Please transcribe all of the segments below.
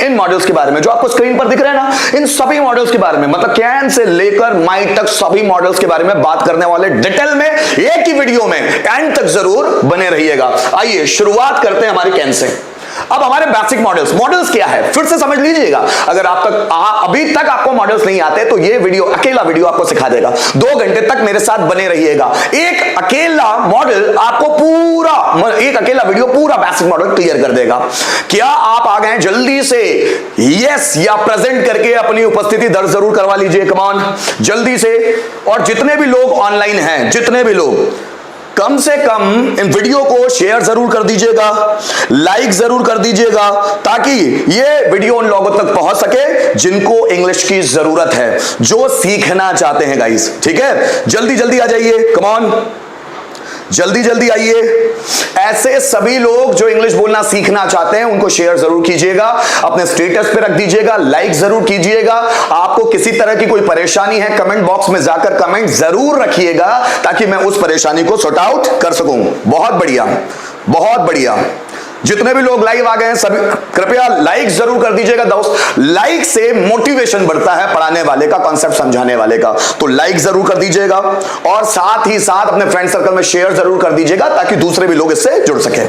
इन models के बारे में जो आपको स्क्रीन पर दिख रहे हैं ना, इन सभी मॉडल्स के बारे में, मतलब कैन से लेकर माइट तक सभी मॉडल्स के बारे में बात करने वाले डिटेल में एक ही वीडियो में, एंड तक जरूर बने रहिएगा। आइए शुरुआत करते हैं हमारी कैन से। अब हमारे बेसिक मॉडल्स क्या है फिर से समझ लीजिएगा। अगर अभी तक आपको मॉडल्स नहीं आते तो ये वीडियो, अकेला वीडियो आपको सिखा देगा। 2 घंटे तक मेरे साथ बने रहिएगा। एक अकेला वीडियो पूरा बेसिक मॉडल क्लियर कर देगा। क्या आप आ गए जल्दी से यस या प्रेजेंट करके अपनी उपस्थिति दर्ज जरूर करवा लीजिए, कम ऑन जल्दी से। और जितने भी लोग ऑनलाइन हैं, जितने भी लोग, कम से कम इन वीडियो को शेयर जरूर कर दीजिएगा, लाइक जरूर कर दीजिएगा, ताकि ये वीडियो उन लोगों तक पहुंच सके जिनको इंग्लिश की जरूरत है, जो सीखना चाहते हैं गाइस। ठीक है, जल्दी जल्दी आ जाइए, कम ऑन जल्दी जल्दी आइए। ऐसे सभी लोग जो इंग्लिश बोलना सीखना चाहते हैं उनको शेयर जरूर कीजिएगा, अपने स्टेटस पे रख दीजिएगा, लाइक जरूर कीजिएगा। आपको किसी तरह की कोई परेशानी है, कमेंट बॉक्स में जाकर कमेंट जरूर रखिएगा, ताकि मैं उस परेशानी को सॉर्ट आउट कर सकूं। बहुत बढ़िया, बहुत बढ़िया। जितने भी लोग लाइव आ गए हैं सभी कृपया लाइक जरूर कर दीजिएगा दोस्त। लाइक से मोटिवेशन बढ़ता है पढ़ाने वाले का, कॉन्सेप्ट समझाने वाले का, तो लाइक जरूर कर दीजिएगा। और साथ ही साथ अपने फ्रेंड सर्कल में शेयर जरूर कर दीजिएगा, ताकि दूसरे भी लोग इससे जुड़ सके।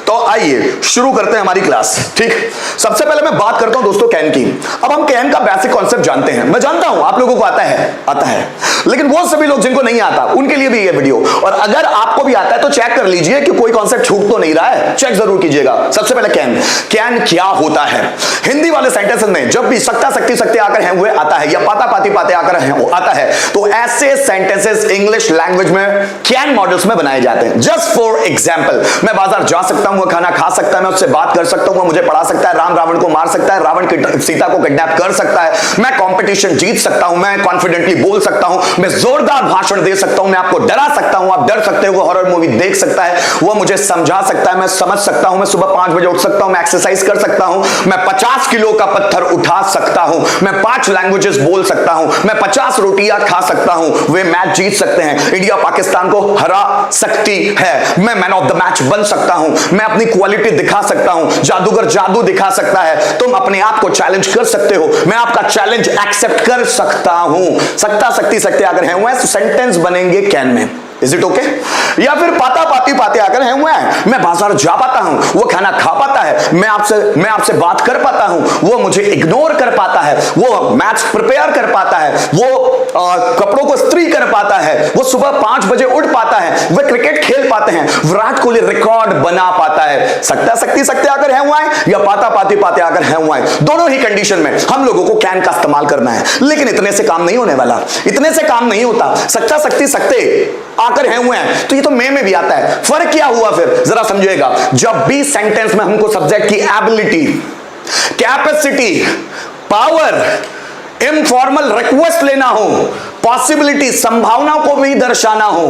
तो आइए शुरू करते हैं हमारी क्लास। ठीक, सबसे पहले मैं बात करता हूं दोस्तों कैन की। अब हम कैन का बेसिक कॉन्सेप्ट जानते हैं, मैं जानता हूं आप लोगों को आता है, लेकिन वो सभी लोग जिनको नहीं आता उनके लिए भी ये वीडियो। और अगर आपको भी आता है तो चेक कर लीजिए कि कोई कॉन्सेप्ट छूट तो नहीं रहा है, चेक जरूर कीजिएगा। सबसे पहले कैन क्या होता है। हिंदी वाले सेंटेंसेस में जब भी सकता सकती सकते आकर हैं हुए आता है, या पाता पाती पाते आकर हैं आता है, तो ऐसे सेंटेंसेस इंग्लिश लैंग्वेज में कैन मॉडल्स में बनाए जाते हैं। जस्ट फॉर एग्जांपल, मैं बाजार जा सकता हूं, खाना खा सकता है, मैं उससे बात कर सकता हूं, मुझे पढ़ा सकता है, राम रावण को मार सकता है, रावण सीता को किडनैप कर सकता है, मैं कंपटीशन जीत सकता हूं, मैं कॉन्फिडेंटली बोल सकता हूं, मैं जोरदार भाषण दे सकता हूं, मैं आपको डरा सकता हूं, आप डर सकते हो, हॉरर मूवी देख सकता है, वो मुझे समझा सकता है, मैं समझ सकता हूं, मैं सुबह 5 बजे उठ सकता हूं, मैं एक्सरसाइज कर सकता हूं, मैं 50 किलो का पत्थर उठा सकता हूं, मैं 5 लैंग्वेजेस बोल सकता हूं, मैं 50 रोटियां खा सकता हूं, वे मैच जीत सकते हैं, इंडिया पाकिस्तान को हरा सकती है, मैं मैन ऑफ द मैच बन सकता हूं, मैं अपनी क्वालिटी दिखा सकता हूं, जादूगर जादू दिखा सकता है, तुम अपने आप को चैलेंज कर सकते हो, मैं आपका चैलेंज एक्सेप्ट कर सकता हूं। सकता सकती सकते अगर हैं हुए तो सेंटेंस बनेंगे कैन में। Is it okay? या फिर पाता पाती पाते आकर हैं हुए हैं, मैं बाजार जा पाता हूं, वो खाना खा पाता है, मैं आपसे बात कर पाता हूं, वो मुझे इग्नोर कर पाता है, वो मैच प्रिपेयर कर पाता है, वो कपड़ों को इस्त्री कर पाता है, वो सुबह 5 बजे उठ पाता है, वे क्रिकेट खेल पाते हैं, विराट कोहली रिकॉर्ड बना पाता है। सकता सकती सकते आकर हैं हुआ है, या पाता पाती पाते आकर हैं हुआ है, दोनों ही कंडीशन में हम लोगों को कैन का इस्तेमाल करना है। लेकिन इतने से काम नहीं होने वाला, इतने से काम नहीं होता। सकता सकती सकते आकर हैं हुए हैं तो ये तो में भी आता है। फर्क क्या हुआ फिर जरा समझिएगा। जब भी सेंटेंस में हमको सब्जेक्ट की ability, capacity, power, informal request लेना हो, पॉसिबिलिटी संभावनाओं को भी दर्शाना हो,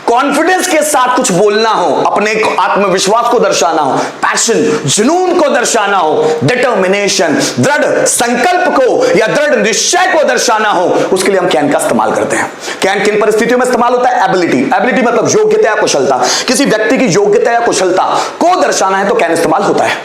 कॉन्फिडेंस के साथ कुछ बोलना हो, अपने आत्मविश्वास को दर्शाना हो, पैशन जुनून को दर्शाना हो, डिटर्मिनेशन दृढ़ संकल्प को या दृढ़ निश्चय को दर्शाना हो, उसके लिए हम कैन का इस्तेमाल करते हैं। कैन किन परिस्थितियों में इस्तेमाल होता है? एबिलिटी मतलब योग्यता या कुशलता, किसी व्यक्ति की योग्यता या कुशलता को दर्शाना है तो कैन इस्तेमाल होता है।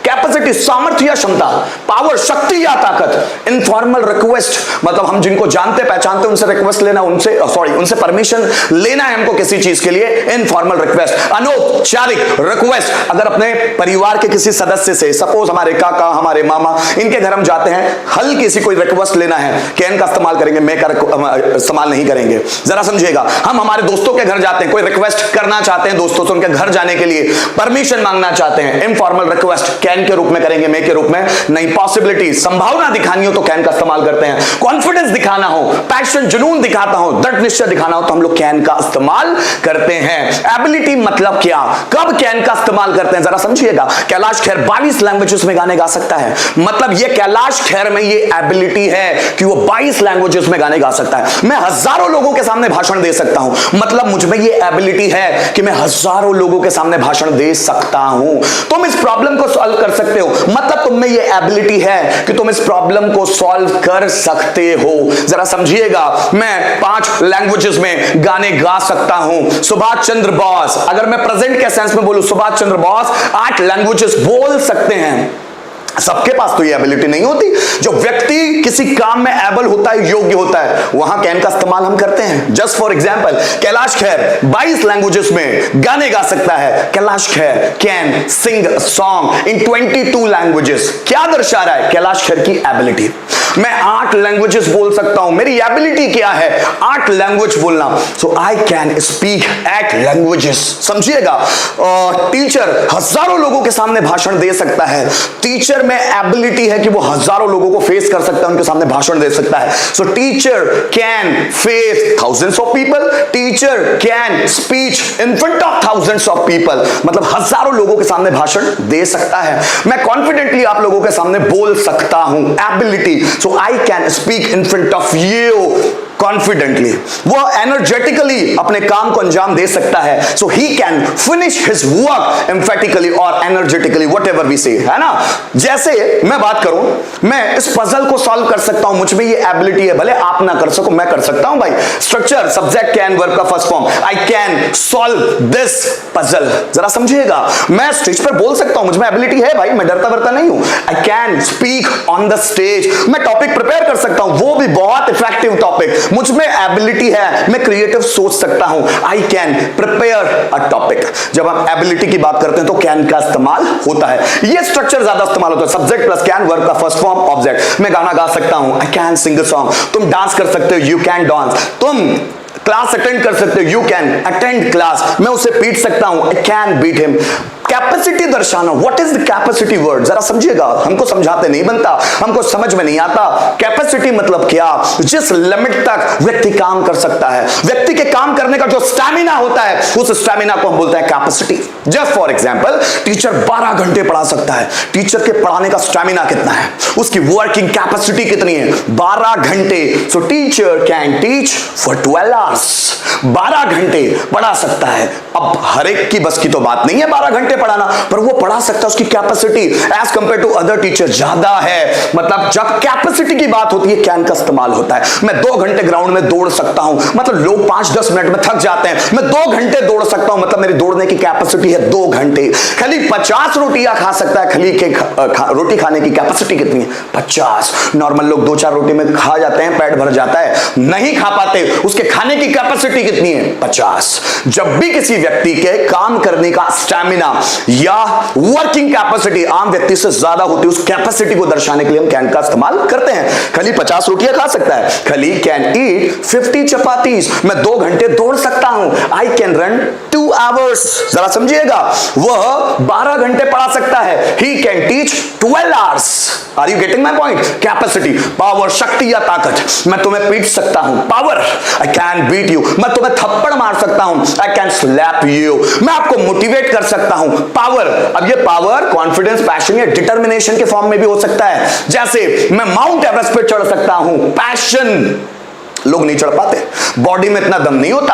कैपेसिटी सामर्थ्य या क्षमता, पावर शक्ति या ताकत। इनफॉर्मल रिक्वेस्ट मतलब हम जिनको जानते पहचानते उनसे रिक्वेस्ट लेना, उनसे परमिशन लेना है हमको किसी चीज के लिए, इनफॉर्मल रिक्वेस्ट। अनौपचारिक रिक्वेस्ट, अगर अपने परिवार के किसी सदस्य से, सपोज हमारे काका, हमारे मामा, इनके घर हम जाते हैं, हल्की सी कोई रिक्वेस्ट लेना है, कैन का इस्तेमाल करेंगे, मैं का इस्तेमाल नहीं करेंगे। जरा समझिएगा, हम हमारे दोस्तों के घर जाते हैं, कोई रिक्वेस्ट करना चाहते हैं दोस्तों से, उनके घर जाने के लिए परमिशन मांगना चाहते हैं, इनफॉर्मल रिक्वेस्ट कैन के रूप में करेंगे, मैं के रूप में नहीं। पॉसिबिलिटी संभावना दिखानी हो तो कैन का इस्तेमाल करते हैं। कॉन्फिडेंस दिखाना हो, पैशन जुनून दिखाता हो, दृढ़ निश्चय दिखाना हो तो हम लोग कैन का इस्तेमाल करते हैं। एबिलिटी मतलब क्या, कब कैन का इस्तेमाल करते हैं जरा समझिएगा। कैलाश खेर 22 लैंग्वेजेस में गाने गा सकता है, मतलब ये कैलाश खेर में ये एबिलिटी है कि वो 22 लैंग्वेजेस में गाने गा सकता है। मैं हजारों लोगों के सामने भाषण दे सकता हूं, मतलब मुझ में ये एबिलिटी है कि मैं हजारों लोगों के सामने भाषण दे सकता हूं। तुम इस प्रॉब्लम को सॉल्व कर सकते हो, मतलब तुम में ये एबिलिटी है कि तुम इस प्रॉब्लम को सॉल्व कर सकते हो। जरा समझिएगा, मैं 5 लैंग्वेजेस में गाने गा सकता हूं। सुभाष चंद्र बोस, अगर मैं प्रेजेंट के सेंस में बोलूं, सुभाष चंद्र बोस 8 लैंग्वेजेस बोल सकते हैं। सबके पास तो ये एबिलिटी नहीं होती। जो व्यक्ति किसी काम में एबल होता है, योग्य होता है, वहां कैन का इस्तेमाल हम करते हैं। Just for example, Kailash Kher 22 languages में गाने गा सकता है। Kailash Kher can sing a song in 22 languages. क्या दर्शा रहा है? कैलाश खेर की एबिलिटी। मैं 8 लैंग्वेजेस बोल सकता हूं। मेरी एबिलिटी क्या है? 8 लैंग्वेज बोलना। सो आई कैन स्पीक 8 लैंग्वेजेस। समझिएगा, टीचर हजारों लोगों के सामने भाषण दे सकता है। टीचर में एबिलिटी है कि वो हजारों लोगों को फेस कर सकता है, उनके सामने भाषण दे सकता है। सो teacher can face thousands of people, teacher can speech in front of thousands of people, मतलब हजारों लोगों के सामने भाषण दे सकता है। मैं कॉन्फिडेंटली आप लोगों के सामने बोल सकता हूं, ability. So I can speak in front of you confidently. वो एनर्जेटिकली अपने काम को अंजाम दे सकता है। So he can finish his work emphatically और energetically, whatever we say, है ना। जैसे मैं बात करूं, मैं इस पजल को सॉल्व कर सकता हूं, मुझ में ये एबिलिटी है, भले आप ना कर सको, मैं कर सकता हूं भाई। स्ट्रक्चर, सब्जेक्ट, कैन, वर्ब का first form, I can solve this puzzle. जरा समझिएगा, मैं स्टेज पर बोल सकता हूं, मुझ में एबिलिटी है भाई, मैं डरता वरता नहीं हूं। I can speak on the stage, मैं टॉपिक प्रिपेयर कर सकता हूं, वो भी बहुत इफेक्टिव टॉपिक। मुझ में एबिलिटी है, मैं क्रिएटिव सोच सकता हूं। I can prepare a topic. जब हम एबिलिटी की बात करते हैं तो कैन का इस्तेमाल होता है। ये स्ट्रक्चर ज्यादा इस्तेमाल होता है, सब्जेक्ट प्लस कैन, वर्ब का फर्स्ट फॉर्म, ऑब्जेक्ट। मैं गाना गा सकता हूं, I can sing a song. तुम डांस कर सकते हो, यू कैन डांस। तुम क्लास अटेंड कर सकते हो, यू कैन अटेंड क्लास। मैं उसे पीट सकता हूं, I can beat him. Capacity दर्शाना, what is the capacity word, जरा समझिएगा, हमको समझाते नहीं बनता, हमको समझ में नहीं आता। कैपेसिटी मतलब क्या? जिस लिमिट तक व्यक्ति काम कर सकता है, व्यक्ति के काम करने का जो स्टैमिना होता है, उस स्टैमिना को हम बोलते हैं capacity. Just for example, teacher 12 घंटे पढ़ा सकता है। टीचर के पढ़ाने का स्टैमिना कितना है? उसकी वर्किंग कैपेसिटी कितनी है? 12 घंटे। सो teacher can teach for 12 hours. 12 घंटे पढ़ा सकता है। अब हर एक की बस की तो बात नहीं है 12 घंटे पढ़ाना, पर वो पढ़ा सकता है। उसकी capacity as compare to other teacher ज्यादा है। मतलब जब कैपेसिटी की बात होती है, कैन का इस्तेमाल होता है। मैं 2 घंटे ग्राउंड में दौड़ सकता हूं, मतलब लोग 5-10 मिनट में थक जाते हैं, मैं 2 घंटे दौड़ सकता हूं, मतलब मेरी दौड़ने की कैपेसिटी है 2 घंटे। खाली 50 रोटियां खा सकता है। खाली रोटी खाने की कैपेसिटी कितनी है? 50। नॉर्मल लोग 2-4 रोटी में खा जाते हैं, पेट भर जाता है, नहीं खा पाते। उसके खाने की कैपेसिटी कितनी है? 50। जब भी किसी व्यक्ति के काम करने का स्टैमिना या वर्किंग कैपेसिटी आम व्यक्ति से ज्यादा होती है, उस कैपेसिटी को दर्शाने के लिए हम कैन का इस्तेमाल करते हैं। खली 50 रोटियां खा सकता है, खली कैन ईट 50 चपातीज। मैं 2 घंटे दौड़ सकता हूं, आई कैन रन 2 आवर्स। जरा समझिएगा, वह 12 घंटे पढ़ा सकता है, he can teach 12 hours. Are you getting my point? Capacity, power, शक्ति या ताकत। मैं तुम्हें पीट सकता हूं, power, I can beat you. मैं तुम्हें थप्पड़ मार सकता हूं, आई कैन स्लैप यू। मैं आपको मोटिवेट कर सकता हूं, पावर। अब ये पावर कॉन्फिडेंस, पैशन या डिटर्मिनेशन के फॉर्म में भी हो सकता है। जैसे मैं माउंट एवरेस्ट पे चढ़ सकता हूं, पैशन, लोग नहीं चढ़ पाते, बॉडी में इतना दम नहीं होता।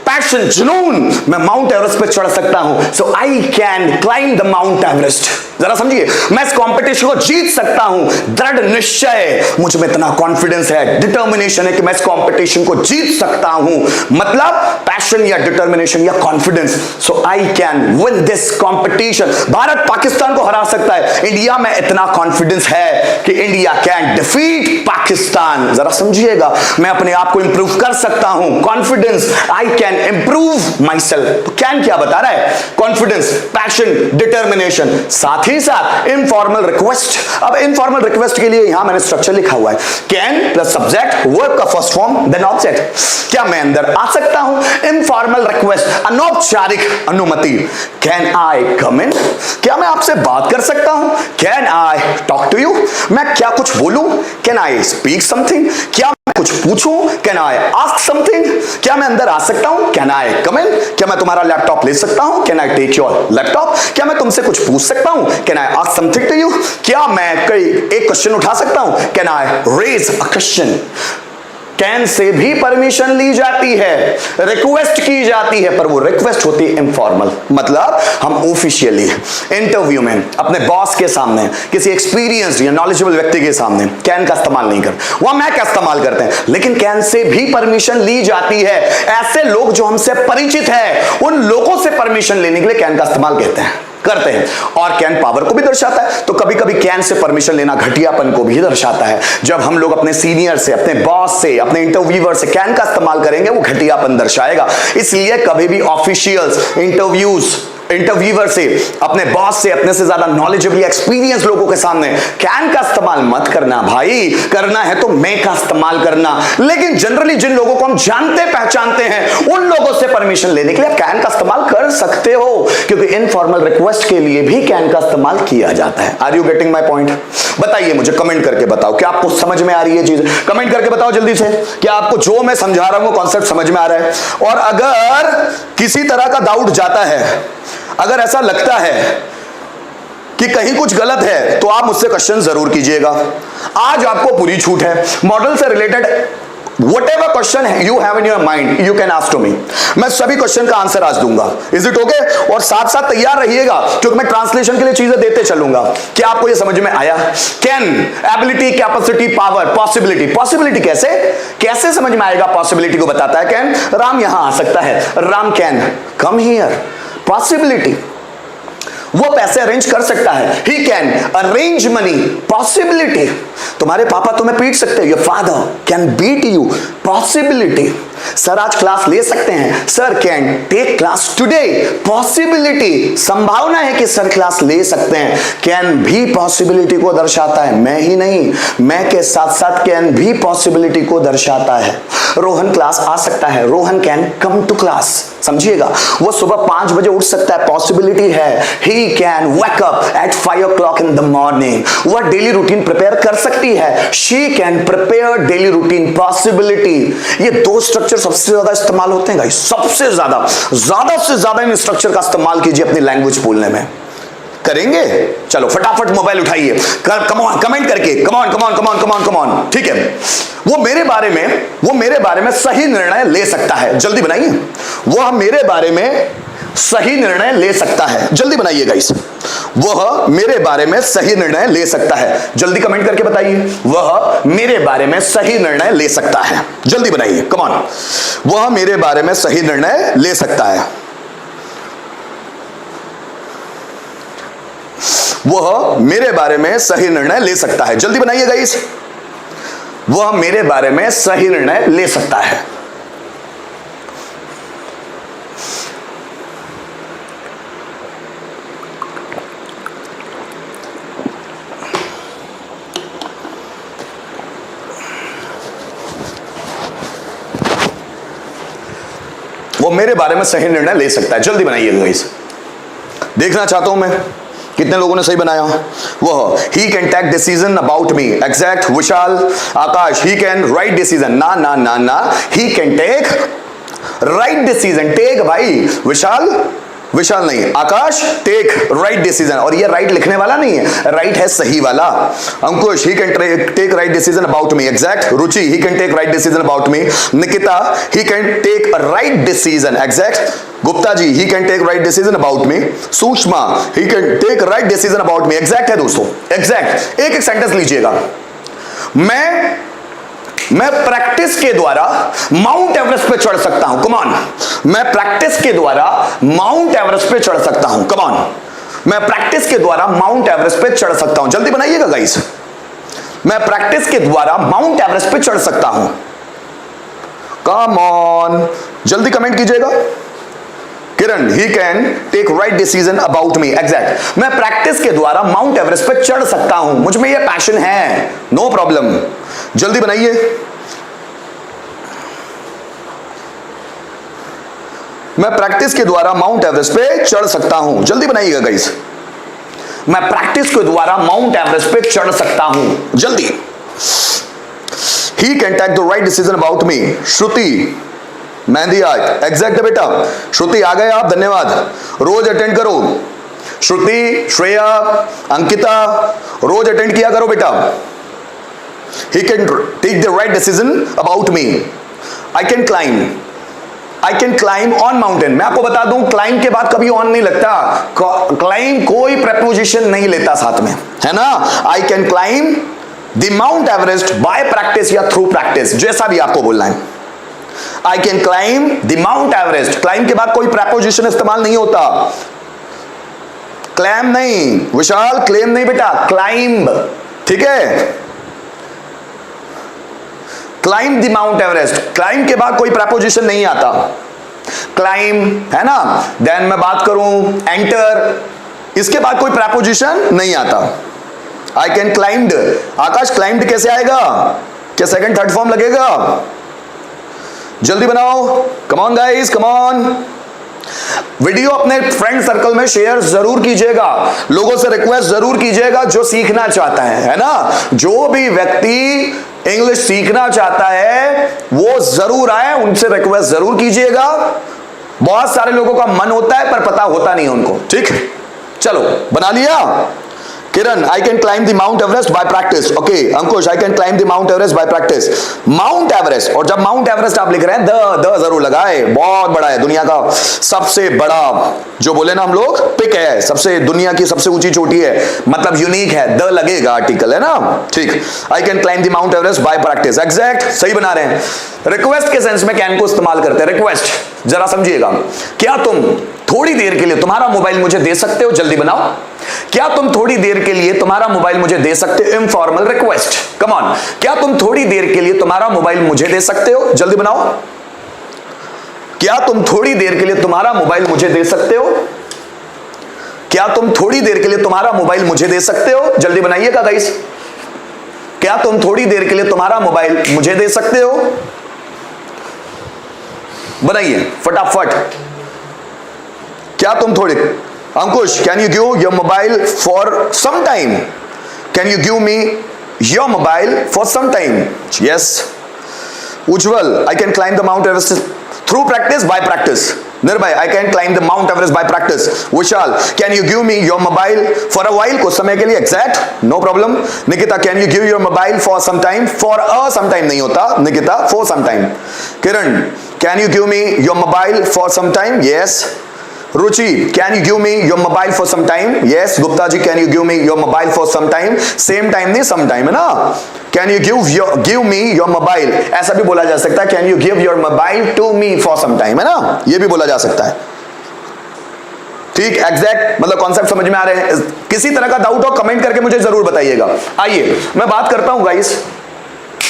पैशन, जुनून, मैं माउंट एवरेस्ट पे चढ़ सकता हूं। So I can climb the Mount Everest. जरा समझिए, मैं इस कंपटीशन को जीत सकता हूं। दृढ़ निश्चय, मुझ में इतना कॉन्फिडेंस है, डिटर्मिनेशन है कि मैं इस कंपटीशन को जीत सकता हूं। मतलब पैशन या डिटर्मिनेशन या confidence. So I can win this competition. Bharat Pakistan को हरा सकता है, इंडिया में इतना कॉन्फिडेंस है कि इंडिया कैन डिफीट पाकिस्तान। जरा समझिएगा, मैं अपने आप को इंप्रूव कर सकता हूं, confidence, I can improve my self. तो कैन क्या बता रहा है? कॉन्फिडेंस, पैशन, डिटर्मिनेशन, साथ ही साथ इनफॉर्मल रिक्वेस्ट। अब इनफॉर्मल रिक्वेस्ट के लिए यहां मैंने स्ट्रक्चर लिखा हुआ है, कैन प्लस सब्जेक्ट, वर्ब का फर्स्ट फॉर्म, देन ऑब्जेक्ट। क्या मैं अंदर आ सकता हूं? इनफॉर्मल रिक्वेस्ट, अनौपचारिक अनुमति। Can I come in? क्या मैं आपसे बात कर सकता हूं? Can I talk to you? मैं क्या कुछ बोलूं? Can I speak something? क्या कुछ पूछूं? Can I ask something? क्या मैं अंदर आ सकता हूं? Can I come in? क्या मैं तुम्हारा लैपटॉप ले सकता हूं? Can I take your laptop? क्या मैं तुमसे कुछ पूछ सकता हूं? Can I ask something to you? क्या मैं एक क्वेश्चन उठा सकता हूं? Can I raise a question? Can से भी परमिशन ली जाती है, रिक्वेस्ट की जाती है, पर वो रिक्वेस्ट होती है इनफॉर्मल। मतलब हम ऑफिशियली इंटरव्यू में अपने बॉस के सामने, किसी एक्सपीरियंस्ड या नॉलेजेबल व्यक्ति के सामने कैन का इस्तेमाल नहीं करते, वहां मैं का इस्तेमाल करते हैं। लेकिन कैन से भी परमिशन ली जाती है। ऐसे लोग जो हमसे परिचित है, उन लोगों से परमिशन लेने के लिए कैन का इस्तेमाल कहते हैं। करते हैं। और कैन पावर को भी दर्शाता है, तो कभी कभी कैन से परमिशन लेना घटियापन को भी दर्शाता है। जब हम लोग अपने सीनियर से, अपने बॉस से, अपने इंटरव्यूअर से कैन का इस्तेमाल करेंगे, वो घटियापन दर्शाएगा। इसलिए कभी भी ऑफिशियल्स, इंटरव्यूअर से, अपने बॉस से, अपने से ज्यादा नॉलेजेबल एक्सपीरियंस लोगों के सामने कैन का इस्तेमाल मत करना भाई। करना है तो मे का इस्तेमाल करना। लेकिन जनरली जिन लोगों को हम जानते पहचानते हैं, उन लोगों से परमिशन लेने के लिए आप कैन का इस्तेमाल कर सकते हो, क्योंकि इनफॉर्मल रिक्वेस्ट के लिए भी कैन का इस्तेमाल किया जाता है। Are you getting my point? बताइए मुझे, कमेंट करके बताओ क्या आपको समझ में आ रही है चीज। कमेंट करके बताओ जल्दी से, क्या आपको जो मैं समझा रहा हूं कॉन्सेप्ट समझ में आ रहा है। और अगर किसी तरह का डाउट जाता है, अगर ऐसा लगता है कि कहीं कुछ गलत है, तो आप मुझसे क्वेश्चन जरूर कीजिएगा। आज आपको पूरी छूट है। मॉडल से related whatever question you have in your mind, you can ask to me. मैं सभी क्वेश्चन का आंसर आज दूंगा। Is it okay? और साथ साथ तैयार रहिएगा, क्योंकि मैं ट्रांसलेशन के लिए चीजें देते चलूंगा। क्या आपको ये समझ में आया? Can, ability, capacity, power, possibility. Possibility कैसे समझ में आएगा? पॉसिबिलिटी को बताता है कैन। राम यहां आ सकता है, Ram can come here. Possibility, वो पैसे अरेंज कर सकता है, he can arrange money. Possibility, तुम्हारे पापा तुम्हें पीट सकते हैं, your father can beat you. Possibility, sir आज क्लास ले सकते हैं, sir can take class today. Possibility, संभावना है कि सर क्लास ले सकते हैं। कैन भी पॉसिबिलिटी को दर्शाता है, मैं ही नहीं, मैं के साथ साथ कैन भी पॉसिबिलिटी को दर्शाता है। रोहन क्लास आ सकता है, Rohan can come to class. समझिएगा, वो सुबह 5 बजे उठ सकता है, पॉसिबिलिटी है। He can wake up at 5 o'clock in the morning। वह डेली रूटीन प्रिपेयर कर सकती है, she can prepare daily routine. Possibility, ये दो स्ट्रक्चर सबसे ज्यादा इस्तेमाल होते हैं गाइस, सबसे ज्यादा से ज्यादा इन स्ट्रक्चर का इस्तेमाल कीजिए अपनी लैंग्वेज बोलने में। करेंगे? चलो फटाफट मोबाइल उठाइए, कमेंट करके, कम ऑन। ठीक है, वो मेरे बारे में सही निर्णय ले सकता है, जल्दी बनाइए। वह मेरे बारे में सही निर्णय ले सकता है, जल्दी बनाइए गाइस। वह मेरे बारे में सही निर्णय ले सकता है, जल्दी कमेंट करके बताइए। वह मेरे बारे में सही निर्णय ले सकता है, जल्दी बनाइए, कम ऑन। वह मेरे बारे में सही निर्णय ले सकता है। वह मेरे बारे में सही निर्णय ले सकता है, जल्दी बनाइए गाइस। वह मेरे बारे में सही निर्णय ले सकता है। वो मेरे बारे में सही निर्णय ले सकता है, जल्दी बनाइएगा गाइस। देखना चाहता हूं मैं कितने लोगों ने सही बनाया। वह he can take decision about me, exact. Vishal, Akash, he can right decision. ना ना ना ना, he can take right decision. Take भाई, विशाल नहीं, आकाश टेक राइट डिसीजन। और ये राइट लिखने वाला नहीं है, राइट है सही वाला। Ankush, he can take right decision about me, exact. Ruchi, he can take right decision about me. Nikita, he can take right decision, exact. Gupta ji, he can take right decision about me. Sushma, he can take right decision about me, exact है दोस्तों, exact. एक sentence लीजिएगा। मैं practice के द्वारा mount Everest पे चढ़ सकता हूं, कम ऑन। मैं प्रैक्टिस के द्वारा माउंट एवरेस्ट पे चढ़ सकता हूं, कम ऑन। मैं प्रैक्टिस के द्वारा माउंट एवरेस्ट पे चढ़ सकता हूं, जल्दी बनाइएगा गाइस। मैं प्रैक्टिस के द्वारा माउंट एवरेस्ट पे चढ़ सकता हूं, कम ऑन, जल्दी कमेंट कीजिएगा। Kiran, he can take right decision about me, exact. मैं प्रैक्टिस के द्वारा माउंट एवरेस्ट पे चढ़ सकता हूं, मुझ में ये पैशन है, नो प्रॉब्लम, जल्दी बनाइए। मैं प्रैक्टिस के द्वारा माउंट एवरेस्ट पे चढ़ सकता हूं, जल्दी बनाइएगा गाइस। मैं प्रैक्टिस के द्वारा माउंट एवरेस्ट पे चढ़ सकता हूं, जल्दी। He can take the right decision about me. Shruti, Mehndi आज, एग्जैक्ट है बेटा। श्रुति आ गए आप, धन्यवाद। रोज अटेंड करो, श्रुति, श्रेया, अंकिता, रोज अटेंड किया करो बेटा। He can take the right decision about me. I can climb on mountain. मैं आपको बता दूं, क्लाइंब के बाद कभी ऑन नहीं लगता, क्लाइंब कोई preposition नहीं लेता साथ में, है ना। I can climb the Mount Everest by practice या through practice, जैसा भी आपको बोलना है। I can climb the Mount Everest, climb के बाद कोई preposition इस्तेमाल नहीं होता। क्लैम नहीं विशाल, क्लेम नहीं बेटा, क्लाइंब, ठीक है। Climb the Mount Everest, climb के बाद कोई प्रपोजिशन नहीं आता, क्लाइंब है ना। देन मैं बात करूं एंटर, इसके बाद कोई प्रपोजिशन नहीं आता। I can climbed, Akash climbed कैसे आएगा, क्या सेकंड थर्ड फॉर्म लगेगा? जल्दी बनाओ, कम on guys, come on. Video अपने फ्रेंड सर्कल में शेयर जरूर कीजिएगा, लोगों से रिक्वेस्ट जरूर कीजिएगा जो सीखना चाहता है ना। जो भी व्यक्ति इंग्लिश सीखना चाहता है वो जरूर आए, उनसे रिक्वेस्ट जरूर कीजिएगा। बहुत सारे लोगों का मन होता है पर पता होता नहीं उनको, ठीक है। चलो बना लिया। किरण, I can climb the Mount Everest by practice. Okay, Ankush, I can climb the Mount Everest by practice. Mount Everest, और जब Mount Everest आप लिख रहे हैं द जरूर लगाए, बहुत बड़ा है, दुनिया का सबसे बड़ा जो बोले ना हम लोग पिक है, सबसे दुनिया की सबसे ऊंची चोटी है, मतलब यूनिक है, द लगेगा आर्टिकल, है ना, ठीक। I can climb the Mount Everest by practice, exact सही बना रहे हैं। रिक्वेस्ट के सेंस में कैन को इस्तेमाल करते हैं। रिक्वेस्ट जरा समझिएगा, क्या तुम थोड़ी देर के लिए तुम्हारा मोबाइल मुझे दे सकते हो, जल्दी बनाओ। क्या तुम थोड़ी देर के लिए तुम्हारा मोबाइल मुझे दे सकते हो, इनफॉर्मल रिक्वेस्ट, कम ऑन। क्या तुम थोड़ी देर के लिए तुम्हारा मोबाइल मुझे दे सकते हो, जल्दी बनाओ। क्या तुम थोड़ी देर के लिए तुम्हारा मोबाइल मुझे दे सकते हो, क्या तुम थोड़ी देर के लिए तुम्हारा मोबाइल मुझे दे सकते हो, जल्दी बनाइएगा गाइस। क्या तुम थोड़ी देर के लिए तुम्हारा मोबाइल मुझे दे सकते हो, बनाइए फटाफट। क्या तुम थोड़ी, Ankush, can you give your mobile for some time, can you give me your mobile for some time, yes. Ujjwal, I can climb the Mount Everest through practice, by practice. Nirbhay, I can climb the Mount Everest by practice. Vishal, can you give me your mobile for a while, कुछ समय के लिए, exact, no problem. Nikita, can you give your mobile for some time, for a some time नहीं होता Nikita, for some time. Kiran, can you give me your mobile for some time, yes. Ruchi, can you give me your mobile for some time, yes. Gupta ji, can you give me your mobile for some time, same time नहीं some time, है ना। Can you give me your mobile, ऐसा भी बोला जा सकता है, can you give your mobile to me for some time, है ना, ये भी बोला जा सकता है, ठीक, एग्जैक्ट, मतलब कॉन्सेप्ट समझ में आ रहे हैं। किसी तरह का डाउट हो कमेंट करके मुझे जरूर बताइएगा। आइए मैं बात करता हूं गाइस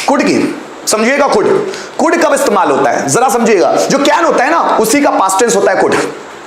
कुड की, समझिएगा। कुड कब इस्तेमाल होता है जरा समझिएगा। जो कैन होता है ना उसी का पास्ट टेंस होता है कुड,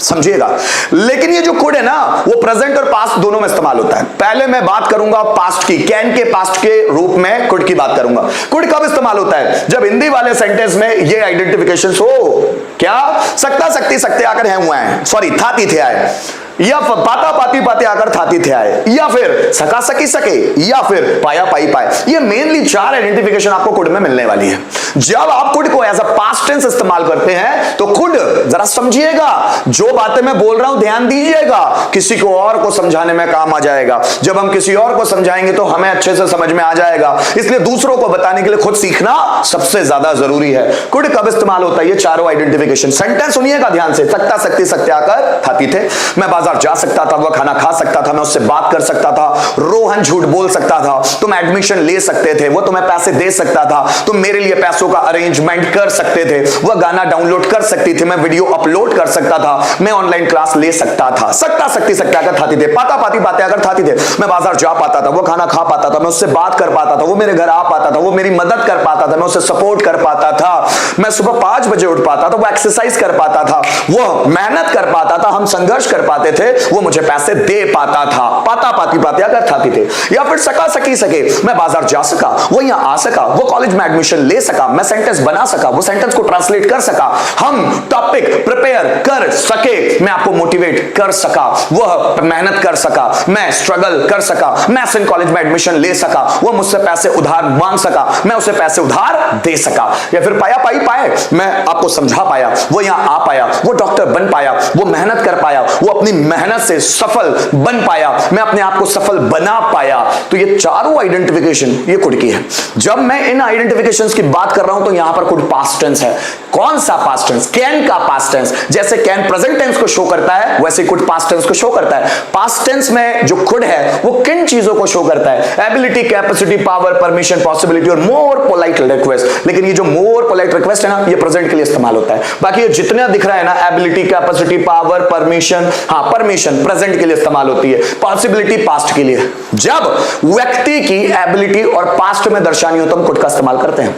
समझिएगा। लेकिन ये जो कुड है ना वो प्रेजेंट और पास्ट दोनों में इस्तेमाल होता है। पहले मैं बात करूंगा पास्ट की, कैन के पास्ट के रूप में कुड की बात करूंगा। कुड कब इस्तेमाल होता है, जब हिंदी वाले सेंटेंस में ये आइडेंटिफिकेशन हो, क्या सकता सकती सकते आकर हैं हुआ है, सॉरी थाती थे आए, या पाता पाती पाते आकर थाती थे आए, या फिर सका सकी सके, या फिर पाया पाई पाए। ये मेनली 4 आइडेंटिफिकेशन आपको कुड में मिलने वाली है। जब आप कुड को एज अ पास्ट टेंस इस्तेमाल करते हैं तो कुड, जरा समझिएगा, जो बातें मैं बोल रहा हूं ध्यान दीजिएगा, किसी को और को समझाने में काम आ जाएगा। जब हम किसी और को समझाएंगे तो हमें अच्छे से समझ में आ जाएगा, इसलिए दूसरों को बताने के लिए खुद सीखना सबसे ज्यादा जरूरी है। कुड कब इस्तेमाल होता है, ये चारों आइडेंटिफिकेशन। सेंटेंस सुनिएगा ध्यान से, सकता सकती सकते आकर थाती थे, मैं बाजार जा सकता था, वह खाना खा सकता था, मैं उससे बात कर सकता था, रोहन झूठ बोल सकता था, तुम एडमिशन ले सकते थे, वो तुम्हें पैसे दे सकता था, तुम मेरे लिए पैसों का अरेंजमेंट कर सकते थे, वह गाना डाउनलोड कर सकती थी, मैं वीडियो अपलोड कर सकता था, मैं ऑनलाइन क्लास ले सकता था। सकता सकती सकते आकर थाती थे, पाता पाती बातें आकर थाती थे, मैं बाजार जा पाता था, वो खाना खा पाता था, मैं उससे बात कर पाता था, वो मेरे घर आ पाता था, वो मेरी मदद कर पाता था, मैं उसे सपोर्ट कर पाता था, मैं सुबह 5 बजे उठ पाता था, वो एक्सरसाइज कर पाता था, वो मेहनत कर पाता था, हम संघर्ष कर पाते थे, वो मुझे पैसे दे पाता था। पाता पाती बातें अगर थाती थे। या फिर सका सकी सके, मैं बाजार जा सका, वो यहां आ सका, वो कॉलेज में एडमिशन ले सका, मैं सेंटेंस बना सका, वो सेंटेंस को ट्रांसलेट कर सका, हम टॉपिक प्रिपेयर कर सके, मैं आपको मोटिवेट कर सका, वह मेहनत कर सका, मैं स्ट्रगल कर सका, मैं सिंह कॉलेज में एडमिशन ले सका, वो मुझसे पैसे उधार मांग सका, मैं उसे पैसे उधार दे सका। या फिर पाया पाई पाए, मैं आपको समझा पाया, वो यहां आ पाया, वो डॉक्टर बन पाया, वो मेहनत कर पाया, वो अपनी मेहनत से सफल बन पाया, मैं अपने आप को सफल बना पाया। तो ये चारों आइडेंटिफिकेशन ये कुड की है। जब मैं इन आइडेंटिफिकेशंस की बात कर रहा हूं तो यहां पर कुड पास्ट टेंस है। कौन सा पास्ट टेंस, कैन का पास्ट टेंस। जैसे कैन प्रेजेंट टेंस को शो करता है वैसे कुड पास्ट टेंस को शो करता है। पास्ट टेंस में जो कुड है वो किन चीजों को शो करता है, ability, capacity, power, permission, possibility और मोर पोलाइट रिक्वेस्ट। लेकिन ये जो मोर पोलाइट रिक्वेस्ट है ना ये प्रेजेंट के लिए इस्तेमाल होता है। बाकी ये जितने दिख रहा है ना, एबिलिटी, कैपेसिटी, पावर, परमिशन, हाँ परमिशन प्रेजेंट के लिए इस्तेमाल होती है, पॉसिबिलिटी पास्ट के लिए। जब व्यक्ति की एबिलिटी और पास्ट में दर्शानी हो तो हम कुड का इस्तेमाल करते हैं।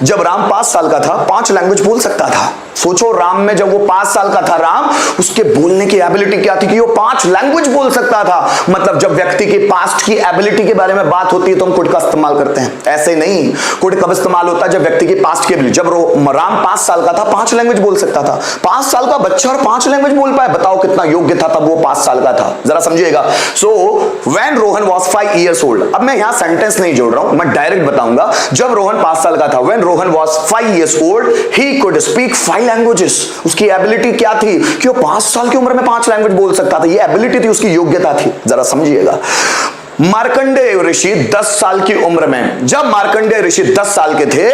जब राम 5 साल का था 5 लैंग्वेज बोल सकता था। सोचो, राम में जब वो 5 साल का था, राम उसके बोलने की एबिलिटी क्या थी कि वो 5 लैंग्वेज बोल सकता था। मतलब जब व्यक्ति की पास्ट की एबिलिटी के बारे में बात होती है तो हम कुड का इस्तेमाल करते हैं। ऐसे नहीं, कुड कब इस्तेमाल होता है? जब व्यक्ति की पास्ट की एबिलिटी। जब राम 5 साल का था 5 लैंग्वेज बोल सकता था। 5 साल का बच्चा और 5 लैंग्वेज बोल पाए, बताओ कितना योग्य था तब वो 5 साल का था। जरा समझिएगा। So when Rohan was 5 years old, अब मैं यहां सेंटेंस नहीं जोड़ रहा हूं, मैं डायरेक्ट बताऊंगा। जब रोहन 5 साल का था, when Rohan was 5 years old, he could speak 5 languages। उसकी एबिलिटी क्या थी कि वो 5 साल की उम्र में 5 लैंग्वेज बोल सकता था। ये एबिलिटी थी, उसकी योग्यता थी। जरा समझिएगा। मार्कंडेय ऋषि 10 साल की उम्र में, जब मार्कंडेय ऋषि 10 साल के थे,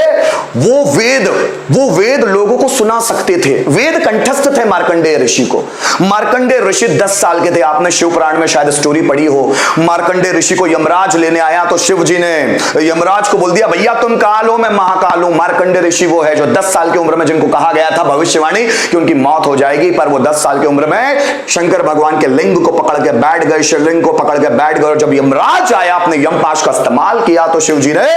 वो वेद लोगों को सुना सकते थे। वेद कंठस्थ थे मार्कंडेय ऋषि को। मार्कंडेय ऋषि 10 साल के थे। आपने शिव पुराण में शायद स्टोरी पढ़ी हो। मार्कंडेय ऋषि को यमराज लेने आया तो शिव जी ने यमराज को बोल दिया, भैया तुम काल हो, मैं महाकाल हूं। मार्कंडेय ऋषि वो है जो 10 साल की उम्र में जिनको कहा गया था भविष्यवाणी कि उनकी मौत हो जाएगी, पर वो 10 साल की उम्र में शंकर भगवान के लिंग को पकड़ के बैठ गए, शिवलिंग को पकड़ के बैठ गए। जब यमराज आया, अपने यमपाश का इस्तेमाल किया तो शिव जी ने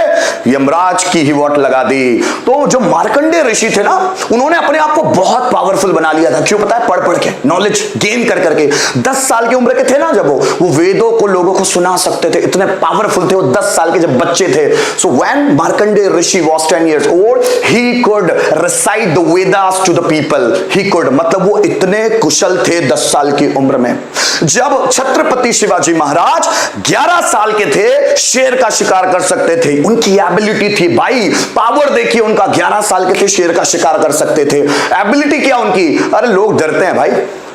यमराज की ही वोट लगा दी। तो जो मार्कंडेय ऋषि थे ना, उन्होंने अपने आप को बहुत पावरफुल बना लिया था। क्यों पता है? पढ़ के, नॉलेज गेन कर करके। 10 साल की उम्र के थे ना जब वो वेदों को लोगों को सुना सकते थे, इतने पावरफुल थे वो 10 साल के जब बच्चे थे। So when Markandeya Rishi was 10 years old, he could recite the Vedas to the people. He could, मतलब वो इतने कुशल थे 10 साल की उम्र में। जब छत्रपति शिवाजी महाराज 11 साल के थे, शेर का शिकार कर सकते थे। उनकी एबिलिटी थी भाई, पावर देखिए उनका। 11 साल के थे, शेर का शिकार कर सकते थे। एबिलिटी क्या उनकी? अरे लोग डरते हैं भाई,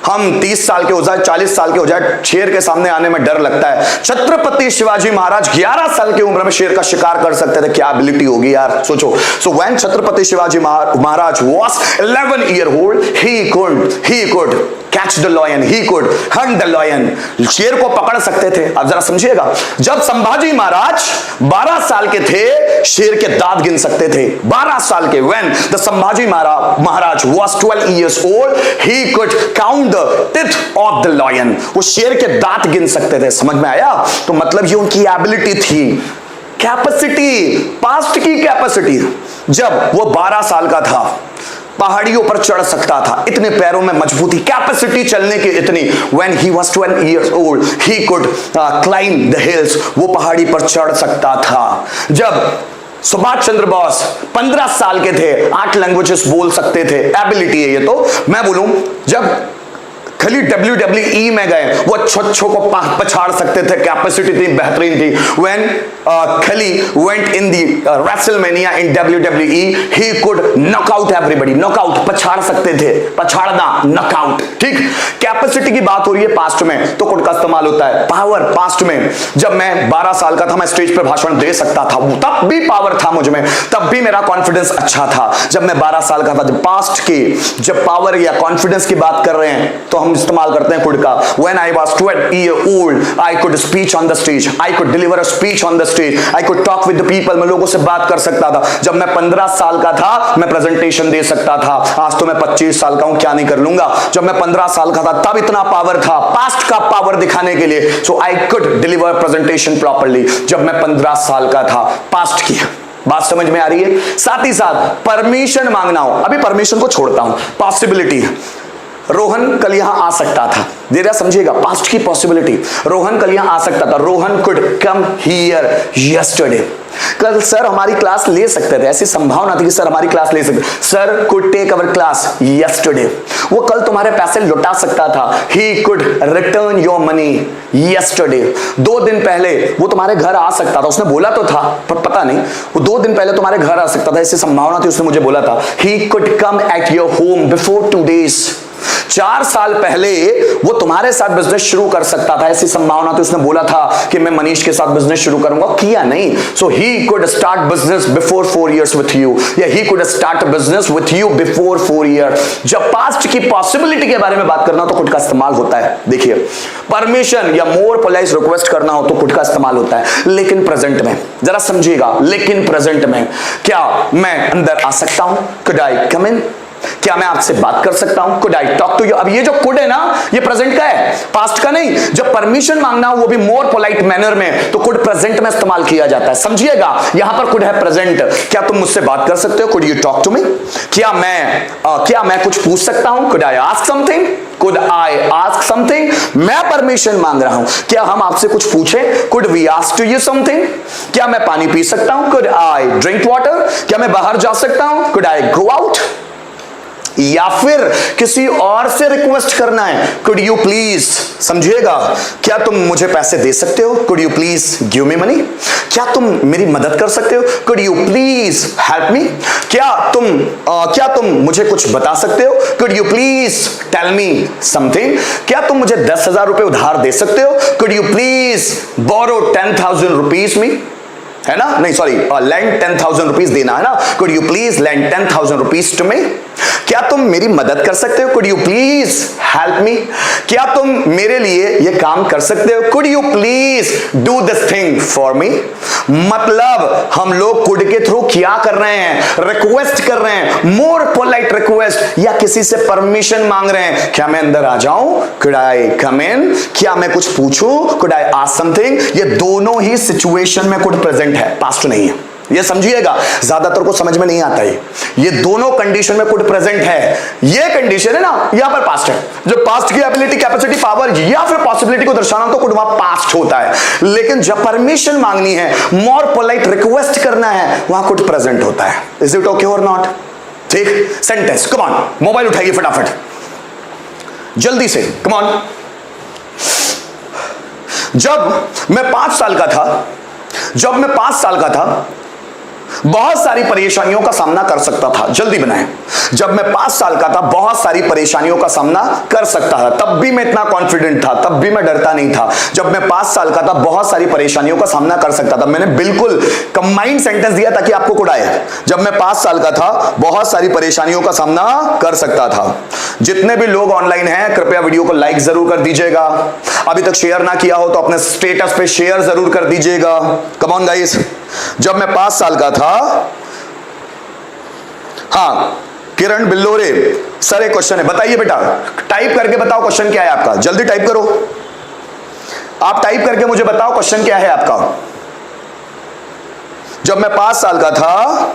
हम 30 साल के हो जाए, 40 साल के हो जाए, शेर के सामने आने में डर लगता है। छत्रपति शिवाजी महाराज 11 साल की उम्र में शेर का शिकार कर सकते थे। क्या एबिलिटी होगी यार, सोचो। So when Chhatrapati Shivaji Maharaj was 11 years old, he could catch the lion, he could hunt the lion। शेर को पकड़ सकते थे। अब जरा समझिएगा। जब संभाजी महाराज 12 साल के थे, शेर के दांत गिन सकते थे। 12 साल के, when the Sambhaji Maharaj was 12 years old, he could count the teeth of the lion। वो शेर के दांत गिन सकते थे। समझ में आया? तो मतलब ये उनकी एबिलिटी थी, कैपेसिटी, पास्ट की कैपेसिटी। जब वो 12 साल का था, पहाड़ियों पर चढ़ सकता था, इतने पैरों में मजबूती, कैपेसिटी चलने की इतनी। When he was 12 years old, he could climb the hills। वो पहाड़ी पर चढ़ सकता था। जब सुभाष चंद्र बोस 15 साल के थे, 8 लैंग्वेजेस बोल सकते थे। एबिलिटी है ये। तो मैं बोलूं, जब खली WWE में गए, वो अच्छों को पछाड़ सकते थे, कैपेसिटी थी, बेहतरीन थी। When खली went in the WrestleMania in WWE, he could knock out everybody। Knockout, पछाड़ सकते थे, पछाड़ना, नॉकआउट। ठीक, कैपेसिटी की बात हो रही है पास्ट में, तो कुड का इस्तेमाल होता है। पावर पास्ट में, जब मैं 12 साल का था, मैं स्टेज पे भाषण दे सकता था, तब भी पावर था मुझ में, तब भी मेरा कॉन्फिडेंस अच्छा था। जब मैं 12 साल का था, जब पास्ट की, जब पावर या कॉन्फिडेंस की बात कर रहे हैं तो हम इस्तेमाल करते हैं कुड का। When I was 12 years old, I could speak on the stage, I could deliver a speech on the stage, I could talk with the people। मैं लोगों से बात कर सकता था। जब मैं 15 साल का था, मैं प्रेजेंटेशन दे सकता था। आज तो मैं 25 साल का हूं, क्या नहीं कर लूंगा। जब मैं 15 साल का था, तब इतना पावर था, पास्ट का पावर दिखाने के लिए। So I could deliver presentation properly। जब मैं 15 साल का था, पास्ट की बात समझ में आ रही है? साथ ही साथ परमिशन मांगना हो, अभी परमिशन को छोड़ता हूं, पॉसिबिलिटी। रोहन कल यहां आ सकता था, जरा समझिएगा, पास्ट की पॉसिबिलिटी। रोहन कल यहां आ सकता था। Rohan could come here yesterday. कल सर हमारी क्लास ले सकते थे, ऐसी संभावना थी कि सर हमारी क्लास ले सकते। Sir could take our class yesterday. वो कल तुम्हारे पैसे लौटा सकता था। He could return your money yesterday. 2 दिन पहले वो तुम्हारे घर आ सकता था। उसने बोला तो था, पर पता नहीं, वो 2 दिन पहले तुम्हारे घर आ सकता था, ऐसी संभावना थी, उसने मुझे बोला था। He could come at your home before 2 days। 4 साल पहले वो तुम्हारे साथ बिजनेस शुरू कर सकता था, ऐसी संभावना थी, उसने बोला था कि मैं मनीष के साथ बिजनेस शुरू करूंगा, किया नहीं। So he could start business before 4 years with you, या he could start business with you before 4 years। जब पास्ट की पॉसिबिलिटी के बारे में बात करना हो तो कुड का इस्तेमाल होता है। देखिए, परमिशन या मोर पोलाइट रिक्वेस्ट करना हो तो कुड का इस्तेमाल होता है। लेकिन प्रेजेंट में जरा समझिएगा, लेकिन प्रेजेंट में क्या मैं अंदर आ सकता हूं? Could I come in? क्या मैं आपसे बात कर सकता हूं? Could I talk to you? अब ये जो कुड है ना, ये प्रेजेंट का है, पास्ट का नहीं। जब परमिशन मांगना हो वो भी मोर पोलाइट मैनर में, तो कुड प्रेजेंट में इस्तेमाल किया जाता है। समझिएगा, यहां पर कुड है प्रेजेंट। क्या तुम मुझसे बात कर सकते हो? Could you talk to me? क्या मैं कुछ पूछ सकता हूं? Could I ask something? Could I ask something? मैं परमिशन मांग रहा हूं, क्या हम आपसे कुछ पूछें? Could we ask to you something? क्या मैं पानी पी सकता हूं? Could I drink water? क्या मैं बाहर जा सकता हूं? Could I go out? या फिर किसी और से रिक्वेस्ट करना है, कुड यू प्लीज, समझिएगा, क्या तुम मुझे पैसे दे सकते हो? Could you please give me money? क्या तुम मेरी मदद कर सकते हो? Could you please help me? क्या तुम मुझे कुछ बता सकते हो? Could you please tell me something? क्या तुम मुझे 10,000 रुपए उधार दे सकते हो? Could you please borrow 10,000 rupees me? है ना, नहीं सॉरी, लैंड 10,000 रुपीज देना है ना। Could you please lend 10,000 rupees to me? क्या तुम मेरी मदद कर सकते हो? Could you please help me? क्या तुम मेरे लिए यह काम कर सकते हो? Could you please do this thing for me? मतलब हम लोग कुड के थ्रू क्या कर रहे हैं? रिक्वेस्ट कर रहे हैं, मोर पोलाइट रिक्वेस्ट, या किसी से परमिशन मांग रहे हैं। क्या मैं अंदर आ जाऊं? Could I come in? क्या मैं कुछ पूछूं? Could I ask something? ये दोनों ही सिचुएशन में कुड प्रेजेंट है, पास्ट नहीं है। ये समझिएगा, ज्यादातर को समझ में नहीं आता है। ये दोनों कंडीशन में कुड प्रेजेंट है। ये कंडीशन है ना, यहां पर पास्ट है। जो पास्ट की एबिलिटी, कैपेसिटी, पावर या फिर पॉसिबिलिटी को दर्शाना तो कुड वहां पास्ट होता है। लेकिन जब परमिशन मांगनी है, मोर पोलाइट रिक्वेस्ट करना है, वहां कुड प्रेजेंट होता है। इज इट ओके और नॉट? ठीक, सेंटेंस, कम ऑन, मोबाइल उठाइए फटाफट जल्दी से, कम ऑन। जब मैं 5 साल का था, बहुत सारी परेशानियों का सामना कर सकता था। जल्दी बनाएं। जब मैं 5 साल का था, बहुत सारी परेशानियों का सामना कर सकता था। तब भी मैं इतना कॉन्फिडेंट था, तब भी मैं डरता नहीं था। जब मैं 5 साल का था, बहुत सारी परेशानियों का सामना कर सकता था। मैंने बिल्कुल कंबाइंड सेंटेंस दिया ताकि आपको कुड आए। जब मैं 5 साल का था, बहुत सारी परेशानियों का सामना कर सकता था। जितने भी लोग ऑनलाइन हैं, कृपया वीडियो को लाइक जरूर कर दीजिएगा। अभी तक शेयर ना किया हो तो अपने स्टेटस पे शेयर जरूर कर दीजिएगा। Come on guys. जब मैं 5 साल का था, हाँ, किरण बिल्लोरे सर, एक क्वेश्चन है, बताइए बेटा, टाइप करके बताओ क्वेश्चन क्या है आपका। जल्दी टाइप करो, आप टाइप करके मुझे बताओ क्वेश्चन क्या है आपका। जब मैं 5 साल का था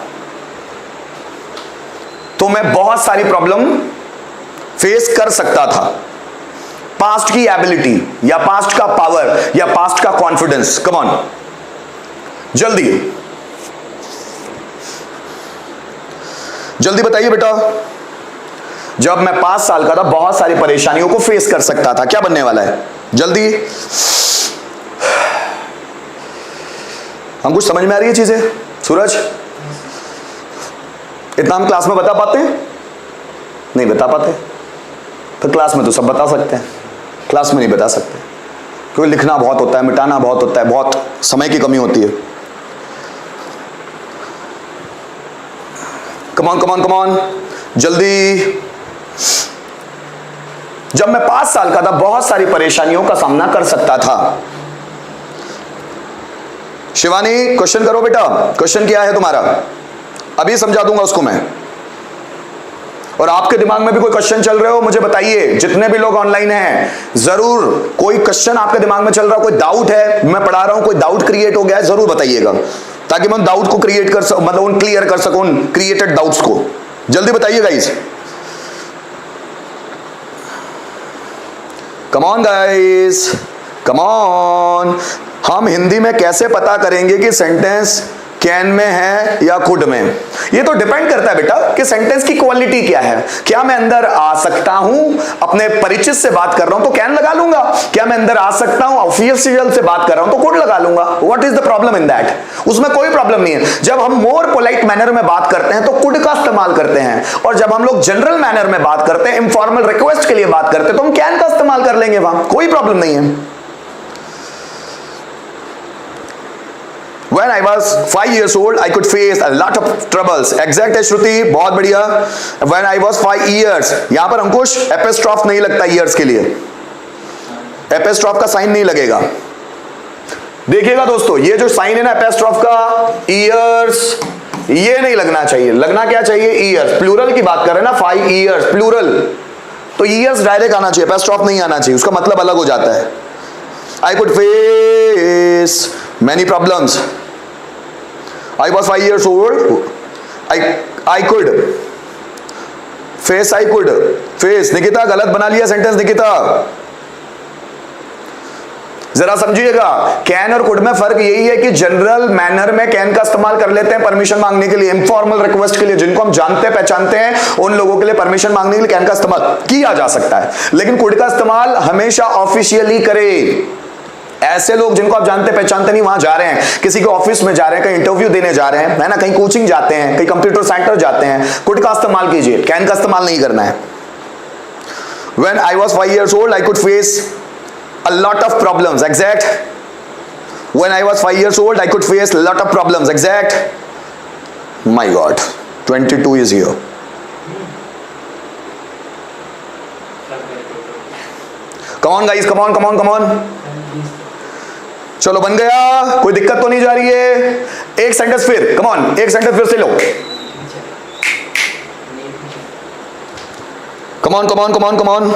तो मैं बहुत सारी प्रॉब्लम फेस कर सकता था। पास्ट की एबिलिटी या पास्ट का पावर या पास्ट का कॉन्फिडेंस, कम ऑन जल्दी बताइए बेटा। जब मैं 5 साल का था, बहुत सारी परेशानियों को फेस कर सकता था। क्या बनने वाला है? जल्दी। हम कुछ समझ में आ रही है चीजें? सूरज, इतना हम क्लास में बता पाते हैं? नहीं बता पाते। तो क्लास में तो सब बता सकते हैं, क्लास में नहीं बता सकते, क्योंकि लिखना बहुत होता है, मिटाना बहुत होता है, बहुत समय की कमी होती है। कम ऑन जल्दी। जब मैं 5 साल का था, बहुत सारी परेशानियों का सामना कर सकता था। शिवानी, क्वेश्चन करो बेटा, क्वेश्चन क्या है तुम्हारा? अभी समझा दूंगा उसको मैं। और आपके दिमाग में भी कोई क्वेश्चन चल रहे हो, मुझे बताइए। जितने भी लोग ऑनलाइन हैं, जरूर कोई क्वेश्चन आपके दिमाग में चल रहा हो, कोई डाउट है, मैं पढ़ा रहा हूं, कोई डाउट क्रिएट हो गया है, जरूर बताइएगा, ताकि मैं उन डाउट को क्रिएट कर सकूं, मतलब उन क्लियर कर सकूं उन क्रिएटेड डाउट्स को। जल्दी बताइए guys, come on guys, come on. हम हिंदी में कैसे पता करेंगे कि सेंटेंस कैन में है या कुड में? ये तो डिपेंड करता है बेटा कि सेंटेंस की क्वालिटी क्या है। क्या मैं अंदर आ सकता हूं, अपने परिचित से बात कर रहा हूं तो कैन लगा लूंगा। क्या मैं अंदर आ सकता हूं, ऑफिशियल से बात कर रहा हूं तो कुड लगा लूंगा। What is the problem in that? उसमें कोई प्रॉब्लम नहीं है। जब हम मोर पोलाइट मैनर में बात करते हैं तो कुड का इस्तेमाल करते हैं, और जब हम लोग जनरल मैनर में बात करते हैं, इनफॉर्मल रिक्वेस्ट के लिए बात करते हैं, तो हम कैन का इस्तेमाल कर लेंगे, वहां कोई प्रॉब्लम नहीं है। When I was 5 years old, I could face a lot of troubles. Exact है श्रुति, बहुत बढ़िया। When I was 5 years, यहां पर अंकुश एपेस्ट्रॉफ नहीं लगता ईयर्स के लिए, एपेस्ट्रॉफ का साइन नहीं लगेगा। देखिएगा दोस्तों, ये जो साइन है ना एपेस्ट्रॉफ का, ईयर्स ये नहीं लगना चाहिए, लगना क्या चाहिए? ईयर्स। प्लूरल की बात कर रहे हैं ना, 5 ईयर्स प्लूरल, तो ईयर्स डायरेक्ट आना चाहिए, एपोस्ट्रोफ नहीं आना चाहिए, उसका मतलब अलग हो जाता है। I could face many problems, I was 5 years old, I could face, I could face. Nikita गलत बना लिया सेंटेंस निकिता, जरा समझिएगा। कैन और कुड में फर्क यही है कि जनरल मैनर में कैन का इस्तेमाल कर लेते हैं परमिशन मांगने के लिए, इनफॉर्मल रिक्वेस्ट के लिए, जिनको हम जानते पहचानते हैं उन लोगों के लिए परमिशन मांगने के लिए कैन का इस्तेमाल किया जा सकता है, लेकिन कुड का इस्तेमाल हमेशा ऑफिशियली करे। ऐसे लोग जिनको आप जानते पहचानते नहीं, वहां जा रहे हैं, किसी के ऑफिस में जा रहे हैं, कहीं इंटरव्यू देने जा रहे हैं, है ना, कहीं कोचिंग जाते हैं, कहीं कंप्यूटर सेंटर जाते हैं, कुड का इस्तेमाल कीजिए, कैन का इस्तेमाल नहीं करना है। When I was 5 years old, I could face a lot of problems. Exact. When I was 5 years old, I could face a lot of problems. Exact. My God, 22 is here. Come on, guys. Come on, come on, come on. चलो बन गया, कोई दिक्कत तो नहीं जा रही है? एक सेंटेंस फिर, कम ऑन, एक सेंटेंस फिर से लो। Come on, come on, come on, come on,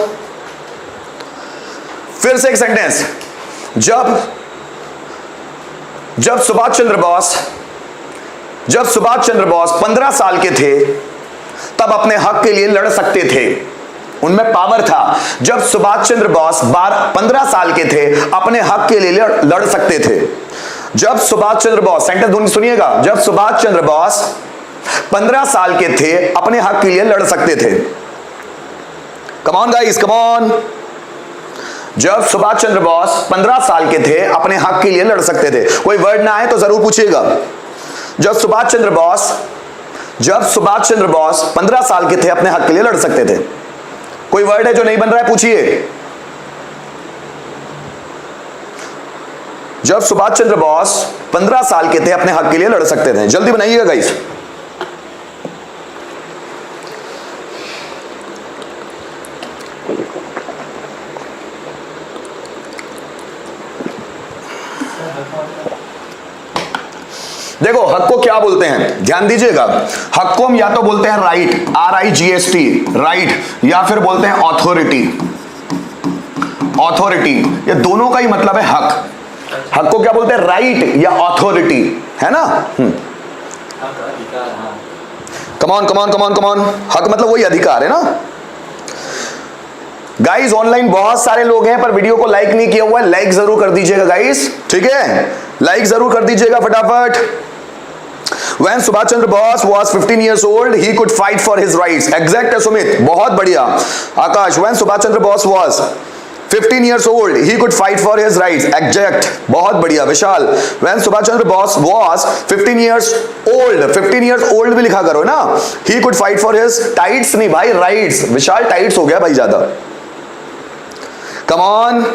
फिर से एक सेंटेंस। जब सुभाष चंद्र बोस 15 साल के थे तब अपने हक के लिए लड़ सकते थे, उनमें पावर था। जब सुभाष चंद्र बोस 15 साल के थे अपने हक के लिए लड़ सकते थे। जब सुभाष चंद्र बोस, सेंटेंस सुनिएगा, जब सुभाष चंद्र बोस 15 साल के थे अपने हक के लिए लड़ सकते थे। कम ऑन गाइस, कम ऑन। जब सुभाष चंद्र बोस 15 साल के थे अपने हक के लिए लड़ सकते थे। कोई वर्ड ना आए तो जरूर पूछिएगा। जब सुभाष चंद्र बोस 15 साल के थे अपने हक के लिए लड़ सकते थे। कोई वर्ड है जो नहीं बन रहा है, पूछिए। जब सुभाष चंद्र बोस 15 साल के थे अपने हक के लिए लड़ सकते थे। जल्दी बनाइएगा गाइस। देखो हक को क्या बोलते हैं, ध्यान दीजिएगा। हक को हम या तो बोलते हैं राइट, RIGHT, राइट, या फिर बोलते हैं ऑथोरिटी। ये दोनों का ही मतलब है हक। हक को क्या बोलते हैं, राइट या ऑथोरिटी, है ना। कमॉन कमॉन कमॉन कमॉन, हक मतलब वही अधिकार है ना। गाइस ऑनलाइन बहुत सारे लोग हैं पर वीडियो को लाइक नहीं किया हुआ है, लाइक जरूर कर दीजिएगा गाइस, ठीक है, लाइक जरूर कर दीजिएगा फटाफट। When Subhash Chandra Bose was 15 years old, he could fight for his rights. Exact है सुमित, बहुत बढ़िया। आकाश, when Subhash Chandra Bose was 15 years old, he could fight for his rights. Exact, बहुत बढ़िया। विशाल, when Subhash Chandra Bose was 15 years old, 15 years old भी लिखा करो ना। He could fight for his rights नहीं भाई, rights। विशाल rights हो गया भाई ज्यादा। Come on।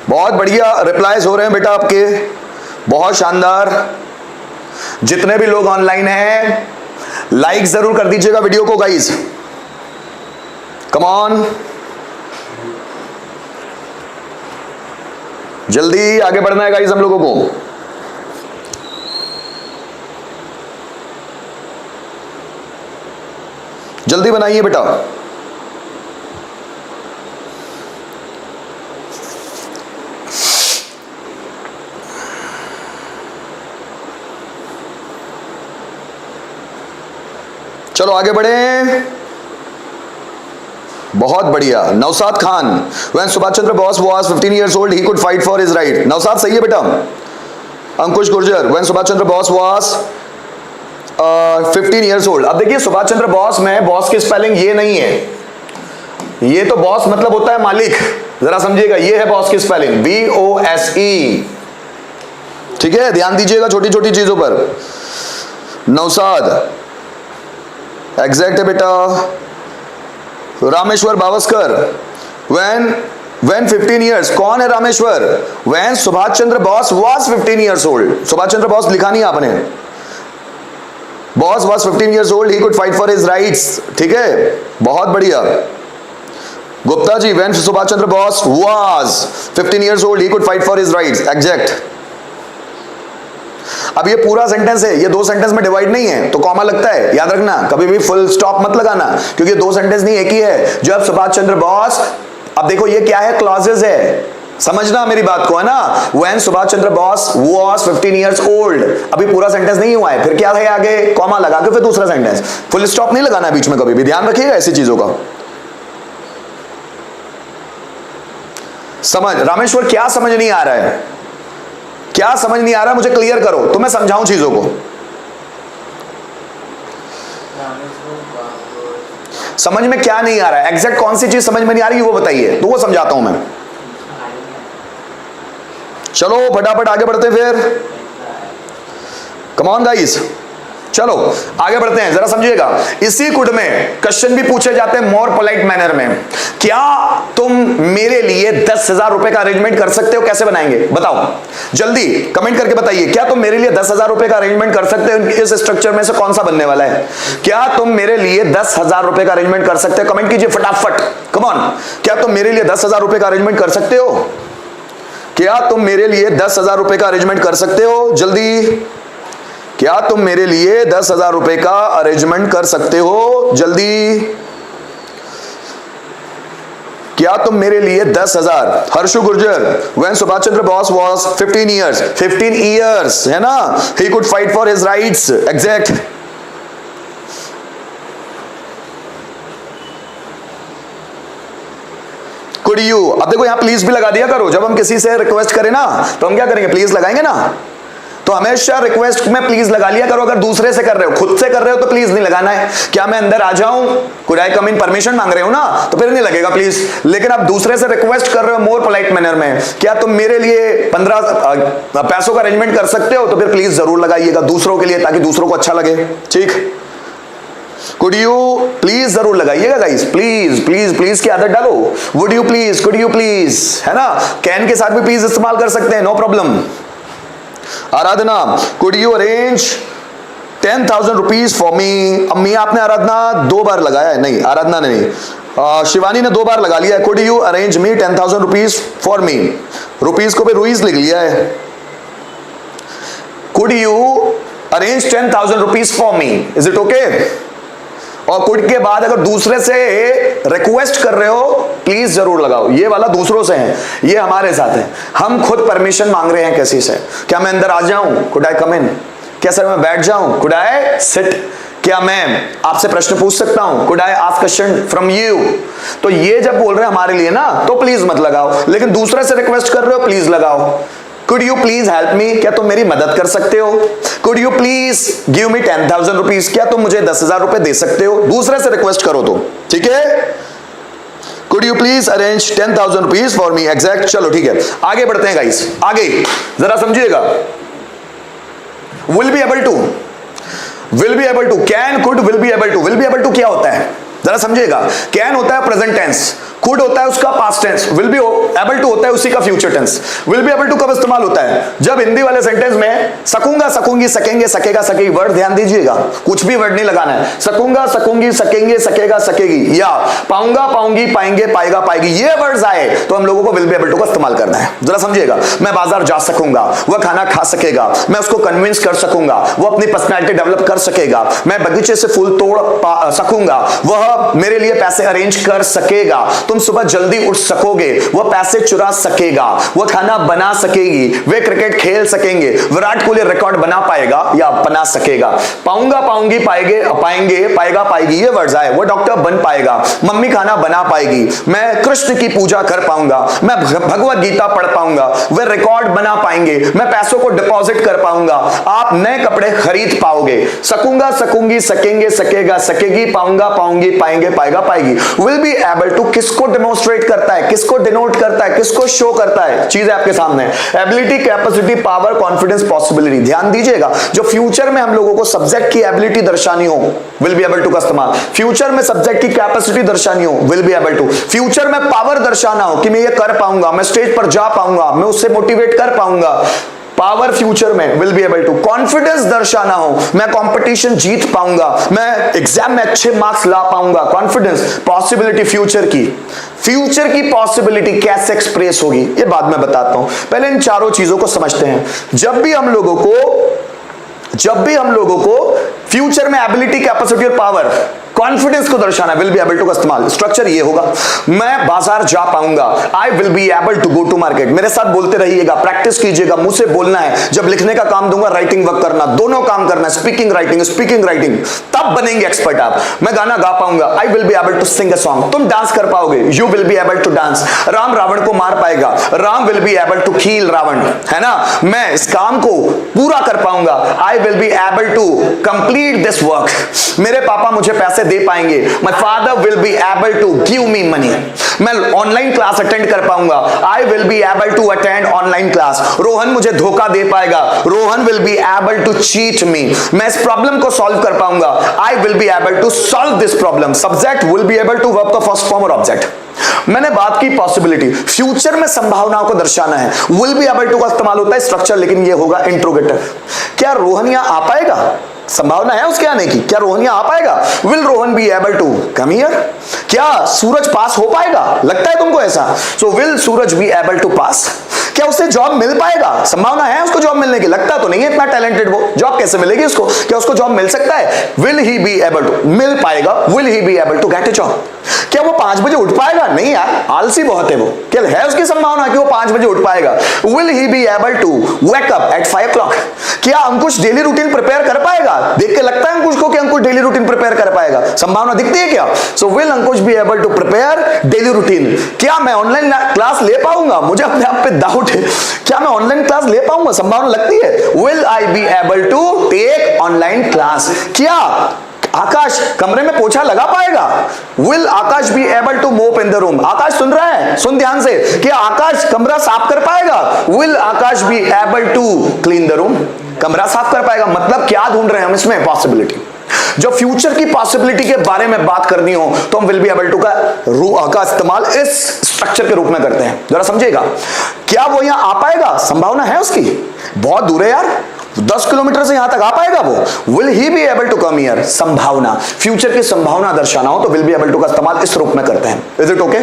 बहुत बढ़िया रिप्लाईज हो रहे हैं बेटा आपके, बहुत शानदार। जितने भी लोग ऑनलाइन हैं लाइक जरूर कर दीजिएगा वीडियो को गाइस, कम ऑन। जल्दी आगे बढ़ना है गाइस हम लोगों को। जल्दी बनाइए बेटा। चलो आगे बढ़े, बहुत बढ़िया। Naushad Khan, when Subhash Chandra Bose was 15 years old, he could fight for his right। Naushad सही है बेटा। अंकुश Gurjar, when Subhash Chandra Bose was 15 years old। अब देखिए सुभाष चंद्र बोस में बॉस की स्पेलिंग ये नहीं है, ये तो बॉस मतलब होता है मालिक, जरा समझिएगा, ये है बॉस की स्पेलिंग BOSE, ठीक है, ध्यान दीजिएगा छोटी छोटी चीजों पर। नौसाद एग्जैक्ट है बेटा। रामेश्वर बावस्कर, when 15 years, कौन है Rameshwar? when Subhash Chandra Bose was 15 years old। Subhash Chandra Bose लिखा नहीं आपने, boss was 15 years old, he could fight for his rights, ठीक है, बहुत बढ़िया। Gupta ji, when Subhash Chandra Bose was 15 years old, he could fight for his rights। Exact. अब ये पूरा सेंटेंस है, ये दो सेंटेंस में डिवाइड नहीं है, तो कॉमा लगता है, याद रखना, कभी भी फुल स्टॉप मत लगाना, क्योंकि दो सेंटेंस नहीं एक ही है। जब सुभाष चंद्र बोस, अब देखो ये क्या है, क्लॉजेस है, समझना मेरी बात को, है ना। When Subhash Chandra Bose was 15 years old, अभी पूरा सेंटेंस नहीं हुआ है, फिर क्या है आगे, कॉमा लगा के फिर दूसरा सेंटेंस, फुल स्टॉप नहीं लगाना बीच में, कभी भी ध्यान रखिएगा ऐसी चीजों का। समझ, रामेश्वर क्या समझ नहीं आ रहा है, क्या समझ नहीं आ रहा है, मुझे क्लियर करो तो मैं समझाऊं चीजों को। समझ में क्या नहीं आ रहा है, एग्जैक्ट कौन सी चीज समझ में नहीं आ रही वो बताइए, तो वो समझाता हूं मैं। चलो फटाफट आगे बढ़ते हैं फिर, कम ऑन गाइस, चलो आगे बढ़ते हैं, जरा समझिएगा। इसी कुड में क्वेश्चन भी पूछे जाते हैं मोर पोलाइट मैनर में, क्या तुम मेरे लिए 10,000 रुपए का अरेंजमेंट कर सकते हो, कैसे बनाएंगे बताओ, जल्दी कमेंट करके बताइए, क्या तुम मेरे लिए 10,000 रुपए का अरेंजमेंट कर सकते हो, इस स्ट्रक्चर में से कौन सा बनने वाला है, क्या तुम मेरे लिए 10,000 रुपए का अरेंजमेंट कर सकते हो, कमेंट कीजिए फटाफट, कम ऑन, क्या तुम मेरे लिए 10,000 रुपए का अरेंजमेंट कर सकते हो, क्या तुम मेरे लिए 10,000 रुपए का अरेंजमेंट कर सकते हो, जल्दी, क्या तुम मेरे लिए 10,000 रुपए का अरेंजमेंट कर सकते हो, जल्दी, क्या तुम मेरे लिए 10,000। Harshu Gurjar, when Subhash Chandra Bose was 15 years, है ना, he could fight for his rights, exact। Could you, अब देखो यहां प्लीज भी लगा दिया करो, जब हम किसी से रिक्वेस्ट करें ना तो हम क्या करेंगे, प्लीज लगाएंगे ना, तो हमेशा रिक्वेस्ट में प्लीज लगा लिया करो। अगर दूसरे से कर रहे हो, खुद से कर रहे हो तो प्लीज नहीं लगाना है। क्या मैं अंदर आ जाऊं, could I come in, permission मांग रहे हो ना, तो फिर नहीं लगेगा प्लीज। लेकिन आप दूसरे से रिक्वेस्ट कर रहे हो मोर पोलाइट मैनर में, क्या तुम मेरे लिए 15 पैसों का अरेंजमेंट कर सकते हो, तो फिर प्लीज जरूर लगाइएगा दूसरों के लिए, ताकि दूसरों को अच्छा लगे, ठीक। कुड यू प्लीज जरूर लगाइएगा गाइस, प्लीज प्लीज प्लीज की आदत डालो। Would you please, could you please, है ना, कैन के साथ भी प्लीज इस्तेमाल कर सकते हैं, no problem. Aradhana, could you arrange 10,000 rupees for me. अम्मी आपने आराधना 2 बार लगाया है, नहीं आराधना ने नहीं, शिवानी ने 2 बार लगा लिया है। Could you arrange me 10,000 rupees for me, rupees को भी रुईज लिख लिया है। Could you arrange 10,000 rupees for me, is it okay. और कुड के बाद अगर दूसरे से रिक्वेस्ट कर रहे हो प्लीज जरूर लगाओ, ये वाला दूसरों से है, ये हमारे साथ है, हम खुद परमिशन मांग रहे हैं किसी से। क्या मैं अंदर आ जाऊं, कुड आई कम इन, क्या सर मैं बैठ जाऊं, कुड आई सिट, क्या मैं आपसे प्रश्न पूछ सकता हूं, could I ask question from you. तो ये जब बोल रहे हैं हमारे लिए ना तो प्लीज मत लगाओ, लेकिन दूसरे से रिक्वेस्ट कर रहे हो प्लीज लगाओ। Could you please help me, क्या तुम मेरी मदद कर सकते हो। Could you please give me 10,000 rupees, क्या तुम मुझे 10,000 रुपए दे सकते हो, दूसरे से रिक्वेस्ट करो तो, ठीक है। Could you please arrange 10,000 rupees for me, exact. चलो ठीक है, आगे बढ़ते हैं गाइस, आगे जरा समझिएगा। Will be able to, will be able to, can, could, will be able to, will be able to क्या होता है जरा समझिएगा। कैन होता है प्रेजेंट टेंस, कुड होता है उसका past tense, will be able to होता है उसी का future tense. Will be able to कब इस्तेमाल होता है, जब हिंदी वाले सेंटेंस में सकूंगा, सकूंगी, सकेंगे, सकेगा, सकेगी, वर्ड ध्यान दीजिएगा, कुछ भी वर्ड नहीं लगाना है। सकूंगा, सकूंगी, सकेंगे, सकेगा, सकेगी, या पाऊंगा, पाऊंगी, पाएंगे, पाएगा, पाएगी, ये वर्ड्स आए तो हम लोगों को विल बी एबल टू का इस्तेमाल करना है। जरा समझिएगा, मैं बाजार जा सकूंगा, वह खाना खा सकेगा, मैं उसको कन्विंस कर सकूंगा, वो अपनी पर्सनैलिटी डेवलप कर सकेगा, मैं बगीचे से फूल तोड़ सकूंगा, वह मेरे लिए पैसे अरेंज कर सकेगा, तुम सुबह जल्दी उठ सकोगे, वो पैसे चुरा सकेगा, वो खाना बना सकेगी, वे क्रिकेट खेल सकेंगे, विराट कोहली रिकॉर्ड बना पाएगा या बना सकेगा। पाऊंगा, पाऊंगी, पाएंगे, पाएंगे, पाएगा, पाएगी, ये वर्ड्स आए। वो डॉक्टर बन पाएगा, मम्मी खाना बना पाएगी, मैं कृष्ण की पूजा कर पाऊंगा, मैं भगवत गीता पढ़ पाऊंगा, वे रिकॉर्ड बना पाएंगे, मैं पैसों को डिपॉजिट कर पाऊंगा, आप नए कपड़े खरीद पाओगे। सकूंगा, सकूंगी, सकेंगे, सकेगा, सकेगी, पाऊंगा, पाऊंगी, पाएंगे, पाएगा, पाएगी। विल बी एबल टू किसको डेमोन्स्ट्रेट करता है, किसको डिनोट करता है, किसको शो करता है, चीज है आपके सामने, ability, capacity, power, confidence, possibility. ध्यान दीजिएगा, जो फ्यूचर में हम लोगों को सब्जेक्ट की एबिलिटी दर्शानी हो विल बी एबल टू का इस्तेमाल, फ्यूचर में सब्जेक्ट की कैपेसिटी दर्शानी हो will be able to, future में पावर दर्शाना हो कि मैं ये कर पाऊंगा, मैं स्टेज पर जा पाऊंगा, मैं उससे मोटिवेट कर पाऊंगा, पावर फ्यूचर में will be able to. Confidence दर्शाना हो, मैं कंपटीशन जीत पाऊंगा, मैं एग्जाम में अच्छे मार्क्स ला पाऊंगा, कॉन्फिडेंस। पॉसिबिलिटी फ्यूचर की, फ्यूचर की पॉसिबिलिटी कैसे एक्सप्रेस होगी ये बाद में बताता हूं, पहले इन चारों चीजों को समझते हैं। जब भी हम लोगों को जब भी हम लोगों को फ्यूचर में एबिलिटी, कैपेसिटी और पावर, कॉन्फिडेंस को दर्शाना, विल बी एबल टू का इस्तेमाल, स्ट्रक्चर ये होगा, मैं बाजार जा पाऊंगा, I will be able to go to market. मेरे साथ बोलते रहिएगा, प्रैक्टिस कीजिएगा, मुंह से बोलना है, जब लिखने का काम दूंगा राइटिंग वर्क करना, दोनों काम करना, स्पीकिंग राइटिंग, तब बनेंगे एक्सपर्ट आप। मैं गाना गा पाऊंगा, I will be able to sing a song, तुम डांस कर पाओगे, you will be able to dance. Ram Ravan को मार पाएगा, Ram will be able to kill Ravan, है ना। मैं इस काम को पूरा कर पाऊंगा, I will be able to complete this work. मेरे पापा मुझे पैसे दे पाएंगे, my father will be able to give me money. मैं ऑनलाइन क्लास अटेंड कर पाऊंगा, I will be able to attend online class. Rohan मुझे धोखा दे पाएगा, Rohan will be able to cheat me. मैं इस प्रॉब्लम को सॉल्व कर पाऊंगा, I will be able to solve this problem. Subject will be able to verb का फर्स्ट फॉर्म और ऑब्जेक्ट। मैंने बात की पॉसिबिलिटी, फ्यूचर में संभावनाओं को दर्शाना है, विल बी एबल टू का इस्तेमाल होता है स्ट्रक्चर, लेकिन ये होगा इंट्रोगेटिव। क्या रोहन यहां आ पाएगा? संभावना है उसके आने की, क्या रोहन यहां आ पाएगा? Will Rohan be able to come here? क्या सूरज पास हो पाएगा? लगता है तुमको ऐसा? So will Suraj be able to pass? क्या उसे जॉब मिल पाएगा? संभावना है उसको जॉब मिलने की, लगता तो नहीं है इतना टैलेंटेड वो, जॉब कैसे मिलेगी उसको? क्या उसको जॉब मिल सकता है? Will he be able to, मिल पाएगा, will he be able to get a job? क्या वो 5 बजे उठ पाएगा? नहीं यार, आलसी बहुत है वो। क्या है उसकी संभावना कि वो 5 बजे उठ पाएगा? Will he be able to wake up at 5 o'clock? क्या अंकुश डेली रूटीन प्रिपेयर कर पाएगा? देख के लगता है अंकुश को कि अंकुश डेली रूटीन प्रिपेयर कर पाएगा, संभावना दिखती है क्या? So will Ankush be able to prepare daily routine? क्या मैं ऑनलाइन क्लास ले पाऊंगा? मुझे अपने आप पे डाउट है, क्या मैं ऑनलाइन क्लास ले पाऊंगा? संभावना लगती है, will I be able to take online class? क्या आकाश कमरे में पोछा लगा पाएगा? Will Akash be able to mop in the room? आकाश सुन रहा है? सुन ध्यान से, क्या आकाश कमरा साफ कर पाएगा? Will Akash be able to clean the room? कमरा साफ कर पाएगा। मतलब क्या ढूंढ रहे हैं हम इसमें? पॉसिबिलिटी। जब फ्यूचर की पॉसिबिलिटी के बारे में बात करनी हो तो हम विल बी एबल टू का इस्तेमाल इस स्ट्रक्चर के रूप में करते हैं। जरा समझिएगा, क्या वो यहां आ पाएगा? संभावना है उसकी, बहुत दूर है यार, 10 किलोमीटर से यहां तक आ पाएगा वो? Will he be able to come here? संभावना, फ्यूचर की संभावना दर्शाना हो तो विल बी एबल टू का इस्तेमाल इस रूप में करते हैं। Is it okay?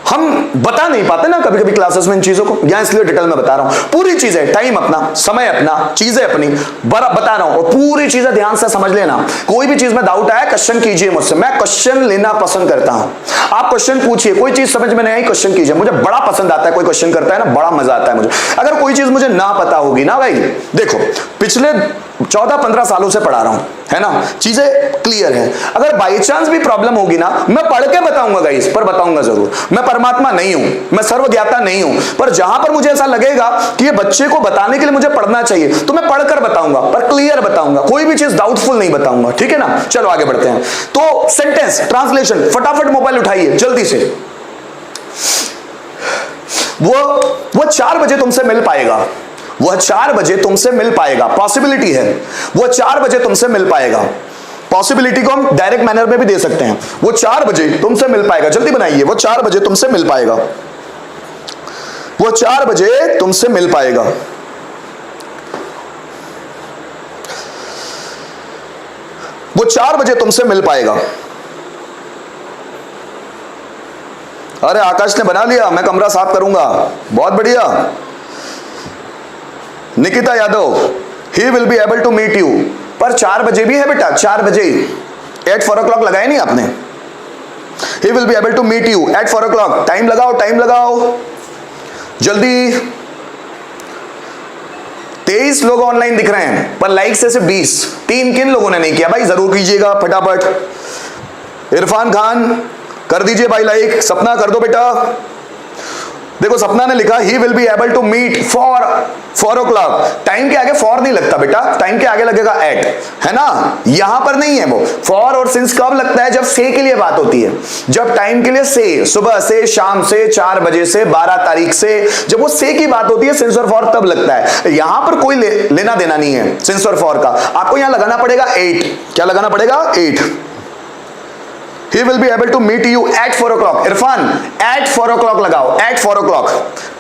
हम बता नहीं पाते ना कभी कभी क्लासेस में इन चीजों को, यहां इसलिए डिटेल में बता रहा हूं। पूरी चीजें, टाइम अपना, समय अपना, चीजें अपनी बता रहा हूं, और पूरी चीजें ध्यान से समझ लेना। कोई भी चीज में डाउट आया क्वेश्चन कीजिए मुझसे, मैं क्वेश्चन लेना पसंद करता हूं। आप क्वेश्चन पूछिए, कोई चीज समझ में नहीं आई क्वेश्चन कीजिए, मुझे बड़ा पसंद आता है कोई क्वेश्चन करता है ना, बड़ा मजा आता है मुझे। अगर कोई चीज मुझे ना पता होगी ना भाई, देखो पिछले 14-15 सालों से पढ़ा रहा हूं, है ना, चीजें क्लियर है। अगर बाई चांस भी प्रॉब्लम होगी ना, मैं पढ़ के बताऊंगा गाइस, पर बताऊंगा जरूर। मैं परमात्मा नहीं हूं, मैं सर्वज्ञाता नहीं हूं, पर जहां पर मुझे ऐसा लगेगा कि ये बच्चे को बताने के लिए मुझे पढ़ना चाहिए तो मैं पढ़कर बताऊंगा, पर क्लियर बताऊंगा, कोई भी चीज डाउटफुल नहीं बताऊंगा, ठीक है ना। चलो आगे बढ़ते हैं। तो सेंटेंस ट्रांसलेशन, फटाफट मोबाइल उठाइए जल्दी से। वो 4 बजे तुमसे मिल पाएगा, वह 4 बजे तुमसे मिल पाएगा, पॉसिबिलिटी है, वो 4 बजे तुमसे मिल पाएगा। पॉसिबिलिटी को हम डायरेक्ट मैनर में भी दे सकते हैं, वो 4 बजे तुमसे मिल पाएगा। जल्दी बनाइए, वो 4 बजे तुमसे मिल पाएगा, वो 4 बजे तुमसे मिल पाएगा। वो 4 बजे तुमसे मिल पाएगा। अरे आकाश ने बना लिया, मैं कमरा साफ करूंगा, बहुत बढ़िया। Nikita Yadav, he will be able to meet you, पर 4 बजे भी है बेटा, 4 बजे, एट 4 o'clock लगाए नहीं आपने। He will be able to meet you at 4 o'clock, time लगाओ, टाइम लगाओ जल्दी। 23 लोग ऑनलाइन दिख रहे हैं, पर लाइक से सिर्फ 20। 3 किन लोगों ने नहीं किया भाई, जरूर कीजिएगा फटाफट। इरफान खान कर दीजिए भाई लाइक, सपना कर दो बेटा। देखो सपना ने लिखा he will be able to meet for 4 o'clock, time के आगे फॉर नहीं लगता बेटा, टाइम के आगे लगेगा एट, है ना। यहां पर नहीं है वो फॉर और सिंस कब लगता है, जब से के लिए बात होती है, जब टाइम के लिए से, सुबह से, शाम से, 4 बजे से, 12 तारीख से, जब वो से की बात होती है सिंस और फॉर तब लगता है। यहां पर कोई लेना देना नहीं है सिंस और फॉर का। आपको यहां लगाना पड़ेगा 8, क्या लगाना पड़ेगा 8। He will be able to meet you at 4 o'clock. Irfan at 4 o'clock लगाओ, at 4 o'clock।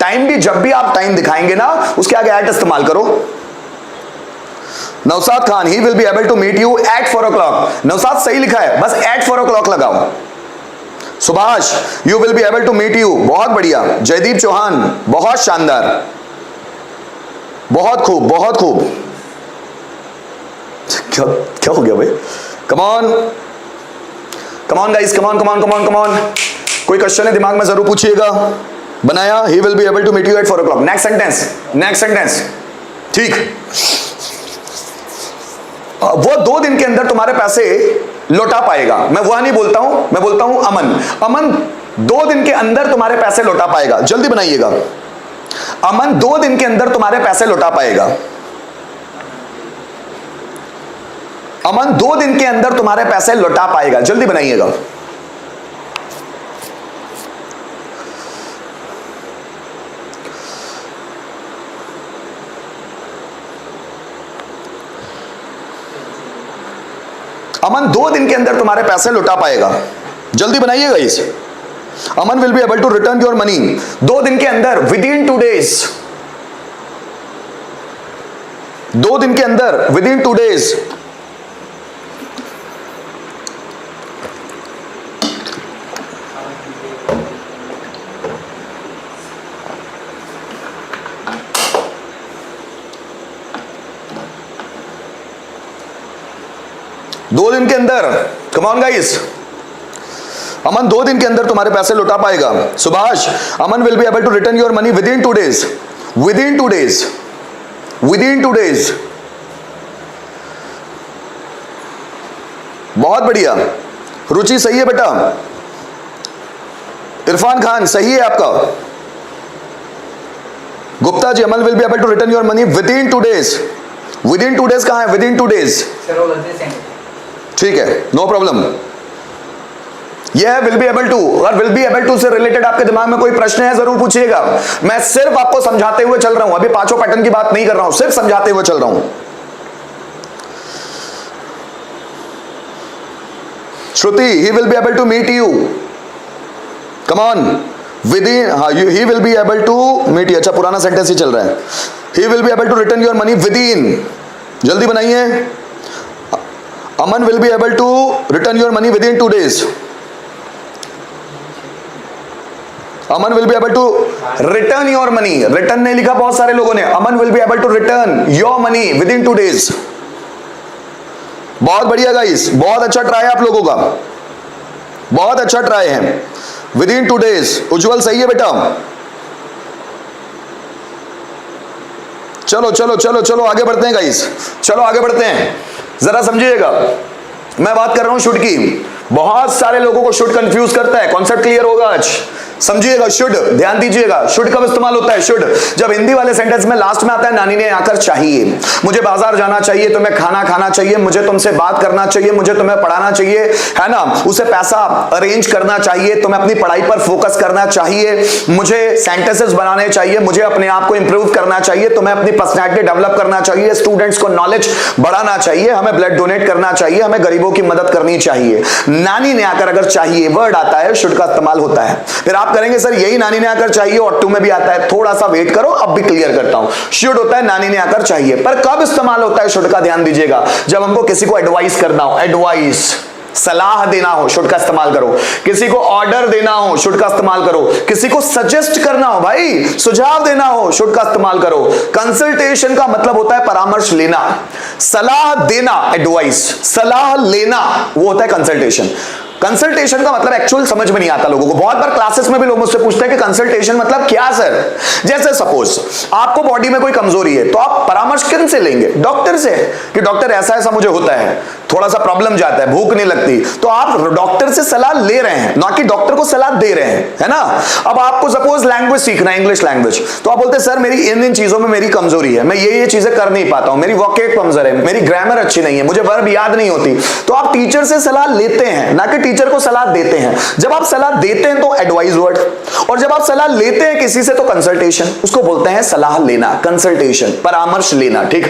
टाइम भी जब भी आप टाइम दिखाएंगे ना उसके आगे at इस्तेमाल करो। Naushad Khan, he will be able to meet you at 4 o'clock। Naushad सही लिखा है, बस at 4 o'clock लगाओ। Subhash, you will be able to meet you, बहुत बढ़िया। जयदीप चौहान, बहुत शानदार, बहुत खूब, बहुत खूब। क्या क्या हो गया भाई? Come on guys, come on. कोई क्वेश्चन है दिमाग में जरूर पूछिएगा। बनाया, he will be able to meet you at 4 o'clock। Next sentence. ठीक, वो 2 दिन के अंदर तुम्हारे पैसे लौटा पाएगा। मैं वह नहीं बोलता हूं, मैं बोलता हूं अमन 2 दिन के अंदर तुम्हारे पैसे लौटा पाएगा। जल्दी बनाइएगा। अमन 2 दिन के अंदर तुम्हारे पैसे लौटा पाएगा। अमन 2 दिन के अंदर तुम्हारे पैसे लौटा पाएगा। जल्दी बनाइएगा। अमन 2 दिन के अंदर तुम्हारे पैसे लौटा पाएगा। जल्दी बनाइएगा इस। Aman will be able to return your money 2 दिन के अंदर, विद इन 2 days। 2 दिन के अंदर, विद इन 2 days। दो दिन के अंदर, कम ऑन गाइस। अमन 2 दिन के अंदर तुम्हारे पैसे लौटा पाएगा। Subhash, Aman will be able to return your money within 2 days। Within 2 days, within 2 days। बहुत बढ़िया। रुचि सही है बेटा। इरफान खान सही है आपका। Gupta ji, Aman will be able to return your money within 2 days। Within 2 days कहां है? Within 2 days। ठीक है, नो प्रॉब्लम। यह विल बी एबल टू और विल बी एबल टू से रिलेटेड आपके दिमाग में कोई प्रश्न है जरूर पूछिएगा। मैं सिर्फ आपको समझाते हुए चल रहा हूं, अभी 5 पैटर्न की बात नहीं कर रहा हूं, सिर्फ समझाते हुए चल रहा हूं। Shruti, he will be able to meet you, come on, within, हाँ, he will be able to meet you. अच्छा, पुराना सेंटेंस ही चल रहा है। He will be able to return your money within. जल्दी बनाइए। Aman will be able to return your money within 2 days। Aman will be able to return your money. Return नहीं लिखा बहुत सारे लोगों ने। अमन will be able to return your money within 2 days। बहुत बढ़िया गाइस, बहुत अच्छा ट्राई है आप लोगों का, बहुत अच्छा ट्राई है। Within 2 days। उज्जवल सही है बेटा। चलो चलो चलो चलो आगे बढ़ते हैं गाइस, चलो आगे बढ़ते हैं। जरा समझिएगा, मैं बात कर रहा हूं शुड की। बहुत सारे लोगों को शुड कंफ्यूज करता है। कॉन्सेप्ट क्लियर होगा आज? समझिएगा। शुड, ध्यान दीजिएगा। शुड कब इस्तेमाल होता है? शुड जब हिंदी वाले सेंटेंस में लास्ट में आता है नानी ने आकर चाहिए, मुझे बाजार जाना चाहिए, तुम्हें खाना खाना चाहिए, मुझे तुमसे बात करना चाहिए, मुझे तुम्हें पढ़ाना चाहिए, है ना, उसे पैसा अरेंज करना चाहिए, तुम्हें अपनी पढ़ाई पर फोकस करना चाहिए, मुझे सेंटेंसेस बनाने चाहिए, मुझे अपने आप को इंप्रूव करना चाहिए, तुम्हें अपनी पर्सनैलिटी डेवलप करना चाहिए, स्टूडेंट्स को नॉलेज बढ़ाना चाहिए, हमें ब्लड डोनेट करना चाहिए, हमें गरीबों की मदद करनी चाहिए। नानी ने आकर अगर चाहिए वर्ड आता है, शुड का इस्तेमाल होता है। फिर आप करेंगे सर यही नानी ने आकर चाहिए और टू में भी आता है। थोड़ा सा वेट करो, अब भी क्लियर करता हूं। शुड होता है नानी ने आकर चाहिए, पर कब इस्तेमाल होता है शुड का? ध्यान दीजिएगा, जब हमको किसी को एडवाइस करना हो, एडवाइस, सलाह देना हो, शुड का इस्तेमाल करो। किसी को ऑर्डर देना हो, शुड का इस्तेमाल करो। किसी को सजेस्ट करना हो, भाई सुझाव देना हो, शुड का इस्तेमाल करो। कंसल्टेशन का मतलब होता है परामर्श लेना, सलाह देना एडवाइस, सलाह लेना वो होता है कंसल्टेशन। कंसल्टेशन का मतलब एक्चुअल समझ में नहीं आता लोगों को। बहुत बार क्लासेस में भी लोग मुझसे पूछते हैं कि कंसल्टेशन मतलब क्या सर? जैसे सपोज आपको बॉडी में कोई कमजोरी है तो आप परामर्श किन से लेंगे? डॉक्टर से, कि डॉक्टर ऐसा ऐसा मुझे होता है, थोड़ा सा प्रॉब्लम जाता है, भूख नहीं लगती, तो आप डॉक्टर से सलाह ले रहे हैं, ना कि डॉक्टर को सलाह दे रहे हैं, है ना। अब आपको सपोज लैंग्वेज सीखना है, इंग्लिश लैंग्वेज, तो आप बोलते हैं सर मेरी इन चीजों में मेरी कमजोरी है, मैं ये चीजें कर नहीं पाता हूं, मेरी वोकैब कमजोर है, मेरी ग्रामर अच्छी नहीं है, मुझे वर्ब याद नहीं होती, तो आप टीचर से सलाह लेते हैं, ना कि टीचर को सलाह देते हैं। जब आप सलाह देते हैं तो एडवाइस वर्ड, और जब आप सलाह लेते हैं किसी से तो कंसल्टेशन, उसको बोलते हैं सलाह लेना, कंसल्टेशन, परामर्श लेना। ठीक।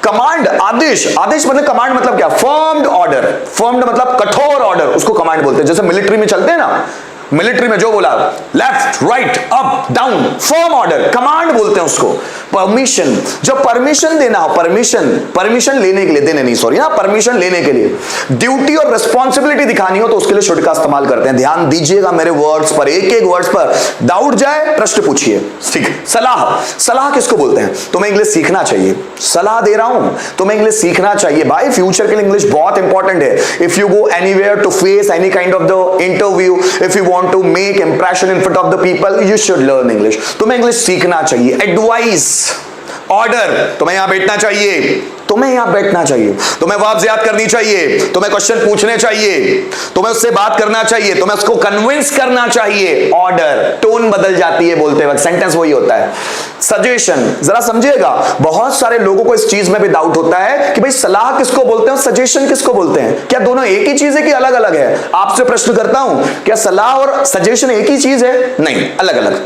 कमांड, आदेश, आदेश मतलब कमांड मतलब क्या? फर्म्ड ऑर्डर, फर्म्ड मतलब कठोर ऑर्डर, उसको कमांड बोलते हैं। जैसे मिलिट्री में चलते हैं ना, मिलिट्री में जो बोला left right up down, firm order, command बोलते हैं उसको। परमिशन, जब परमिशन देना हो, परमिशन लेने के लिए, देने नहीं सॉरी ना, परमिशन लेने के लिए ड्यूटी और रिस्पॉन्सिबिलिटी दिखानी हो तो उसके लिए शुड का इस्तेमाल करते हैं। ध्यान दीजिएगा मेरे वर्ड्स पर, एक एक वर्ड्स पर डाउट जाए प्रश्न पूछिए। ठीक, सलाह किसको बोलते हैं? तुम्हें इंग्लिश सीखना चाहिए, सलाह दे रहा हूं, तुम्हें इंग्लिश सीखना चाहिए भाई, फ्यूचर के लिए इंग्लिश बहुत इंपॉर्टेंट है। If you go anywhere to face any kind of the interview, if you want to make impression in front of the people, you should learn English. तुम्हें इंग्लिश सीखना चाहिए। एडवाइस, ऑर्डर, तुम्हें यहां बैठना चाहिए, तुम्हें यहां बैठना चाहिए, तुम्हें वर्ब्स याद करनी चाहिए, तुम्हें क्वेश्चन पूछने चाहिए, तुम्हें उससे बात करना चाहिए, तुम्हें उसको कन्विंस करना चाहिए। ऑर्डर, टोन बदल जाती है बोलते वक्त, सेंटेंस वही होता है। सजेशन, जरा समझिएगा, बहुत सारे लोगों को इस चीज में भी डाउट होता है कि भाई सलाह किसको बोलते हैं, सजेशन किसको बोलते हैं? क्या दोनों एक ही चीज है कि अलग अलग है? आपसे प्रश्न करता हूं, क्या सलाह और सजेशन एक ही चीज है? नहीं, अलग अलग।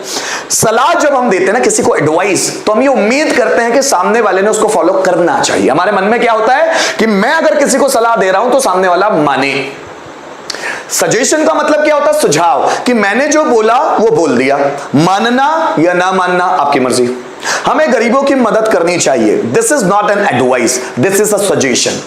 सलाह जब हम देते हैं ना किसी को एडवाइस, तो हम ये उम्मीद करते हैं कि सामने वाले ने उसको फॉलो करना चाहिए। हमारे मन में क्या होता है कि मैं अगर किसी को सलाह दे रहा हूं तो सामने वाला माने। सजेशन का मतलब क्या होता है? सुझाव, कि मैंने जो बोला वो बोल दिया, मानना या ना मानना आपकी मर्जी। हमें गरीबों की मदद करनी चाहिए, this is not an advice, this is a suggestion.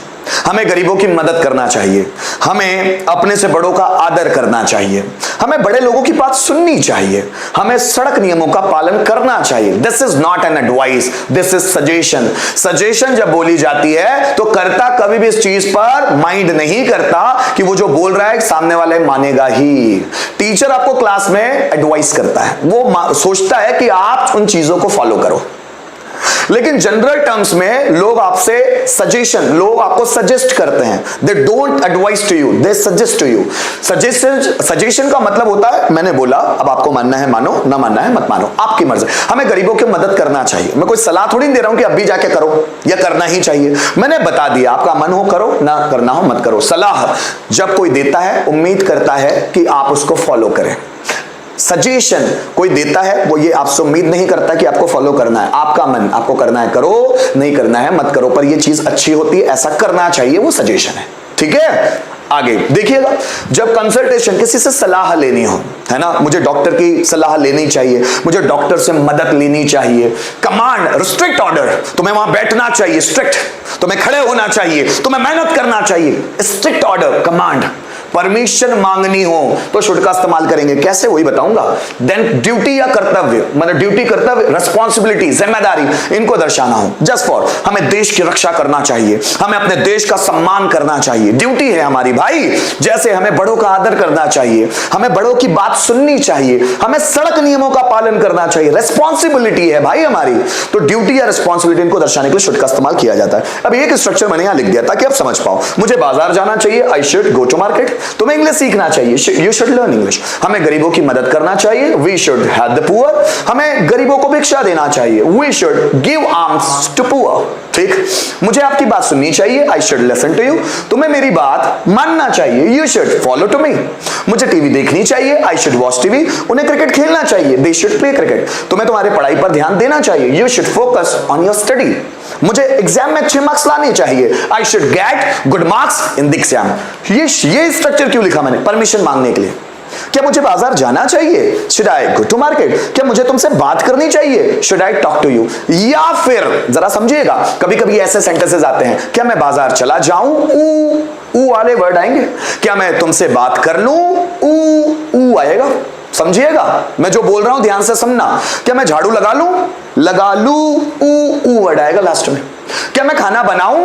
हमें गरीबों की मदद करना चाहिए, हमें अपने से बड़ों का आदर करना चाहिए, हमें बड़े लोगों की बात सुननी चाहिए, हमें सड़क नियमों का पालन करना चाहिए। This is not an advice, this is suggestion. Suggestion जब बोली जाती है तो करता कभी भी इस चीज पर माइंड नहीं करता कि वो जो बोल रहा है सामने वाले मानेगा ही। टीचर आपको क्लास में एडवाइस करता है, वो सोचता है कि आप उन चीजों को फॉलो करो, लेकिन जनरल टर्म्स में लोग आपसे सजेशन, लोग आपको सजेस्ट करते हैं। They don't advice to you, they suggest to you. Suggestion का मतलब होता है मैंने बोला, अब आपको मानना है मानो, ना मानना है मत मानो, आपकी मर्जी। हमें गरीबों की मदद करना चाहिए। मैं कोई सलाह थोड़ी दे रहा हूं कि अभी जाके करो या करना ही चाहिए, मैंने बता दिया, आपका मन हो करो, ना करना हो मत करो। सलाह जब कोई देता है उम्मीद करता है कि आप उसको फॉलो करें। सजेशन कोई देता है वो ये आपसे उम्मीद नहीं करता कि आपको फॉलो करना है, आपका मन, आपको करना है करो, नहीं करना है मत करो, पर ये चीज अच्छी होती है, ऐसा करना चाहिए, वो सजेशन है। ठीक है, आगे देखिएगा, जब कंसल्टेशन, किसी से सलाह लेनी हो, है ना, मुझे डॉक्टर की सलाह लेनी चाहिए, मुझे डॉक्टर से मदद लेनी चाहिए। कमांड, रिस्ट्रिक्ट ऑर्डर, तुम्हें वहां बैठना चाहिए, स्ट्रिक्ट, तुम्हें खड़े होना चाहिए, तुम्हें मेहनत करना चाहिए, स्ट्रिक्ट ऑर्डर, कमांड। परमिशन मांगनी हो तो शुड का इस्तेमाल करेंगे, कैसे वही बताऊंगा। देन ड्यूटी या कर्तव्य, मतलब ड्यूटी, कर्तव्य, रिस्पॉन्सिबिलिटी, जिम्मेदारी, इनको दर्शाना हो। जस्ट फॉर, हमें देश की रक्षा करना चाहिए, हमें अपने देश का सम्मान करना चाहिए, ड्यूटी है हमारी भाई। जैसे हमें बड़ों का आदर करना चाहिए, हमें बड़ों की बात सुननी चाहिए, हमें सड़क नियमों का पालन करना चाहिए, रिस्पॉन्सिबिलिटी है भाई हमारी। तो ड्यूटी या रिस्पॉन्सिबिलिटी, इनको दर्शाने के लिए शुड का इस्तेमाल किया जाता है। अब एक स्ट्रक्चर मैंने यहां लिख दिया ताकि आप समझ पाओ। मुझे बाजार जाना चाहिए, I should go to market. तुम्हें इंग्लिश सीखना चाहिए, यू शुड लर्न इंग्लिश। हमें गरीबों की मदद करना चाहिए, we should help the poor. हमें गरीबों को भिक्षा देना चाहिए, we should give arms to poor. ठीक, मुझे आपकी बात सुननी चाहिए, I should listen to you. तुम्हें मेरी बात मानना चाहिए, you should follow to me. मुझे टीवी देखनी चाहिए, आई शुड वॉच टीवी। उन्हें क्रिकेट खेलना चाहिए, दे शुड प्ले क्रिकेट। तुम्हें तुम्हारी पढ़ाई पर ध्यान देना चाहिए, you should focus on your study. मुझे एग्जाम में अच्छे मार्क्स लाने चाहिए, I should get good marks in the exam. ये स्ट्रक्चर क्यों लिखा मैंने? परमिशन मांगने के लिए। क्या मुझे बाजार जाना चाहिए? Should I go to market. क्या मुझे तुमसे बात करनी चाहिए? Should I talk to you. या फिर जरा समझिएगा, कभी कभी ऐसे सेंटेंसेस आते हैं, क्या मैं बाजार चला जाऊं, ऊ वाले वर्ड आएंगे। क्या मैं तुमसे बात कर लूं, ऊ आएगा। समझिएगा, मैं जो बोल रहा हूं ध्यान से सुनना। क्या मैं झाड़ू लगा लूं, ऊ वर्ड आएगा लास्ट में। क्या मैं खाना बनाऊं,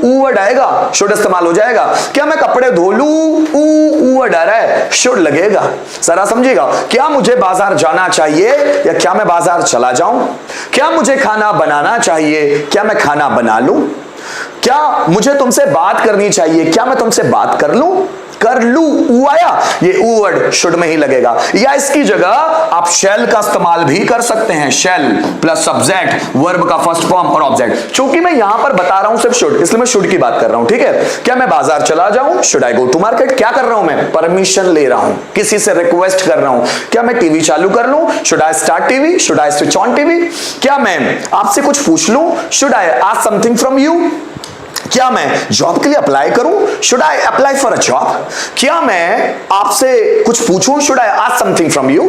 ऊ वर्ड आएगा, शुड इस्तेमाल हो जाएगा। क्या मैं कपड़े धो लूं, ऊ वर्ड आ रहा है, शुड लगेगा। जरा समझिएगा, क्या मुझे बाजार जाना चाहिए या क्या मैं बाजार चला जाऊं? क्या मुझे खाना बनाना चाहिए, क्या मैं खाना बना लूं? क्या मुझे तुमसे बात करनी चाहिए, क्या मैं तुमसे बात कर लू, ऊ आया, ये ऊ वर्ड शुड में ही लगेगा। या इसकी जगह आप शैल का इस्तेमाल भी कर सकते हैं, शैल प्लस सब्जेक्ट, वर्ब का फर्स्ट फॉर्म और ऑब्जेक्ट। क्योंकि मैं यहां पर बता रहा हूं सिर्फ शुड, इसलिए मैं शुड की बात कर रहा हूं। ठीक है, क्या मैं बाजार चला जाऊं, should I go to market. क्या कर रहा हूं मैं? परमिशन ले रहा हूं, किसी से रिक्वेस्ट कर रहा हूं। क्या मैं टीवी चालू कर लूं, should I start TV, should I switch on TV. क्या मैं आपसे कुछ पूछ लूं, should I ask something from you. क्या मैं जॉब के लिए अप्लाई करूं? Should I apply for a job? क्या मैं आपसे कुछ पूछूं? Should I ask something from you?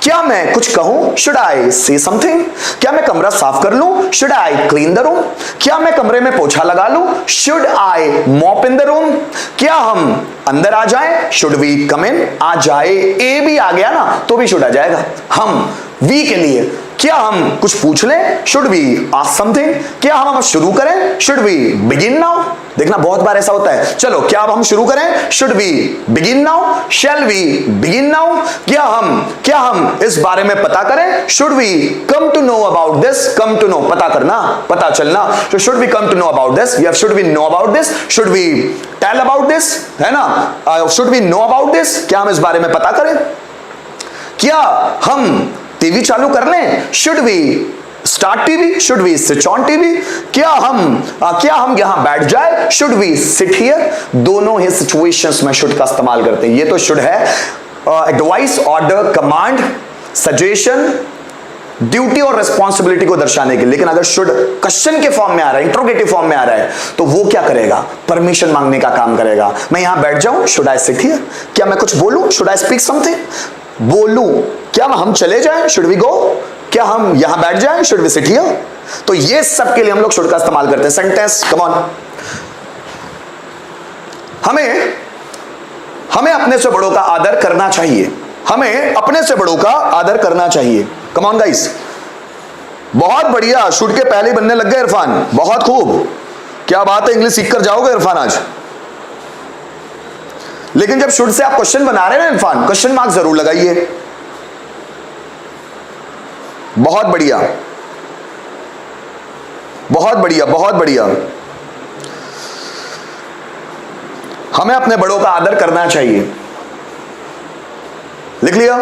क्या मैं कुछ कहूं? शुड आई से समथिंग? क्या मैं कमरा साफ कर लूं? Should I clean the room? क्या मैं कमरे में पोछा लगा लूं? Should I mop in the room? क्या हम अंदर आ जाएं? शुड वी कम इन? आ जाए, ए भी आ गया ना तो भी शुड आ जाएगा। हम वी के लिए क्या हम कुछ पूछ लें? Should we ask something? क्या हम शुरू करें? Should we begin now? देखना बहुत बार ऐसा होता है। चलो क्या अब हम शुरू करें? Should we begin now? Shall we begin now? क्या हम इस बारे में पता करें? Should we come to know about this? Come to know पता करना, पता चलना। तो should we come to know about this या should we know about this? Should we tell about this, है ना? Should we know about this? क्या हम इस बारे में पता करें? क्या हम टीवी चालू कर लें? Should we start TV? Should we switch on TV? क्या हम यहां बैठ जाए? Should we sit here? दोनों ही सिचुएशंस में शुड का इस्तेमाल करते हैं। ये तो शुड है advice, order, command, suggestion, duty और रिस्पॉन्सिबिलिटी को दर्शाने के। लेकिन अगर शुड क्वेश्चन के फॉर्म में आ रहा है, इंट्रोगेटिव फॉर्म में आ रहा है, तो वो क्या करेगा? परमिशन मांगने का काम करेगा। मैं यहां बैठ जाऊं? Should I sit here? क्या मैं कुछ बोलूं? Should I speak something? बोलूं? क्या हम चले जाएं? Should we go? क्या हम यहां बैठ जाएं? Should we sit here? तो ये सब के लिए हम लोग शुड का इस्तेमाल करते हैं। Sentence, come on. हमें अपने से बड़ों का आदर करना चाहिए। हमें अपने से बड़ों का आदर करना चाहिए। कम ऑन गाइस, बहुत बढ़िया। शुड के पहले बनने लग गए इरफान, बहुत खूब। क्या बात है, इंग्लिश सीख कर जाओगे इरफान आज। लेकिन जब शुड से आप क्वेश्चन बना रहे हैं ना इरफान, क्वेश्चन मार्क जरूर लगाइए। बहुत बढ़िया, बहुत बढ़िया, बहुत बढ़िया। हमें अपने बड़ों का आदर करना चाहिए। लिख लिया?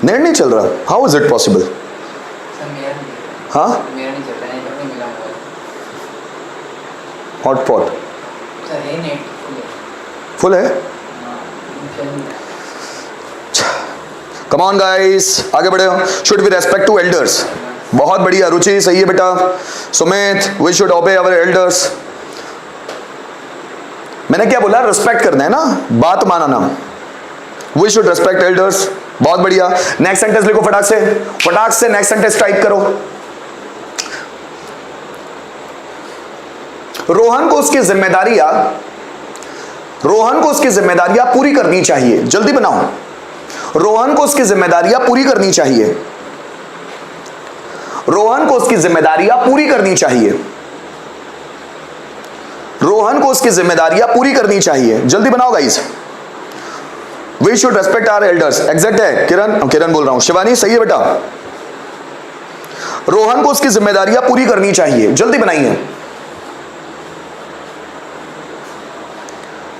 नेट नहीं चल रहा? How is it possible? हाँ, हॉटपॉट फुल है। कम ऑन गाइस, आगे बढ़े। Should we respect to elders? बहुत बढ़िया। रुचि सही है बेटा। सुमित, वी शुड ओबे अवर एल्डर्स। मैंने क्या बोला? रिस्पेक्ट करना है ना, बात मानना। We should respect elders. बहुत बढ़िया। नेक्स्ट सेंटेंस लिखो फटाक से नेक्स्ट सेंटेंस टाइप करो। रोहन को उसकी जिम्मेदारियां पूरी करनी चाहिए। जल्दी बनाओ। रोहन को उसकी जिम्मेदारियां पूरी करनी चाहिए। रोहन को उसकी जिम्मेदारियां पूरी करनी चाहिए। रोहन को उसकी जिम्मेदारियां पूरी करनी चाहिए। जल्दी बनाओ guys. We should respect our elders. Exact है किरण बोल रहा हूं। शिवानी सही है बेटा। रोहन को उसकी जिम्मेदारियां पूरी करनी चाहिए। जल्दी बनाइए।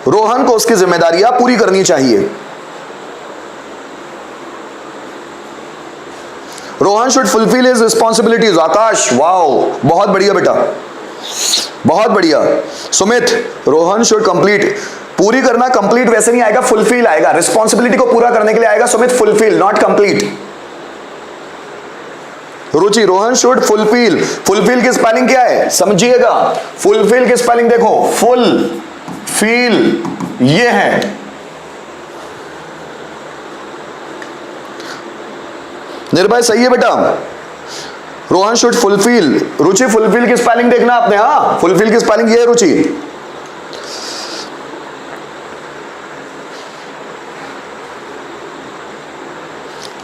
रोहन को उसकी जिम्मेदारियां पूरी करनी चाहिए। Rohan should fulfil his responsibilities. Akash, wow, बहुत बढ़िया बेटा, बहुत बढ़िया। Sumit, Rohan should complete. पूरी करना, कंप्लीट वैसे नहीं आएगा, फुलफिल आएगा। रिस्पॉन्सिबिलिटी को पूरा करने के लिए आएगा Sumit fulfil, not complete. Ruchi, Rohan should fulfil. Fulfil की स्पेलिंग क्या है समझिएगा। फुलफिल की स्पेलिंग देखो, फुल फील, ये है। निर्भय सही है बेटा। Rohan should fulfil. Ruchi, fulfil की स्पेलिंग देखना आपने। हाँ, फुलफिल की स्पेलिंग ये है रुचि।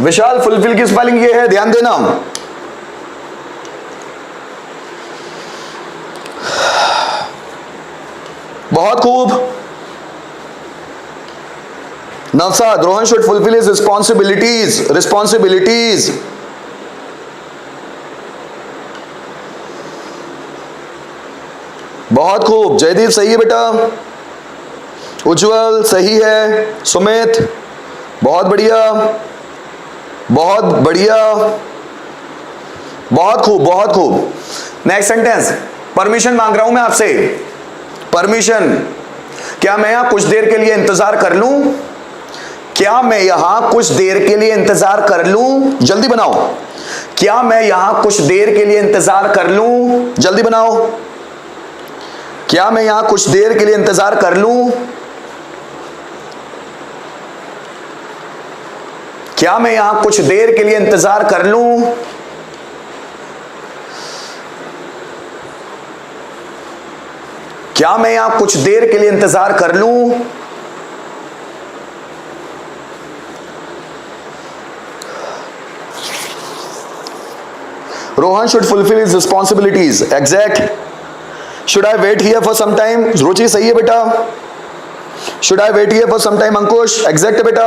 विशाल, फुलफिल की स्पेलिंग ये है, ध्यान देना। बहुत खूब। Navsad, Rohan should fulfil his responsibilities. बहुत खूब। जयदीप सही है बेटा। उज्जवल सही है। सुमित, बहुत बढ़िया, बहुत बढ़िया, बहुत खूब, बहुत खूब। नेक्स्ट सेंटेंस, परमिशन मांग रहा हूं मैं आपसे। परमिशन, क्या मैं यहां कुछ देर के लिए इंतजार कर लूं? क्या मैं यहां कुछ देर के लिए इंतजार कर लूं? जल्दी बनाओ। क्या मैं यहां कुछ देर के लिए इंतजार कर लूं? जल्दी बनाओ। क्या मैं यहां कुछ देर के लिए इंतजार कर लूं? क्या मैं यहां कुछ देर के लिए इंतजार कर लूं? क्या मैं यहां कुछ देर के लिए इंतजार कर लूं? Rohan should fulfill his responsibilities. Exact. Should I wait here for some time? रुचि सही है बेटा. Should I wait here for some time? Ankush exact बेटा.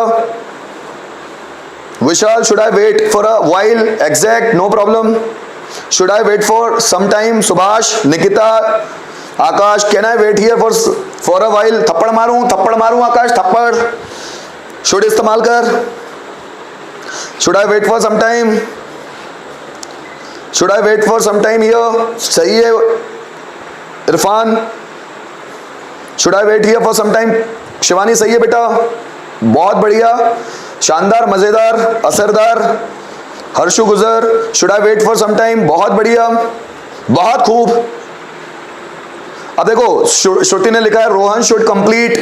Vishal, should I wait for a while? Exact, no problem. Should I wait for some time? Subhash, Nikita, Akash, can I wait here for a while? थप्पड़ मारूं आकाश थप्पड़. Should इस्तेमाल कर. Should I wait for some time? Should I wait for some time here? सही है Irfan. Should I wait here for some time? Shivani सही है बेटा. बहुत बढ़िया, शानदार, मजेदार, असरदार. हर्षु गुजर, Should I wait for some time? बहुत बढ़िया, बहुत खूब. अब देखो श्रुति ने लिखा है Rohan should complete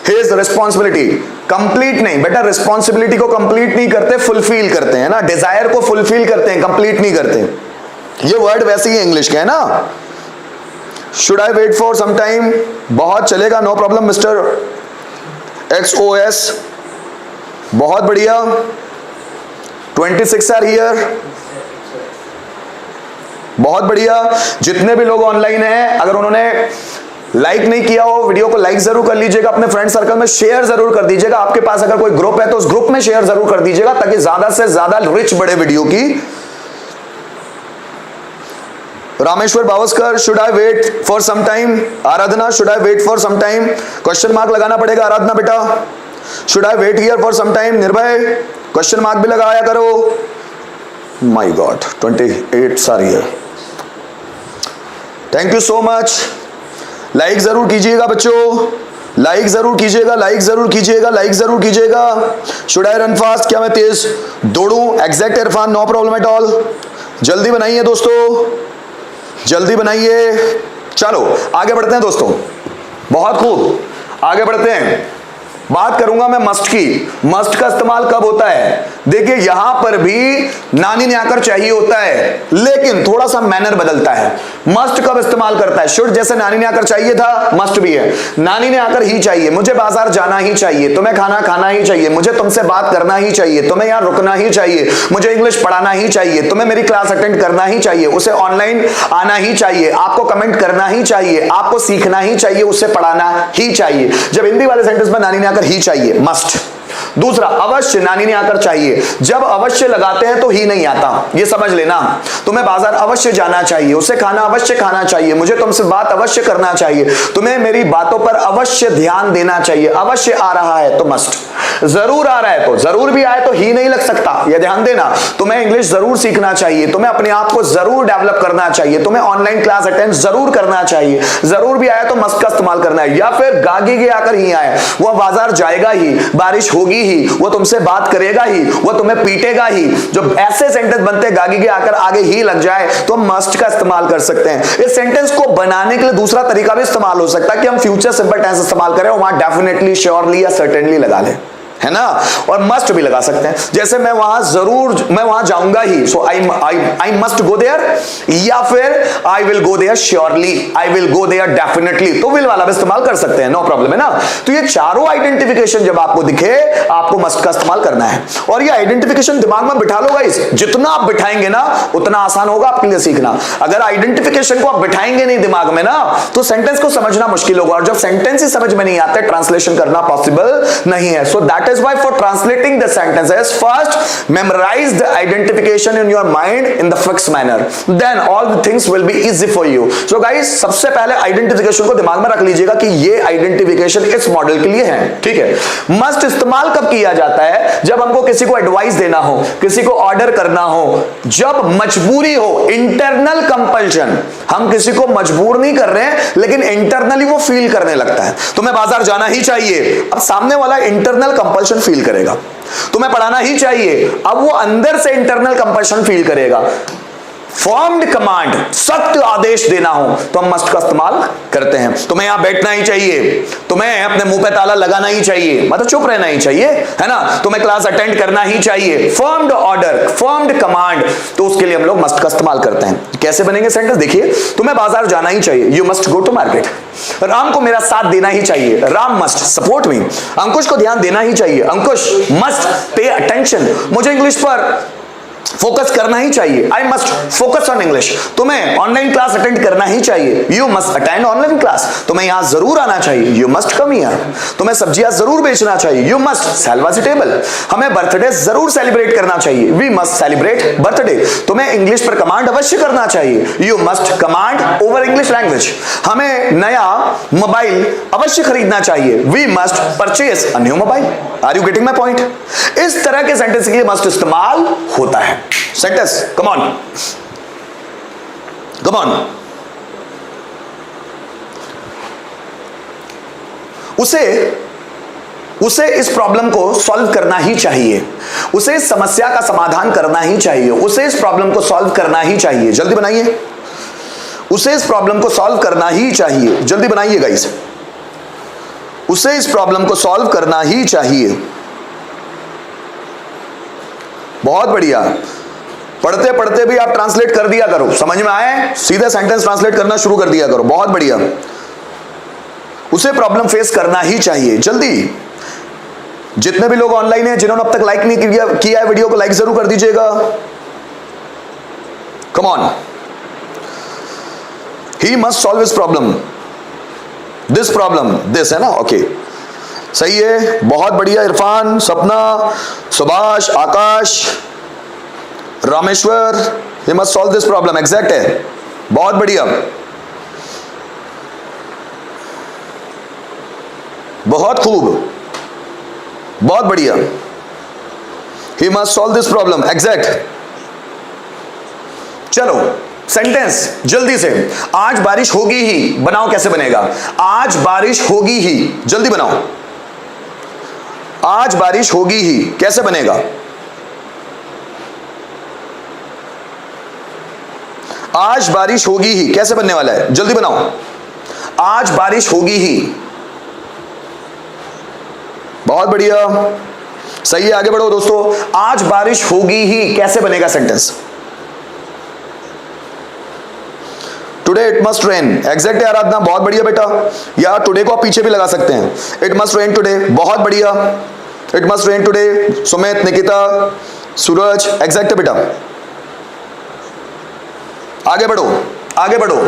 his responsibility. Complete नहीं बेटा, रिस्पॉन्सिबिलिटी को कंप्लीट नहीं करते, फुलफिल करते हैं ना. डिजायर को फुलफिल करते हैं, कंप्लीट नहीं करते. ये वर्ड वैसे ही इंग्लिश का है ना. Should I wait for some time, बहुत चलेगा, नो प्रॉब्लम मिस्टर XOS. बहुत बढ़िया. 26 आर हियर. बहुत बढ़िया. जितने भी लोग ऑनलाइन हैं, अगर उन्होंने लाइक नहीं किया हो वीडियो को लाइक जरूर कर लीजिएगा. अपने फ्रेंड सर्कल में शेयर जरूर कर दीजिएगा. आपके पास अगर कोई ग्रुप है तो उस ग्रुप में शेयर जरूर कर दीजिएगा, ताकि ज्यादा से ज्यादा रिच बढ़े वीडियो की. Rameshwar Bawaskar, should I wait for some time. Aradhana, should I wait for some time. Question mark लगाना पड़ेगा आराधना बेटा. Should I wait here for some time. Nirbhay, question mark भी लगाया करो. My god, 28 are here. Thank you so much. Like जरूर कीजिएगा बच्चों, like जरूर कीजिएगा, लाइक जरूर कीजिएगा, लाइक जरूर कीजिएगा. शुड आई रन फास्ट, क्या मैं तेज दौड़ूं? Exact Irfan, no problem at all. जल्दी बनाइए दोस्तों, जल्दी बनाइए. चलो आगे बढ़ते हैं दोस्तों. बहुत खूब, आगे बढ़ते हैं. बात करूंगा मैं मस्ट की. मस्ट का इस्तेमाल कब होता है? देखिए यहां पर भी नानी ने आकर चाहिए होता है, लेकिन थोड़ा सा मैनर बदलता है. मस्ट कब इस्तेमाल करता है? शुड जैसे नानी ने आकर चाहिए था, मस्ट भी है. नानी ने आकर ही चाहिए, मुझे बाजार जाना ही चाहिए, तुम्हें खाना खाना ही चाहिए, मुझे तुमसे बात करना ही चाहिए, तुम्हें यहां रुकना ही चाहिए, मुझे इंग्लिश पढ़ाना ही चाहिए, तुम्हें मेरी क्लास अटेंड करना ही चाहिए, उसे ऑनलाइन आना ही चाहिए, आपको कमेंट करना ही चाहिए, आपको सीखना ही चाहिए, उसे पढ़ाना ही चाहिए. जब हिंदी वाले सेंटेंस में नानी ने आकर ही चाहिए, मस्ट. दूसरा, अवश्य नानी ने आकर चाहिए. जब अवश्य लगाते हैं तो ही नहीं आता, ये समझ लेना. तुम्हें बाजार अवश्य जाना चाहिए, उसे खाना अवश्य खाना चाहिए, मुझे तुमसे बात अवश्य करना चाहिए, तुम्हें मेरी बातों पर अवश्य ध्यान देना चाहिए. अवश्य आ रहा है तो मस्ट. जरूर आ रहा है तो, जरूर भी आए तो ही नहीं लग सकता, यह ध्यान देना. तुम्हें इंग्लिश जरूर सीखना चाहिए, तुम्हें अपने आप को जरूर डेवलप करना चाहिए, तुम्हें ऑनलाइन क्लास अटेंड जरूर करना चाहिए. जरूर भी आया तो मस्ट का इस्तेमाल करना है. या फिर गागी के आकर ही आए, वह बाजार जाएगा ही, बारिश होगी ही, वो तुमसे बात करेगा ही, वो तुम्हें पीटेगा ही. जो ऐसे सेंटेंस बनते हैं गागी के आकर आगे ही लग जाए, तो हम मस्ट का इस्तेमाल कर सकते हैं. इस सेंटेंस को बनाने के लिए दूसरा तरीका भी इस्तेमाल हो सकता है कि हम फ्यूचर सिंपल टेंस इस्तेमाल करें, वहां डेफिनेटली, श्योरली या सर्टेनली लगा लें, है ना. और मस्ट भी लगा सकते हैं. जैसे मैं वहां जाऊंगा ही, सो आई मस्ट गो देयर, या फिर I will go there surely, I will go there definitely, तो विल वाला भी इस्तेमाल कर सकते हैं, नो प्रॉब्लम, है ना. तो ये चारों आइडेंटिफिकेशन जब आपको दिखे, आपको मस्ट का इस्तेमाल करना है. और ये आइडेंटिफिकेशन दिमाग में बिठा लो गाइस. जितना आप बिठाएंगे ना, उतना आसान होगा आपके लिए सीखना. अगर आइडेंटिफिकेशन को आप बिठाएंगे नहीं दिमाग में ना, तो सेंटेंस को समझना मुश्किल होगा, और जब सेंटेंस ही समझ में नहीं आते, ट्रांसलेशन करना पॉसिबल नहीं है. So that is why for translating the sentences, first memorize the identification in your mind in the fixed manner, then all the things will be easy for you. So guys, सबसे पहले identification को दिमाग में रख लीजिएगा कि ये identification इस मॉडल के लिए है, ठीक है. मस्ट इस्तेमाल कब किया जाता है? जब हमको किसी को एडवाइस देना हो, किसी को ऑर्डर करना हो, जब मजबूरी हो, इंटरनल कंपल्शन. हम किसी को मजबूर नहीं कर रहे हैं, लेकिन इंटरनली वो फील करने लगता है, तुम्हें बाजार जाना ही चाहिए. अब सामने वाला इंटरनल कंपल्शन फील करेगा, तुम्हें पढ़ाना ही चाहिए. अब वो अंदर से इंटरनल कंपल्शन फील करेगा. फॉर्म्ड कमांड, सख्त आदेश देना हो तो हम मस्ट का इस्तेमाल करते हैं। तुम्हें यहां बैठना ही चाहिए, तुम्हें अपने मुंह पे ताला लगाना ही चाहिए, मतलब चुप रहना ही चाहिए, है ना, तुम्हें क्लास अटेंड करना ही चाहिए। फॉर्म्ड ऑर्डर, फॉर्म्ड कमांड, तो उसके लिए हम लोग मस्ट का इस्तेमाल करते हैं। कैसे बनेंगे सेंटेंस देखिए, तुम्हें बाजार जाना ही चाहिए, you must go to market. Ram को मेरा साथ देना ही चाहिए, Ram must support me. Ankush को ध्यान देना ही चाहिए, अंकुश मस्ट पे अटेंशन। मुझे इंग्लिश पर फोकस करना ही चाहिए, I must focus on English. तुम्हें ऑनलाइन क्लास अटेंड करना ही चाहिए, you must attend online class. तुम्हें यहां जरूर आना चाहिए, यू मस्ट कम हियर। तुम्हें सब्जियां जरूर बेचना चाहिए, यू मस्ट सेल वेजिटेबल। हमें बर्थडे जरूर सेलिब्रेट करना चाहिए, वी मस्ट सेलिब्रेट बर्थडे। तुम्हें इंग्लिश पर कमांड अवश्य करना चाहिए, you must command over English language. हमें नया मोबाइल अवश्य खरीदना चाहिए, we must purchase a new mobile. Are you getting my point? इस तरह के सेंटेंस के लिए मस्ट इस्तेमाल होता है। Sentence come on, come on. उसे इस प्रॉब्लम को सॉल्व करना ही चाहिए, उसे इस समस्या का समाधान करना ही चाहिए, उसे इस प्रॉब्लम को सॉल्व करना ही चाहिए। जल्दी बनाइए, उसे इस प्रॉब्लम को सॉल्व करना ही चाहिए, जल्दी बनाइए गाइस। उसे इस प्रॉब्लम को सॉल्व करना ही चाहिए। बहुत बढ़िया। पढ़ते पढ़ते भी आप ट्रांसलेट कर दिया करो, समझ में आए, सीधे सेंटेंस ट्रांसलेट करना शुरू कर दिया करो। बहुत बढ़िया। उसे प्रॉब्लम फेस करना ही चाहिए। जल्दी, जितने भी लोग ऑनलाइन हैं, जिन्होंने अब तक लाइक नहीं किया है वीडियो को, लाइक जरूर कर दीजिएगा। Come on. He must solve this problem, this problem, this है ना, ओके सही है, बहुत बढ़िया। Irfan, Sapna, Subhash, Akash, Rameshwar, he must solve this problem, exact है, बहुत बढ़िया, बहुत खूब, बहुत बढ़िया। he must solve this problem, exact. चलो सेंटेंस जल्दी से, आज बारिश होगी ही, बनाओ कैसे बनेगा? आज बारिश होगी ही, जल्दी बनाओ। आज बारिश होगी ही कैसे बनेगा? आज बारिश होगी ही कैसे बनने वाला है? जल्दी बनाओ। आज बारिश होगी ही, बहुत बढ़िया, सही है, आगे बढ़ो दोस्तों। आज बारिश होगी ही कैसे बनेगा sentence? Today it must rain, exact है आराधना, बहुत बढ़िया बेटा। या टुडे को आप पीछे भी लगा सकते हैं, इट मस्ट रेन टुडे, बहुत बढ़िया। It must rain today, Sumit, Nikita, Suraj, exact है बेटा। आगे बढ़ो, आगे बढ़ो।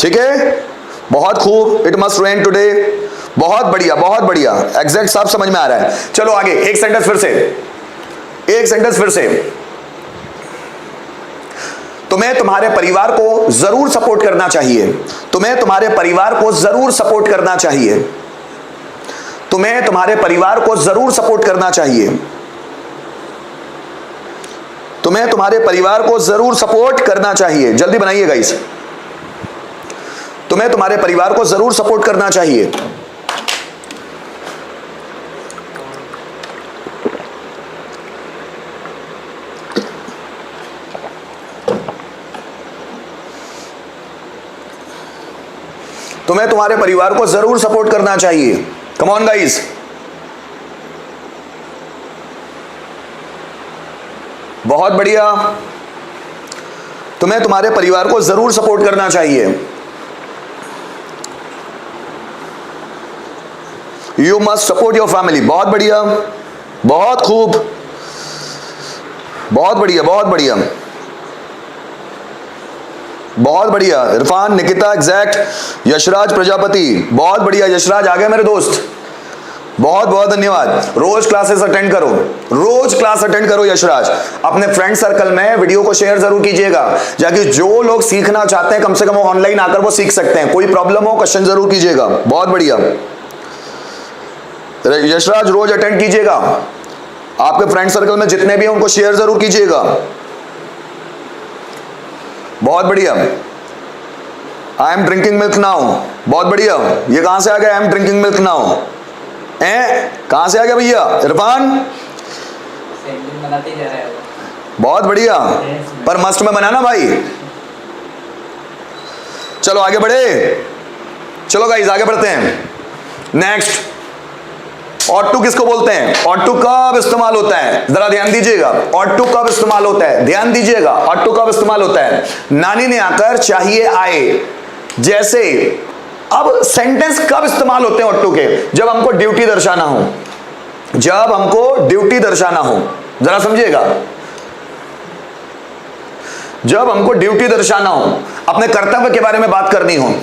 ठीक है, बहुत खूब। इट मस्ट रेन टुडे, बहुत बढ़िया, बहुत बढ़िया, एग्जैक्ट साफ समझ में आ रहा है। चलो आगे, एक सेंटेंस फिर से, एक सेंटेंस फिर से। तुम्हें तुम्हारे परिवार को जरूर सपोर्ट करना चाहिए, तुम्हें तुम्हारे परिवार को जरूर सपोर्ट करना चाहिए, तुम्हें तुम्हारे परिवार को जरूर सपोर्ट करना चाहिए, तुम्हें तुम्हारे परिवार को जरूर सपोर्ट करना चाहिए। जल्दी बनाइएगा इसे, तुम्हें तुम्हारे परिवार को जरूर सपोर्ट करना चाहिए। तुम्हें तुम्हारे परिवार को जरूर सपोर्ट करना चाहिए। कम ऑन गाइस, बहुत बढ़िया। तुम्हें तुम्हारे परिवार को जरूर सपोर्ट करना चाहिए। You must support your family, बहुत बढ़िया, बहुत खूब, बहुत बढ़िया, बहुत बढ़िया, बहुत बढ़िया। इरफान, निकिता, एग्जैक्ट, यशराज प्रजापति, बहुत बढ़िया। यशराज आ गए मेरे दोस्त, बहुत बहुत धन्यवाद। रोज क्लासेस अटेंड करो, रोज क्लास अटेंड करो यशराज। अपने फ्रेंड सर्कल में वीडियो को शेयर जरूर कीजिएगा, ताकि जो लोग सीखना चाहते हैं कम से कम वो ऑनलाइन आकर वो सीख सकते हैं। कोई प्रॉब्लम हो क्वेश्चन जरूर कीजिएगा, बहुत बढ़िया। यशराज रोज अटेंड कीजिएगा, आपके फ्रेंड सर्कल में जितने भी हैं उनको शेयर जरूर कीजिएगा, बहुत बढ़िया। I am drinking milk now, बहुत बढ़िया। ये कहां से आ गया I am drinking milk now? कहां से आ गया भैया? इरफान बनाते जा रहे हैं, बहुत बढ़िया, पर मस्ट में बनाना भाई। चलो आगे बढ़े, चलो गाइस आगे बढ़ते हैं। नेक्स्ट, ought to किसको बोलते हैं? ought to कब इस्तेमाल होता है? जरा ध्यान दीजिएगा, ought to कब इस्तेमाल होता है? ध्यान दीजिएगा, ought to कब इस्तेमाल होता है? नानी ने आकर चाहिए आए जैसे। अब सेंटेंस कब इस्तेमाल होते हैं ought to के? जब हमको ड्यूटी दर्शाना हो, जब हमको ड्यूटी दर्शाना हो। जरा समझिएगा, जब हमको ड्यूटी दर्शाना हो, अपने कर्तव्य के बारे में बात करनी हो,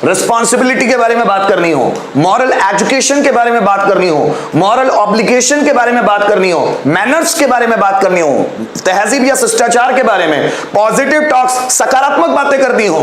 रिस्पॉन्सिबिलिटी के बारे में बात करनी हो, मॉरल एजुकेशन के बारे में बात करनी हो, मॉरल ऑब्लिगेशन के बारे में बात करनी हो, मैनर्स के बारे में बात करनी हो, तहजीब या शिष्टाचार के बारे में, पॉजिटिव टॉक्स सकारात्मक बातें करनी हो,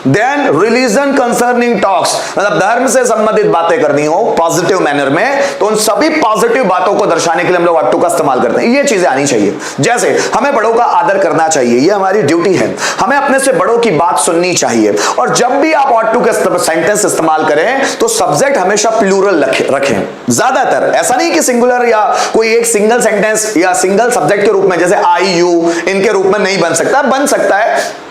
देन रिलीजन कंसर्निंग टॉक्स मतलब धर्म से संबंधित बातें करनी हो पॉजिटिव मैनर में, तो उन सभी पॉजिटिव बातों को दर्शाने के लिए हम लोग ought to का इस्तेमाल करते हैं। ये चीजें आनी चाहिए। जैसे हमें बड़ों का आदर करना चाहिए, ये हमारी ड्यूटी है, हमें अपने से बड़ों की बात सुननी चाहिए। और जब भी आप ought to के सेंटेंस इस्तेमाल करें तो सब्जेक्ट हमेशा प्लूरल रखें, ज्यादातर। ऐसा नहीं कि सिंगुलर या कोई एक सिंगल सेंटेंस या सिंगल सब्जेक्ट के रूप में जैसे आई यू इनके रूप में नहीं बन सकता, बन सकता है।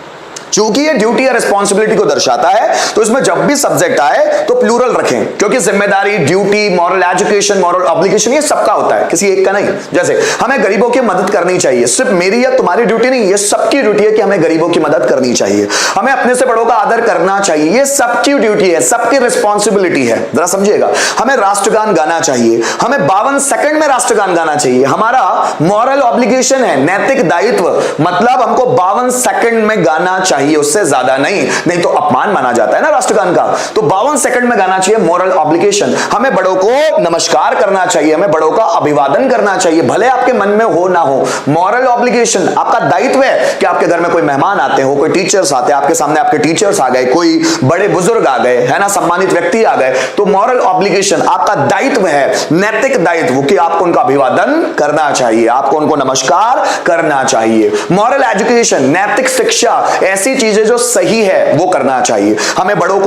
चूंकि ये ड्यूटी या रिस्पॉन्सिबिलिटी को दर्शाता है तो इसमें जब भी सब्जेक्ट आए तो प्लूरल रखें, क्योंकि जिम्मेदारी, duty, moral education, moral obligation ये सबका होता है, किसी एक का नहीं। जैसे हमें गरीबों की मदद करनी चाहिए, सिर्फ मेरी या तुम्हारी ड्यूटी नहीं, ये सबकी ड्यूटी है कि हमें गरीबों की मदद करनी चाहिए। हमें अपने से बड़ों का आदर करना चाहिए, ये सबकी ड्यूटी है, सबकी रिस्पॉन्सिबिलिटी है। जरा समझिएगा, हमें राष्ट्रगान गाना चाहिए, हमें 52 सेकंड में राष्ट्रगान गाना चाहिए, हमारा मॉरल ऑब्लिगेशन है, नैतिक दायित्व, मतलब हमको 52 सेकंड में गाना चाहिए, उससे ज्यादा नहीं तो अपमान माना जाता है ना राष्ट्रगान का। तो 52 सेकंड में गाना चाहिए, मॉरल ऑब्लिगेशन। हमें बड़ों को नमस्कार करना चाहिए, हमें बड़ों का अभिवादन करना चाहिए, भले आपके मन में हो ना हो। मॉरल ऑब्लिगेशन, आपका दायित्व है कि आपके घर में कोई मेहमान आते हो, कोई टीचर्स आते हैं, आपके सामने आपके टीचर्स आ गए, कोई बड़े बुजुर्ग आ गए, है ना, सम्मानित व्यक्ति आ गए, तो मॉरल ऑब्लिगेशन आपका दायित्व है, नैतिक दायित्व कि आपको उनका अभिवादन करना चाहिए, आपको उनको नमस्कार करना चाहिए। मॉरल एजुकेशन, नैतिक शिक्षा, ऐसी चीजें जो सही है वो करना चाहिए। हमें बड़ों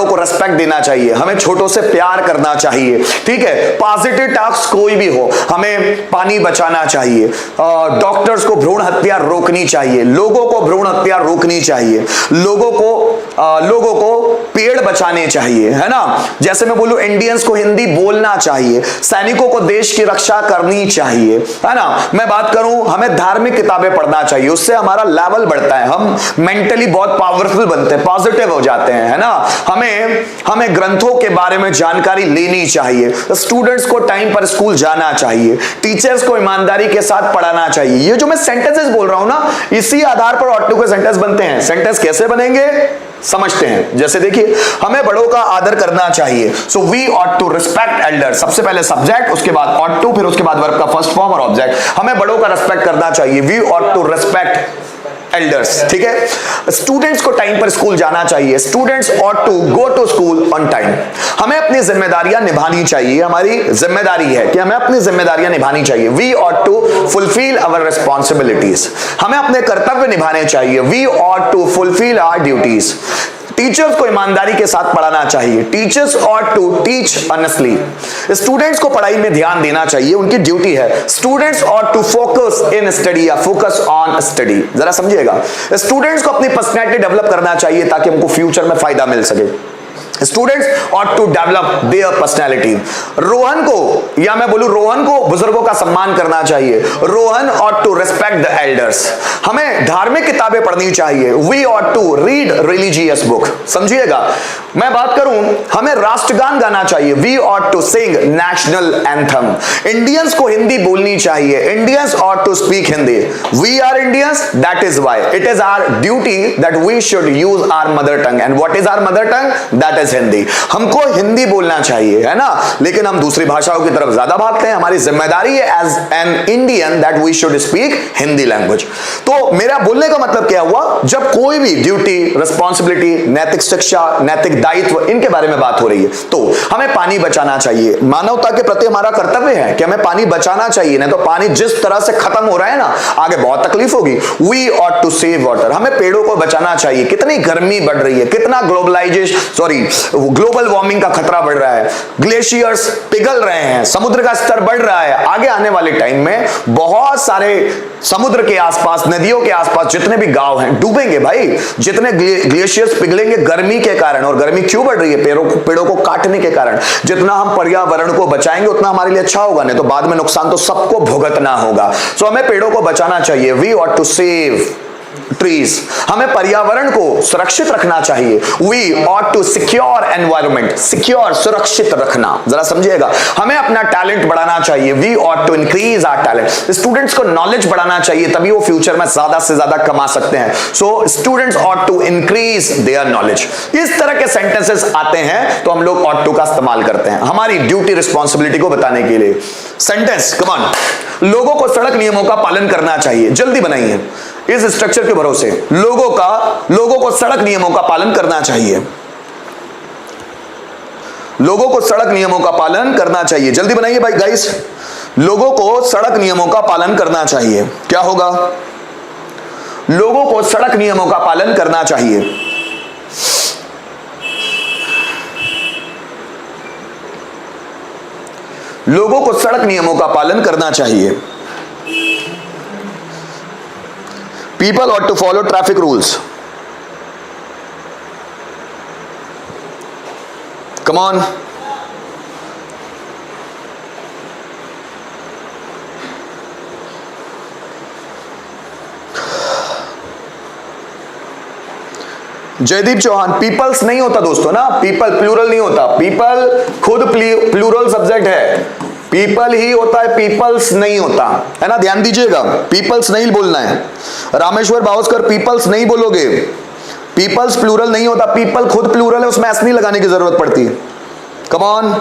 को रेस्पेक्ट देना चाहिए, हमें छोटों से प्यार करना चाहिए, ठीक है। पॉजिटिव टॉक्स कोई भी हो, हमें पानी बचाना चाहिए, डॉक्टर्स को भ्रूण हत्या रोकनी चाहिए, लोगों को भ्रूण हत्या रोकनी चाहिए, लोगों को पेड़ बचाने चाहिए, है ना। जैसे मैं बोलूं इंडियंस को हिंदी बोलना चाहिए, सैनिकों को देश की रक्षा करनी चाहिए, है ना। मैं बात करूं हमें धार्मिक किताबें पढ़ना चाहिए, उससे हमारा लेवल बढ़ता है, हम मेंटली बहुत पावरफुल बनते हैं, पॉजिटिव हो जाते हैं, है ना। हमें ग्रंथों के बारे में जानकारी लेनी चाहिए, स्टूडेंट्स को टाइम पर स्कूल जाना चाहिए, टीचर्स को ईमानदारी के साथ पढ़ाना चाहिए। ये जो मैं सेंटेंसेस बोल रहा हूं ना, इसी आधार पर ought to के सेंटेंस बनते हैं। सेंटेंस कैसे बनेंगे समझते हैं। जैसे देखिए, हमें बड़ों का आदर करना चाहिए, so we ought to respect elders। सबसे पहले सब्जेक्ट, उसके बाद ought to, फिर उसके बाद वर्ब का फर्स्ट फॉर्म और ऑब्जेक्ट। हमें बड़ों का रेस्पेक्ट करना चाहिए, we ought to respect elders, ठीक है। स्टूडेंट्स को टाइम पर स्कूल जाना चाहिए, students ought to go to school on time। हमें अपनी जिम्मेदारियां निभानी चाहिए, हमारी जिम्मेदारी है कि हमें अपनी जिम्मेदारियां निभानी चाहिए, we ought to fulfill our responsibilities। हमें अपने कर्तव्य निभाने चाहिए, we ought to fulfill our duties। Teachers को ईमानदारी के साथ पढ़ाना चाहिए, teachers ought to teach honestly। Students को पढ़ाई में ध्यान देना चाहिए, उनकी ड्यूटी है। Students ought to focus in study या focus on study। जरा समझिएगा, स्टूडेंट्स को अपनी पर्सनैलिटी डेवलप करना चाहिए ताकि उनको फ्यूचर में फायदा मिल सके। Students ought to develop their personality। Rohan को, या मैं बोलूं रोहन को बुजुर्गों का सम्मान करना चाहिए, Rohan ought to respect the elders। हमें धार्मिक किताबें पढ़नी चाहिए, we ought to read religious book। समझिएगा, मैं बात करूं हमें राष्ट्रगान गाना चाहिए, we ought to sing national anthem। Indians को हिंदी बोलनी चाहिए, Indians ought to speak Hindi. we are Indians, that is why it is our duty that we should use our mother tongue। and what is our mother tongue? That is is Hindi. हमको हिंदी बोलना चाहिए, है ना, लेकिन हम दूसरी भाषाओं की तरफ ज्यादा भागते हैं। हमारी जिम्मेदारी है as an Indian that we should speak Hindi language. तो मेरा बोलने का मतलब क्या हुआ, जब कोई भी ड्यूटी, रिस्पॉन्सिबिलिटी, नैतिक शिक्षा, नैतिक दायित्व, इनके बारे में बात हो रही है तो हमें पानी बचाना चाहिए। मानवता के प्रति हमारा कर्तव्य है कि हमें पानी बचाना चाहिए, नहीं तो पानी जिस तरह से खत्म हो रहा है ना, आगे बहुत तकलीफ होगी। We ought to save water, हमें पेड़ों को बचाना चाहिए। कितनी गर्मी बढ़ रही है, कितना ग्लोबल वार्मिंग का खतरा बढ़ रहा है, ग्लेशियर्स पिघल रहे हैं, समुद्र का स्तर बढ़ रहा है। आगे आने वाले टाइम में बहुत सारे समुद्र के आसपास, नदियों के आसपास जितने भी गांव हैं डूबेंगे भाई, जितने ग्लेशियर्स पिघलेंगे गर्मी के कारण। और गर्मी क्यों बढ़ रही है? पेड़ों को काटने के कारण। जितना हम पर्यावरण को बचाएंगे उतना हमारे लिए अच्छा होगा, नहीं तो बाद में नुकसान तो सबको भुगतना होगा। सो हमें पेड़ों को बचाना चाहिए। We ought to save trees, हमें पर्यावरण को सुरक्षित रखना चाहिए। We ought to secure environment, secure, सुरक्षित रखना, जरा समझिएगा। हमें अपना टैलेंट बढ़ाना चाहिए। We ought to increase our talent, students को नॉलेज बढ़ाना चाहिए, तभी वो फ्यूचर में ज्यादा से ज्यादा कमा सकते हैं। So students ought to increase their knowledge. इस तरह के सेंटेंसेस आते हैं तो हम लोग ऑट टू का इस्तेमाल करते हैं हमारी ड्यूटी, रिस्पॉन्सिबिलिटी को बताने के लिए। Sentence, come on. लोगों को सड़क नियमों का पालन करना चाहिए, जल्दी बनाइए। इस स्ट्रक्चर के भरोसे लोगों को सड़क नियमों का पालन करना चाहिए। लोगों को सड़क नियमों का पालन करना चाहिए, जल्दी बनाइए भाई गाइस। लोगों को सड़क नियमों का पालन करना चाहिए। क्या होगा? लोगों को सड़क नियमों का पालन करना चाहिए। लोगों को सड़क नियमों का पालन करना चाहिए। People ought to follow traffic rules. Come on. Jaydeep Chauhan, peoples नहीं होता दोस्तों ना, पीपल प्लूरल नहीं होता। पीपल खुद प्लूरल सब्जेक्ट है, पीपल ही होता है, पीपल्स नहीं होता, है ना, ध्यान दीजिएगा। पीपल्स नहीं बोलना है। रामेश्वर भावस्कर, पीपल्स नहीं बोलोगे, पीपल्स प्लूरल नहीं होता। पीपल खुद प्लूरल है, उसमें एस नहीं लगाने की जरूरत पड़ती। Come on.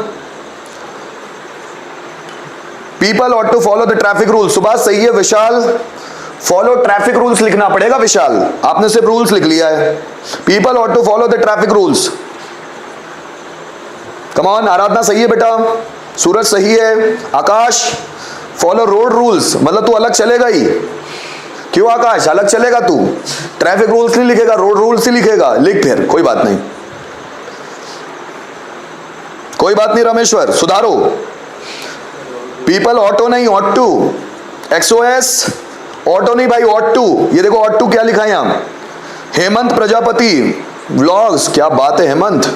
People ought to follow the traffic rules, Subhash सही है। विशाल, फॉलो ट्रैफिक रूल्स लिखना पड़ेगा विशाल, आपने सिर्फ रूल्स लिख लिया है। People ought to follow the traffic rules. Come on. Aradhana सही है बेटा, सूरज सही है। आकाश, फॉलो रोड रूल्स, मतलब तू अलग चलेगा ही। क्यों आकाश, अलग चलेगा तू? ट्रैफिक रूल्स नहीं लिखेगा, रोड रूल्स ही लिखेगा। लिख फिर, कोई बात नहीं, कोई बात नहीं। रामेश्वर, सुधारो। पीपल ऑटो नहीं, ऑट टू। XOS, ऑटो नहीं भाई, ऑट टू। ये देखो ऑट टू क्या लिखा है यहां। हेमंत प्रजापति व्लॉग्स, क्या बात है Hemant.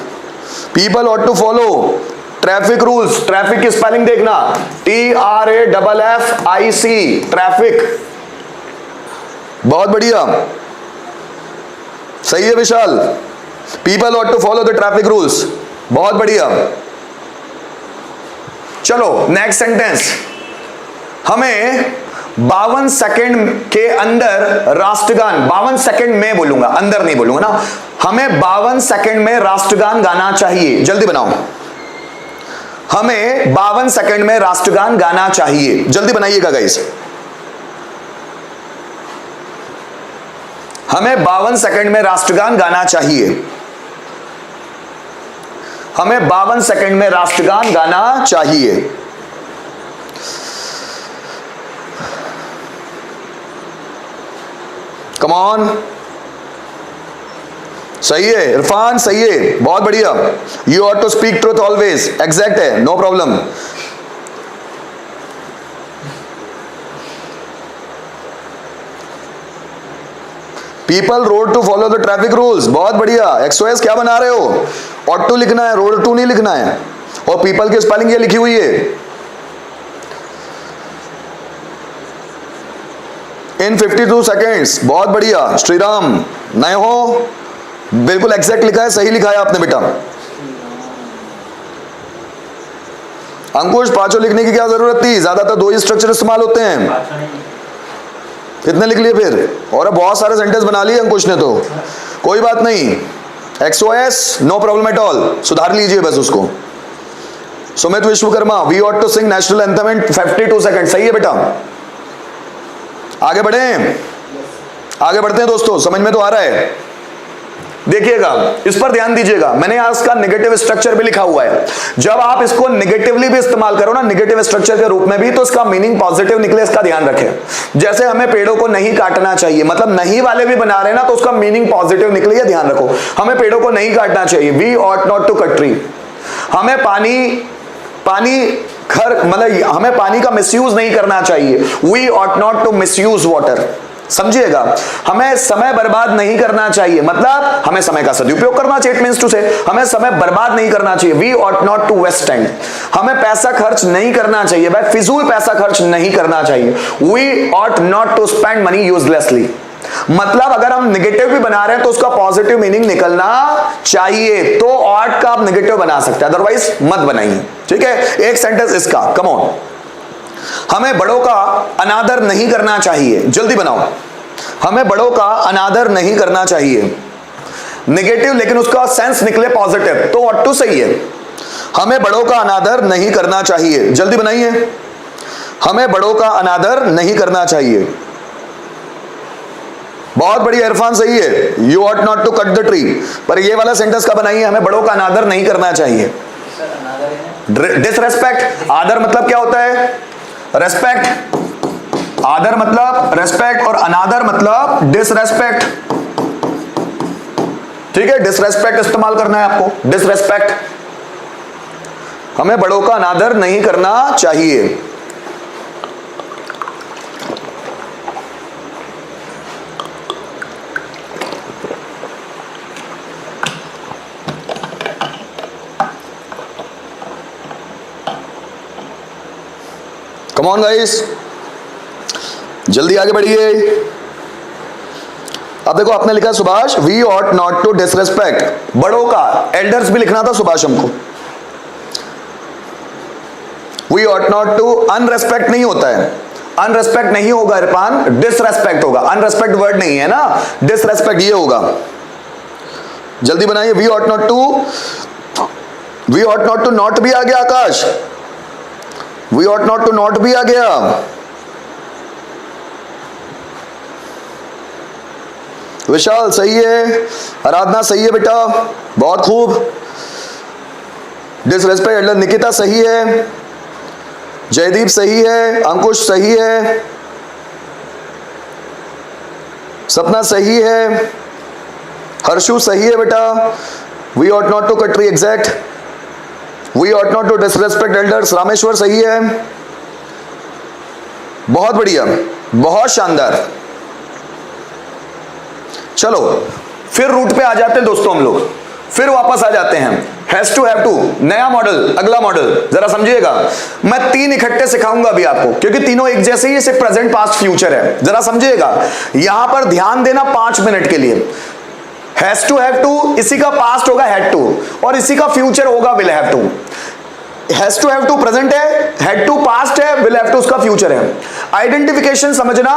People ought to follow traffic rules, traffic की स्पेलिंग देखना, TRAFFIC, ट्रैफिक। बहुत बढ़िया, सही है Vishal. People ought to follow the traffic rules, बहुत बढ़िया। चलो नेक्स्ट सेंटेंस। हमें 52 सेकंड के अंदर राष्ट्रगान, 52 सेकंड में बोलूंगा, अंदर नहीं बोलूंगा ना। हमें 52 सेकंड में राष्ट्रगान गाना चाहिए, जल्दी बनाओ। हमें 52 सेकंड में राष्ट्रगान गाना चाहिए, जल्दी बनाइएगा गाइस। हमें 52 सेकंड में राष्ट्रगान गाना चाहिए। हमें 52 सेकंड में राष्ट्रगान गाना चाहिए। कम ऑन, सही है। इरफान सही है, बहुत बढ़िया। You ought to speak truth always, exact है, no problem. People road to follow the traffic rules, बहुत बढ़िया। XOS क्या बना रहे हो? ऑट टू लिखना है, रोड टू नहीं लिखना है। और पीपल की स्पेलिंग ये लिखी हुई है, इन 52 सेकेंड्स, बहुत बढ़िया। श्रीराम, नए हो? बिल्कुल एग्जैक्ट लिखा है, सही लिखा है आपने बेटा। अंकुश, पांचों लिखने की क्या जरूरत थी? ज्यादातर 2 ही स्ट्रक्चर इस्तेमाल होते हैं। कितने लिख लिए फिर? और बहुत सारे सेंटेंस बना लिए अंकुश ने तो। कोई बात नहीं, XOS no problem at all, सुधार लीजिए बस उसको। Sumit Vishwakarma, we ought to sing national anthem in 52 second. सही है बेटा, आगे बढ़े, आगे बढ़ते हैं दोस्तों, समझ में तो आ रहा है। देखिएगा, इस पर ध्यान दीजिएगा, मैंने आज का नेगेटिव स्ट्रक्चर भी लिखा हुआ है। जब आप इसको नेगेटिवली भी इस्तेमाल करो ना, नेगेटिव स्ट्रक्चर के रूप में भी, तो इसका मीनिंग पॉजिटिव निकले, इसका ध्यान रखें। जैसे हमें पेड़ों को नहीं काटना चाहिए, मतलब नहीं वाले भी बना रहे हैं ना, तो उसका मीनिंग पॉजिटिव निकले, ये ध्यान रखो। हमें पेड़ों को नहीं काटना चाहिए, we ought not to cut tree. हमें मतलब हमें पानी का मिसयूज नहीं करना चाहिए, we ought not to misuse water. समझिएगा, हमें समय बर्बाद नहीं करना चाहिए, मतलब हमें समय का सदुपयोग करना चाहिए। इट मींस टू से हमें समय बर्बाद नहीं करना चाहिए, we ought not to waste time. हमें पैसा खर्च नहीं करना चाहिए, भाई फिजूल पैसा खर्च नहीं करना चाहिए, we ought not to spend money uselessly. मतलब अगर हम नेगेटिव भी बना रहे हैं तो उसका पॉजिटिव मीनिंग निकलना चाहिए, तो ऑट का आप नेगेटिव बना सकते हैं, अदरवाइज मत बनाइए। ठीक है, एक सेंटेंस इसका, कम ऑन। हमें बड़ों का अनादर नहीं करना चाहिए, जल्दी बनाओ। हमें बड़ों का अनादर नहीं करना चाहिए, नेगेटिव लेकिन उसका सेंस निकले पॉजिटिव, तो ऑट टू सही है। हमें बड़ों का अनादर नहीं करना चाहिए, जल्दी बनाइए। हमें बड़ों का अनादर नहीं करना चाहिए, बहुत बढ़िया इरफान, सही है। You ought not to cut the tree, पर ये वाला सेंटेंस का बनाइए, हमें बड़ों का अनादर नहीं करना चाहिए। डिसरेस्पेक्ट, आदर मतलब क्या होता है? रेस्पेक्ट। आदर मतलब रेस्पेक्ट और अनादर मतलब डिसरेस्पेक्ट। ठीक है, डिसरेस्पेक्ट इस्तेमाल करना है आपको, डिसरेस्पेक्ट। हमें बड़ों का अनादर नहीं करना चाहिए। कम ऑन गाइस, जल्दी आगे बढ़िए। अब देखो, आपने लिखा Subhash, we ought not to disrespect. बड़ों का, एल्डर्स भी लिखना था सुभाष हमको। We ought not to, unrespect नहीं होता है, अनरेस्पेक्ट नहीं होगा इरफान, डिसरेस्पेक्ट होगा। अनरेस्पेक्ट वर्ड नहीं है ना, डिसरेस्पेक्ट ये होगा। जल्दी बनाइए, we ought not to not भी आ गया Akash, we ought not to not भी आ गया। विशाल सही है, आराधना सही है बेटा, बहुत खूब। डिसरेस्पेक्ट एल्डर, निकिता सही है, जयदीप सही है, अंकुश सही है, सपना सही है, हर्षु सही है बेटा। We ought not to cut tree, exact. We ought not to disrespect elders, Rameshwar सही है, बहुत बढ़िया, बहुत शानदार। चलो फिर रूट पे आ जाते हैं दोस्तों, हम लोग फिर वापस आ जाते हैं। हैज टू, हैव टू, नया मॉडल, अगला मॉडल जरा समझिएगा। मैं 3 इकट्ठे सिखाऊंगा अभी आपको, क्योंकि तीनों एक जैसे ही, सिर्फ प्रेजेंट पास्ट फ्यूचर है। जरा समझिएगा, यहां पर ध्यान देना 5 मिनट के लिए। हैज टू, हैव टू, इसी का पास्ट होगा हैड टू, और इसी का फ्यूचर होगा will have to. Has to have to present है, हैड टू पास्ट है, विल हैव टू उसका फ्यूचर है। आइडेंटिफिकेशन समझना,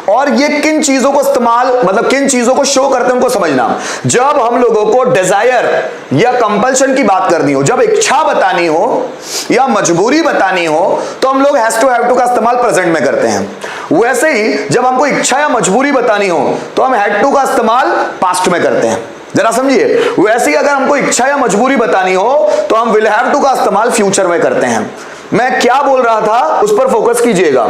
और ये किन चीजों को इस्तेमाल, मतलब किन चीजों को शो करते हैं उनको समझना। जब हम लोगों को डिजायर या कंपल्शन की बात करनी हो, जब इच्छा बतानी हो या मजबूरी बतानी हो, तो हम लोग हैज टू हैव टू का इस्तेमाल प्रेजेंट में करते हैं। वैसे ही जब हमको इच्छा या मजबूरी बतानी हो, तो हम हैड टू का इस्तेमाल पास्ट में करते हैं। जरा समझिए, वैसे ही अगर हमको इच्छा या मजबूरी बतानी हो, तो हम विल हैव टू का इस्तेमाल फ्यूचर में करते हैं। मैं क्या बोल रहा था उस पर फोकस कीजिएगा।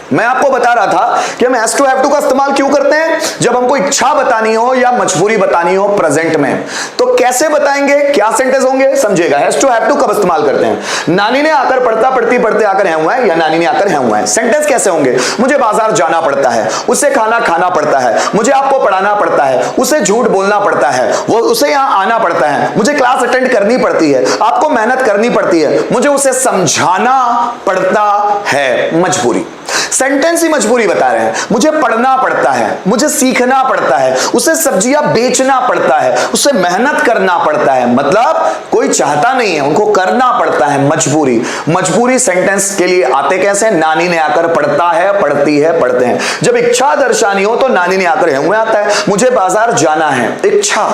मैं आपको बता रहा था कि हम हैज टू हैव टू का इस्तेमाल क्यों करते हैं, जब हमको इच्छा बतानी हो या मजबूरी बतानी हो प्रेजेंट में। तो कैसे बताएंगे, क्या सेंटेंस होंगे, समझिएगा। हैज टू हैव टू कब इस्तेमाल करते हैं? नानी ने आकर पढ़ते आकर है हुआ है, या नानी ने आकर है हुआ है। सेंटेंस कैसे होंगे? मुझे बाजार जाना पड़ता है, उसे खाना खाना पड़ता है, मुझे आपको पढ़ाना पड़ता है, उसे झूठ बोलना पड़ता है, वो उसे यहाँ आना पड़ता है, मुझे क्लास अटेंड करनी पड़ती है, आपको मेहनत करनी पड़ती है, मुझे उसे समझाना पड़ता है। मजबूरी। सेंटेंस ही मजबूरी बता रहे हैं। मुझे पढ़ना पड़ता है, मुझे सीखना पड़ता है, उसे सब्जियां बेचना पड़ता है, उसे मेहनत करना पड़ता है। मतलब कोई चाहता नहीं है, उनको करना पड़ता है। मजबूरी, मजबूरी सेंटेंस के लिए आते कैसे? नानी ने आकर पढ़ता है, पढ़ती है, पढ़ते हैं। जब इच्छा दर्शानी हो तो नानी ने आकर में आता है। मुझे बाजार जाना है, इच्छा।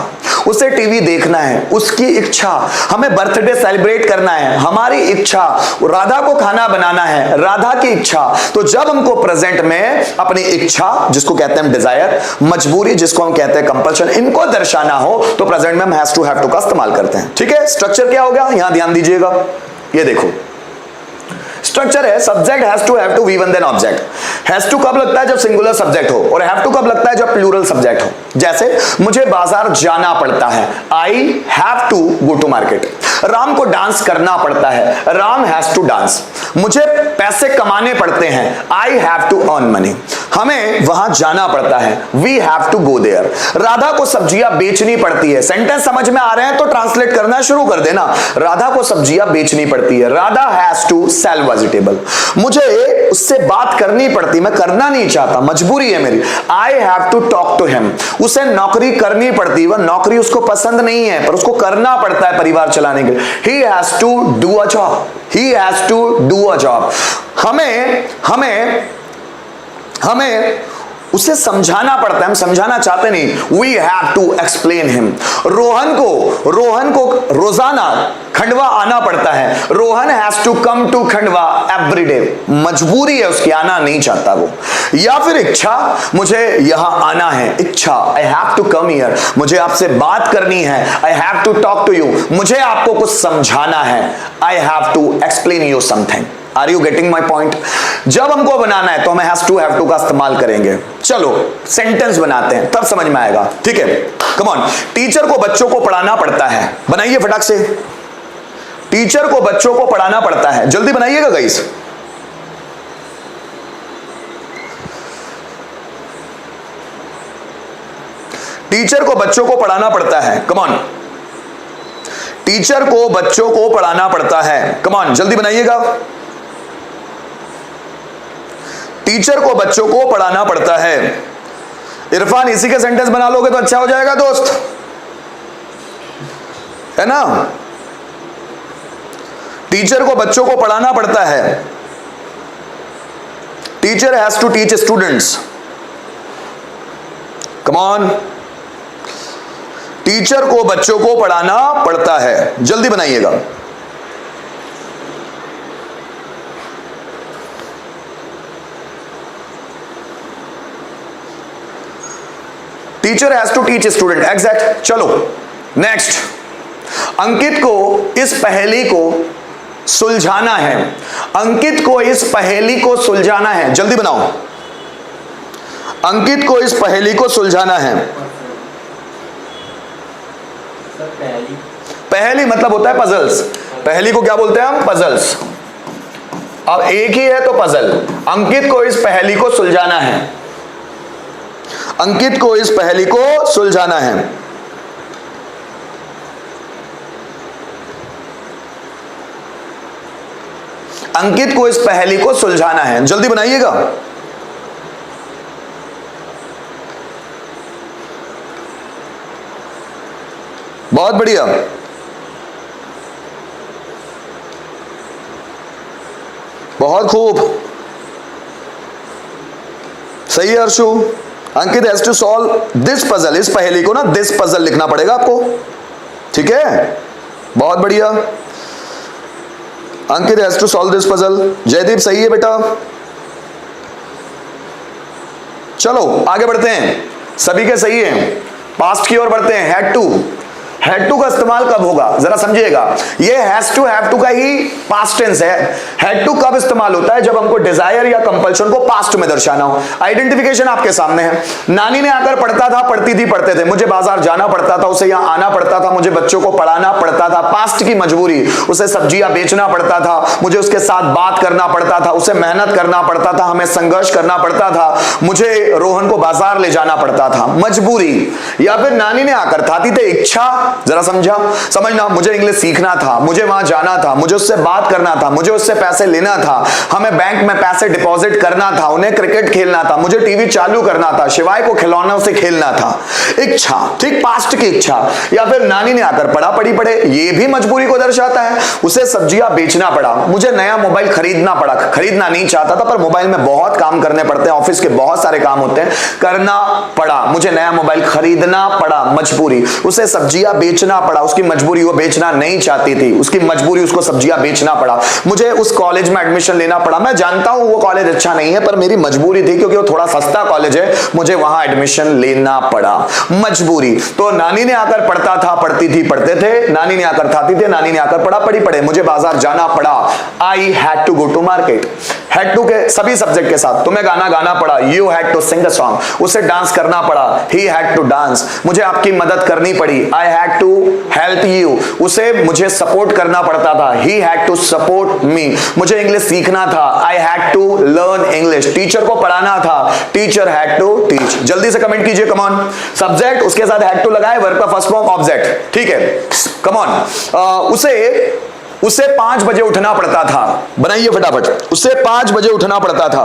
उसे टीवी देखना है, उसकी इच्छा। हमें बर्थडे सेलिब्रेट करना है, हमारी इच्छा। राधा को खाना बनाना है, राधा की इच्छा। तो जब हमको प्रेजेंट में अपनी इच्छा, जिसको कहते हैं डिजायर, मजबूरी जिसको हम कहते हैं कंपल्शन, इनको दर्शाना हो तो प्रेजेंट में हम हैज टू हैव टू का इस्तेमाल करते हैं। ठीक है, स्ट्रक्चर क्या होगा यहां ध्यान दीजिएगा। ये देखो स्ट्रक्चर है, subject has to have to V one then object. Has to कब लगता है? जब सिंगुलर सब्जेक्ट हो, और हैव टू कब लगता है? जब प्लूरल सब्जेक्ट हो। जैसे मुझे बाजार जाना पड़ता है, I have to go to market. Ram को डांस करना पड़ता है, राम हैज टू डांस। मुझे पैसे कमाने पड़ते हैं, I have to earn money. हमें वहां जाना पड़ता है, we have to go there. Radha को सब्जियां बेचनी पड़ती है। सेंटेंस समझ में आ रहे हैं तो ट्रांसलेट करना शुरू कर देना। राधा को सब्जियां बेचनी पड़ती है, Radha has to sell vegetable. मुझे उससे बात करनी पड़ती, मैं करना नहीं चाहता, मजबूरी है मेरी। I have to talk to him. उसे नौकरी करनी पड़ती, वह नौकरी उसको पसंद नहीं है पर उसको करना पड़ता है परिवार चलाने के लिए। He has to do a job, he has to do a job. हमें उसे समझाना पड़ता है, हम समझाना चाहते नहीं। We have to explain him. Rohan को रोजाना खंडवा आना पड़ता है, Rohan has to come to Khandwa every day. मजबूरी है उसकी, आना नहीं चाहता वो। या फिर इच्छा, मुझे यहां आना है, इच्छा, I have to come here. मुझे आपसे बात करनी है, I have to talk to you. मुझे आपको कुछ समझाना है, I have to explain you something. Are you getting my point? जब हमको बनाना है तो हमें हैज टू हैव टू का इस्तेमाल करेंगे। चलो सेंटेंस बनाते हैं, तब समझ में आएगा। ठीक है, कम ऑन। टीचर को बच्चों को पढ़ाना पड़ता है, बनाइए फटाक से। टीचर को बच्चों को पढ़ाना पड़ता है, जल्दी बनाइएगा गाइस। टीचर को बच्चों को पढ़ाना पड़ता है, कम ऑन। टीचर को बच्चों को पढ़ाना पड़ता है, कम ऑन, जल्दी बनाइएगा। टीचर को बच्चों को पढ़ाना पड़ता है। इरफान इसी के सेंटेंस बना लोगे तो अच्छा हो जाएगा दोस्त, है ना। टीचर को बच्चों को पढ़ाना पड़ता है। Teacher has to teach students, come on. Teacher को बच्चों को पढ़ाना पड़ता है, जल्दी बनाइएगा। Teacher has to teach student, exact. चलो नेक्स्ट, अंकित को इस पहेली को सुलझाना है। अंकित को इस पहेली को सुलझाना है, जल्दी बनाओ। अंकित को इस पहेली को सुलझाना है। पहेली मतलब होता है पजल्स। पहेली को क्या बोलते हैं हम? पजल्स। अब एक ही है तो पजल। अंकित को इस पहेली को सुलझाना है। अंकित को इस पहेली को सुलझाना है। अंकित को इस पहेली को सुलझाना है, जल्दी बनाइएगा। बहुत बढ़िया, बहुत खूब, सही है Arshu. Ankit has to solve this puzzle, इस पहेली को ना दिस पजल लिखना पड़ेगा आपको, ठीक है, बहुत बढ़िया। Ankit has to solve this puzzle. Jaideep सही है बेटा। चलो आगे बढ़ते हैं, सभी के सही है। पास्ट की ओर बढ़ते हैं। हैड टू, हैड टू का इस्तेमाल कब होगा जरा समझिएगा। ये हैज टू हैव टू का ही पास्ट टेंस है। हैड टू कब इस्तेमाल होता है? जब हमको डिजायर या कंपल्शन को पास्ट में दर्शाना हो। आइडेंटिफिकेशन आपके सामने है। नानी ने आकर पढ़ता था, पढ़ती थी, पढ़ते थे। मुझे बाजार जाना पड़ता था, उसे यहां आना पड़ता था। मुझे बच्चों को पढ़ाना पड़ता था, पास्ट की मजबूरी। उसे सब्जियां बेचना पड़ता था, मुझे उसके साथ बात करना पड़ता था, उसे मेहनत करना पड़ता था, हमें संघर्ष करना पड़ता था, मुझे रोहन को बाजार ले जाना पड़ता था, मजबूरी। या फिर नानी ने आकर, थाती थे इच्छा, जरा समझना, मुझे इंग्लिश सीखना था, मुझे वहां जाना था, मुझे उससे बात करना था, मुझे उससे पैसे लेना था, हमें बैंक में पैसे डिपॉजिट करना था, उन्हें क्रिकेट खेलना था, मुझे टीवी चालू करना था, शिवाय को खिलौनों से खेलना था। इच्छा, ठीक, पास्ट की इच्छा। या फिर नानी ने आकर पढ़ा पड़ी पड़े, ये भी मजबूरी को दर्शाता है। उसे सब्जियां बेचना पड़ा, मुझे नया मोबाइल खरीदना पड़ा, खरीदना नहीं चाहता था पर मोबाइल में बहुत काम करने पड़ते हैं, ऑफिस के बहुत सारे काम होते हैं, करना पड़ा, मुझे नया मोबाइल खरीदना पड़ा, मजबूरी। उसे सब्जियां बेचना पड़ा, उसकी मजबूरी, वो बेचना नहीं चाहती थी, उसकी मजबूरी, उसको सब्जियां बेचना पड़ा। मुझे उस कॉलेज में एडमिशन लेना पड़ा, मैं जानता हूं वो कॉलेज अच्छा नहीं है पर मेरी मजबूरी थी क्योंकि वो थोड़ा सस्ता कॉलेज है, मुझे वहां एडमिशन लेना पड़ा, मजबूरी। तो नानी ने आकर पढ़ता था, पढ़ती थी, पढ़ते थे, नानी ने आकर खाती थे, नानी ने आकर पढ़ा पड़ी पड़े, मुझे बाजार जाना पड़ा, I had to go to market. Had to के सभी सब्जेक्ट के साथ, तुम्हें गाना गाना पड़ा, you had to sing a song, उसे डांस करना पड़ा, ही हैड टू डांस, मुझे आपकी मदद करनी पड़ी, I had to help you, उसे मुझे सपोर्ट करना पड़ता था, he had to support me, मुझे इंग्लिश सीखना था, I had to learn English, teacher को पढ़ाना था, टीचर हैड टू टीच। जल्दी से कमेंट कीजिए, कम ऑन। सब्जेक्ट उसके साथ हैड टू लगाए, वर्ब का फर्स्ट फॉर्म ऑब्जेक्ट, ठीक है, कम ऑन। उसे 5 बजे उठना पड़ता था, बनाइए फटाफट, उसे 5 बजे उठना पड़ता था,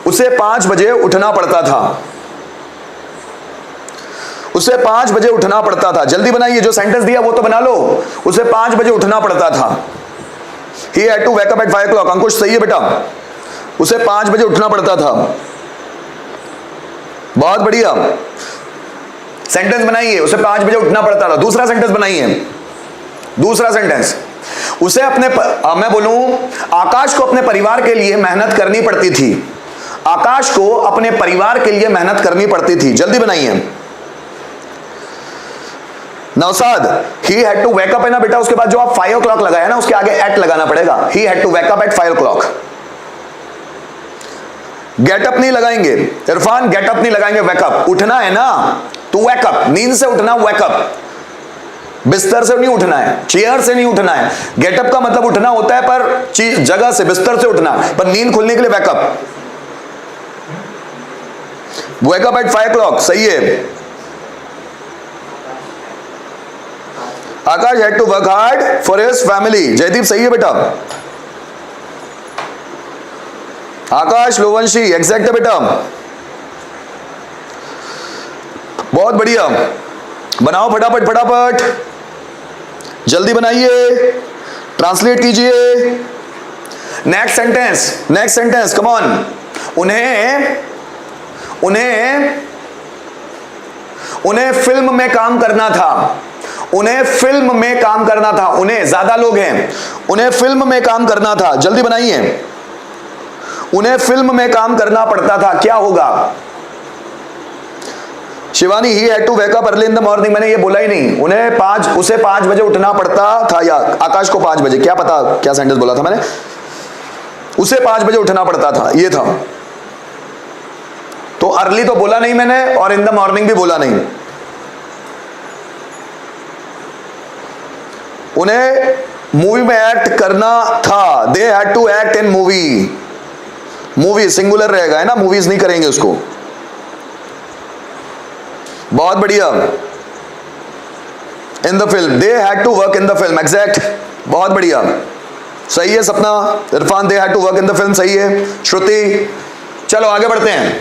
उसे 5 बजे उठना पड़ता था, उसे 5 बजे उठना पड़ता था। जल्दी बनाइए, जो सेंटेंस दिया वो तो बना लो। उसे 5 बजे उठना पड़ता था, he had to wake up at 5 o'clock। अंकुश सही है बेटा, उसे 5 बजे उठना पड़ता था, बहुत बढ़िया। सेंटेंस बनाइए, उसे 5 बजे उठना पड़ता था। दूसरा सेंटेंस बनाइए, दूसरा सेंटेंस, उसे अपने मैं बोलूं, आकाश को अपने परिवार के लिए मेहनत करनी पड़ती थी, आकाश को अपने परिवार के लिए मेहनत करनी पड़ती थी। जल्दी बनाइए। Nausad, he had to wake up है ना बेटा, उसके बाद जो आप 5 o'clock लगाया ना उसके आगे एट लगाना पड़ेगा, he had to wake up at 5 o'clock। Get up नहीं लगाएंगे इरफान, गेट अप नहीं लगाएंगे, वेकअप, उठना है ना, तो वेकअप, नींद से उठना, वेकअप, बिस्तर से नहीं उठना है, चेयर से नहीं उठना है। गेटअप का मतलब उठना होता है पर जगह से, बिस्तर से उठना, पर नींद खुलने के लिए वेकअप, वेकअप एट 5 o'clock, सही है। Akash had to work hard for his family, Jaideep सही है बेटा। आकाश लोवंशी एग्जैक्ट है बेटा, बहुत बढ़िया। बनाओ फटाफट फटाफट, जल्दी बनाइए, ट्रांसलेट कीजिए। Next sentence, next sentence, come on. उन्हें फिल्म में काम करना था, उन्हें फिल्म में काम करना था, उन्हें, ज्यादा लोग हैं, उन्हें फिल्म में काम करना था। जल्दी बनाइए, उन्हें फिल्म में काम करना पड़ता था, क्या होगा? Shivani, he had to wake up early in the morning, मैंने ये बोला ही नहीं। उसे 5 बजे उठना पड़ता था, या आकाश को 5 बजे, क्या पता क्या सेंटेंस बोला था मैंने। उसे 5 बजे उठना पड़ता था, ये था। तो अर्ली तो बोला नहीं मैंने, और इन द मॉर्निंग भी बोला नहीं। उन्हें मूवी में एक्ट करना था, they had to act in movie, movie singular रहेगा है ना, मूवीज नहीं करेंगे उसको। बहुत बढ़िया। In the film, they had to work in the film, exact, बहुत बढ़िया, सही है Sapna. Irfan, they had to work in the film, सही है। श्रुति, चलो आगे बढ़ते हैं,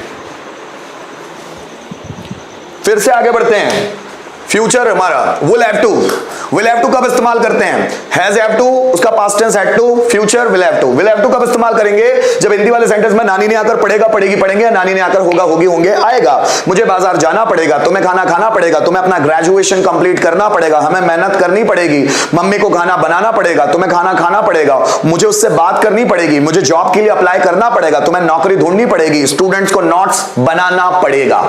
फिर से आगे बढ़ते हैं। फ्यूचर हमारा will have to, will have to कब इस्तेमाल करते हैं? हैज हैव टू, उसका past tense had to, future will have to. Will have to कब इस्तेमाल करेंगे? जब हिंदी वाले सेंटेंस में नानी ने आकर पढ़ेगा, पढ़ेगी, पढ़ेंगे, नानी ने आकर होगा, होगी, होंगे, आएगा। मुझे बाजार जाना पड़ेगा, तुम्हें खाना खाना पड़ेगा, तुम्हें अपना ग्रेजुएशन कंप्लीट करना पड़ेगा, हमें मेहनत करनी पड़ेगी, मम्मी को खाना बनाना पड़ेगा, तुम्हें खाना खाना पड़ेगा, मुझे उससे बात करनी पड़ेगी, मुझे जॉब के लिए अप्लाई करना पड़ेगा, तुम्हें नौकरी ढूंढनी पड़ेगी, स्टूडेंट्स को नोट्स बनाना पड़ेगा।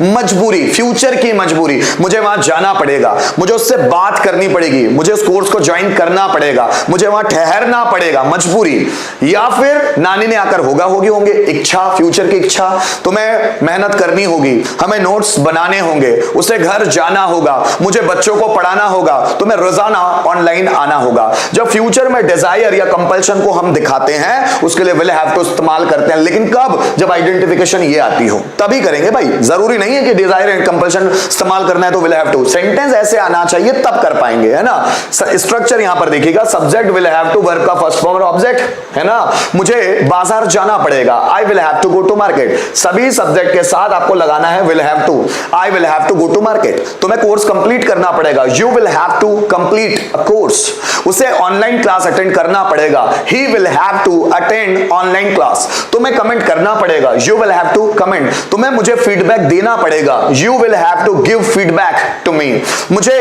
मजबूरी, फ्यूचर की मजबूरी, मुझे वहां जाना पड़ेगा, मुझे उससे बात करनी पड़ेगी, मुझे उस कोर्स को ज्वाइन करना पड़ेगा, मुझे वहां ठहरना पड़ेगा, मजबूरी, या फिर नानी ने आकर होंगे इच्छा, फ्यूचर की इच्छा, तुम्हें मेहनत करनी होगी, हमें नोट्स बनाने होंगे, उसे घर जाना होगा, मुझे बच्चों को पढ़ाना होगा, तुम्हें रोजाना ऑनलाइन आना होगा। जब फ्यूचर में डिजायर या कंपल्शन को हम दिखाते हैं उसके लिए विल हैव टू इस्तेमाल करते हैं, लेकिन कब? जब आइडेंटिफिकेशन ये आती हो तभी करेंगे भाई। जरूरी नहीं है कि डिजायर एंड कंपल्शन इस्तेमाल करना है तो विल हैव टू, सेंटेंस ऐसे आना चाहिए तब कर पाएंगे, है ना। स्ट्रक्चर यहां पर देखिएगा, subject will have to, verb का फर्स्ट फॉर्म और ऑब्जेक्ट, है ना। मुझे बाजार जाना पड़ेगा, I will have to go to market. सभी सब्जेक्ट के साथ आपको लगाना है will have to, I will have to go to market. तुम्हें कोर्स कंप्लीट करना पड़ेगा, you will have to complete a course. उसे ऑनलाइन क्लास अटेंड करना पड़ेगा, he will have to attend online class. तुम्हें कमेंट करना पड़ेगा, you will have to comment. तुम्हें मुझे फीडबैक देना पड़ेगा, you will have to give feedback to me. मुझे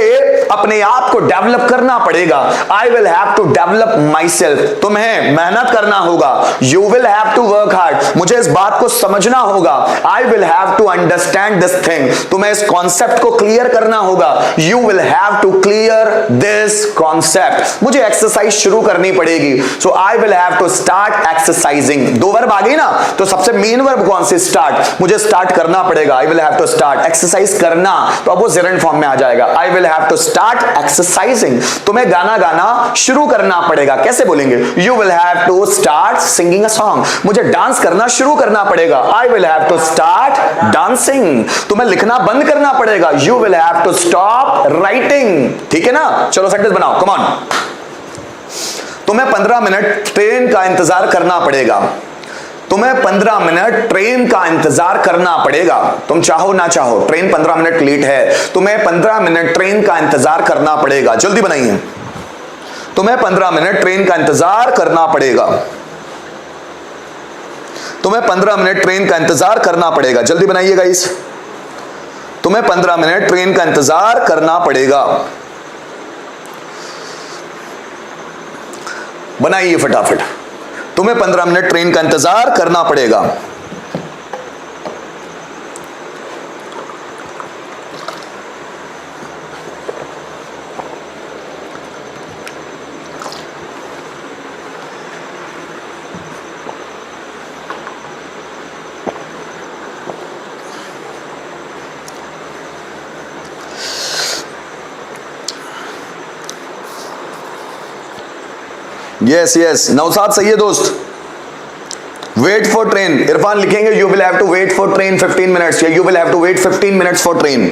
अपने आप को डेवलप करना पड़ेगा, I will have to develop myself. तुम्हें मेहनत करना होगा, you will have to work hard. मुझे इस बात को समझना होगा, I will have to understand this thing. तुम्हें इस कॉन्सेप्ट को क्लियर करना होगा, you will have to clear this concept. मुझे एक्सरसाइज शुरू करनी पड़ेगी, so I will have to start exercising. दो वर्ब आ गई ना, तो सबसे मेन वर्ब कौन सी? स्टार्ट। मुझे स्टार्ट करना पड़ेगा, I will have to start. Exercise करना, तो अब वो जेरेंड फॉर्म में आ जाएगा, I will have to start exercising. तुम्हें गाना गाना शुरू करना पड़ेगा, कैसे बोलेंगे? You will have to start singing a song. मुझे डांस करना शुरू करना पड़ेगा, I will have to start dancing. तुम्हें लिखना बंद करना पड़ेगा, you will have to stop writing. ठीक है ना, चलो सेंटेंस बनाओ, कम ऑन। तुम्हें 15 मिनट ट्रेन का इंतजार करना पड़ेगा, तुम्हें 15 मिनट ट्रेन का इंतजार करना पड़ेगा। तुम चाहो ना चाहो, ट्रेन 15 मिनट लेट है, तुम्हें 15 मिनट ट्रेन का इंतजार करना पड़ेगा। जल्दी बनाइए, तुम्हें 15 मिनट ट्रेन का इंतजार करना पड़ेगा, तुम्हें 15 मिनट ट्रेन का इंतजार करना पड़ेगा। जल्दी बनाइएगा इस, तुम्हें 15 मिनट ट्रेन का इंतजार करना पड़ेगा। बनाइए फटाफट, तुम्हें 15 मिनट ट्रेन का इंतजार करना पड़ेगा। यस यस, नौसाद सही है दोस्त। वेट फॉर ट्रेन, इरफान लिखेंगे you will have to wait for train 15 minutes, या you will have to wait 15 minutes for train.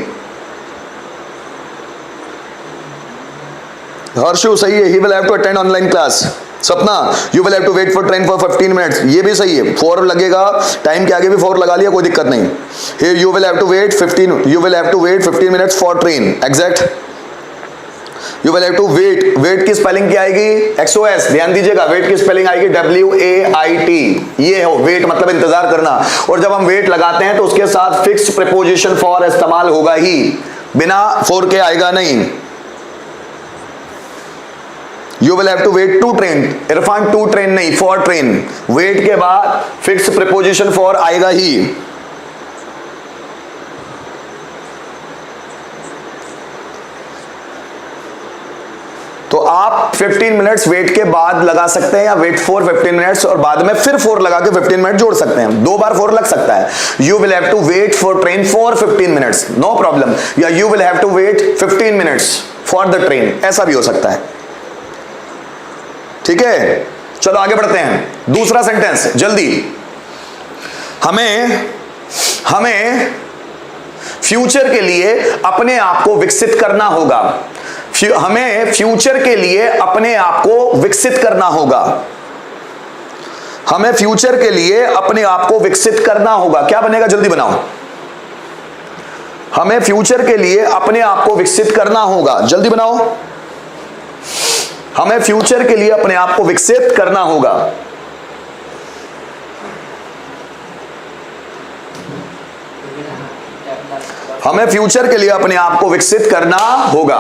Harshu सही है, he will have to attend online class. Sapna, you will have to wait for train for 15 minutes, ये भी सही है, 4 लगेगा, time के आगे भी 4 लगा लिया, कोई दिक्कत नहीं। Here you will have to wait 15 minutes for train, exact। You will have to wait, wait की स्पेलिंग क्या आएगी? XOS, ध्यान दीजिएगा, वेट की स्पेलिंग आएगी WAIT। ये हो वेट, मतलब इंतजार करना। और जब हम वेट लगाते हैं तो उसके साथ फिक्स प्रीपोजिशन फॉर इस्तेमाल होगा ही, बिना फॉर के आएगा नहीं। You will have to wait to train, Irfan to train नहीं, फॉर ट्रेन। वेट के बाद फिक्स प्रीपोजिशन फॉर आएगा ही। तो आप 15 मिनट्स वेट के बाद लगा सकते हैं, या वेट फॉर 15 मिनट्स और बाद में फिर 4 लगा के 15 मिनट जोड़ सकते हैं। 2 बार 4 लग सकता है। You will have to wait for train for 15 minutes, no problem. या you will have to wait 15 minutes for the train, ऐसा भी हो सकता है। ठीक है, चलो आगे बढ़ते हैं। दूसरा सेंटेंस जल्दी। हमें फ्यूचर के लिए अपने आप को विकसित करना होगा। हमें फ्यूचर के लिए अपने आप को विकसित करना होगा। हमें फ्यूचर के लिए अपने आप को विकसित करना होगा। क्या बनेगा? जल्दी बनाओ। हमें फ्यूचर के लिए अपने आप को विकसित करना होगा। जल्दी बनाओ। हमें फ्यूचर के लिए अपने आप को विकसित करना होगा। हमें फ्यूचर के लिए अपने आप को विकसित करना होगा।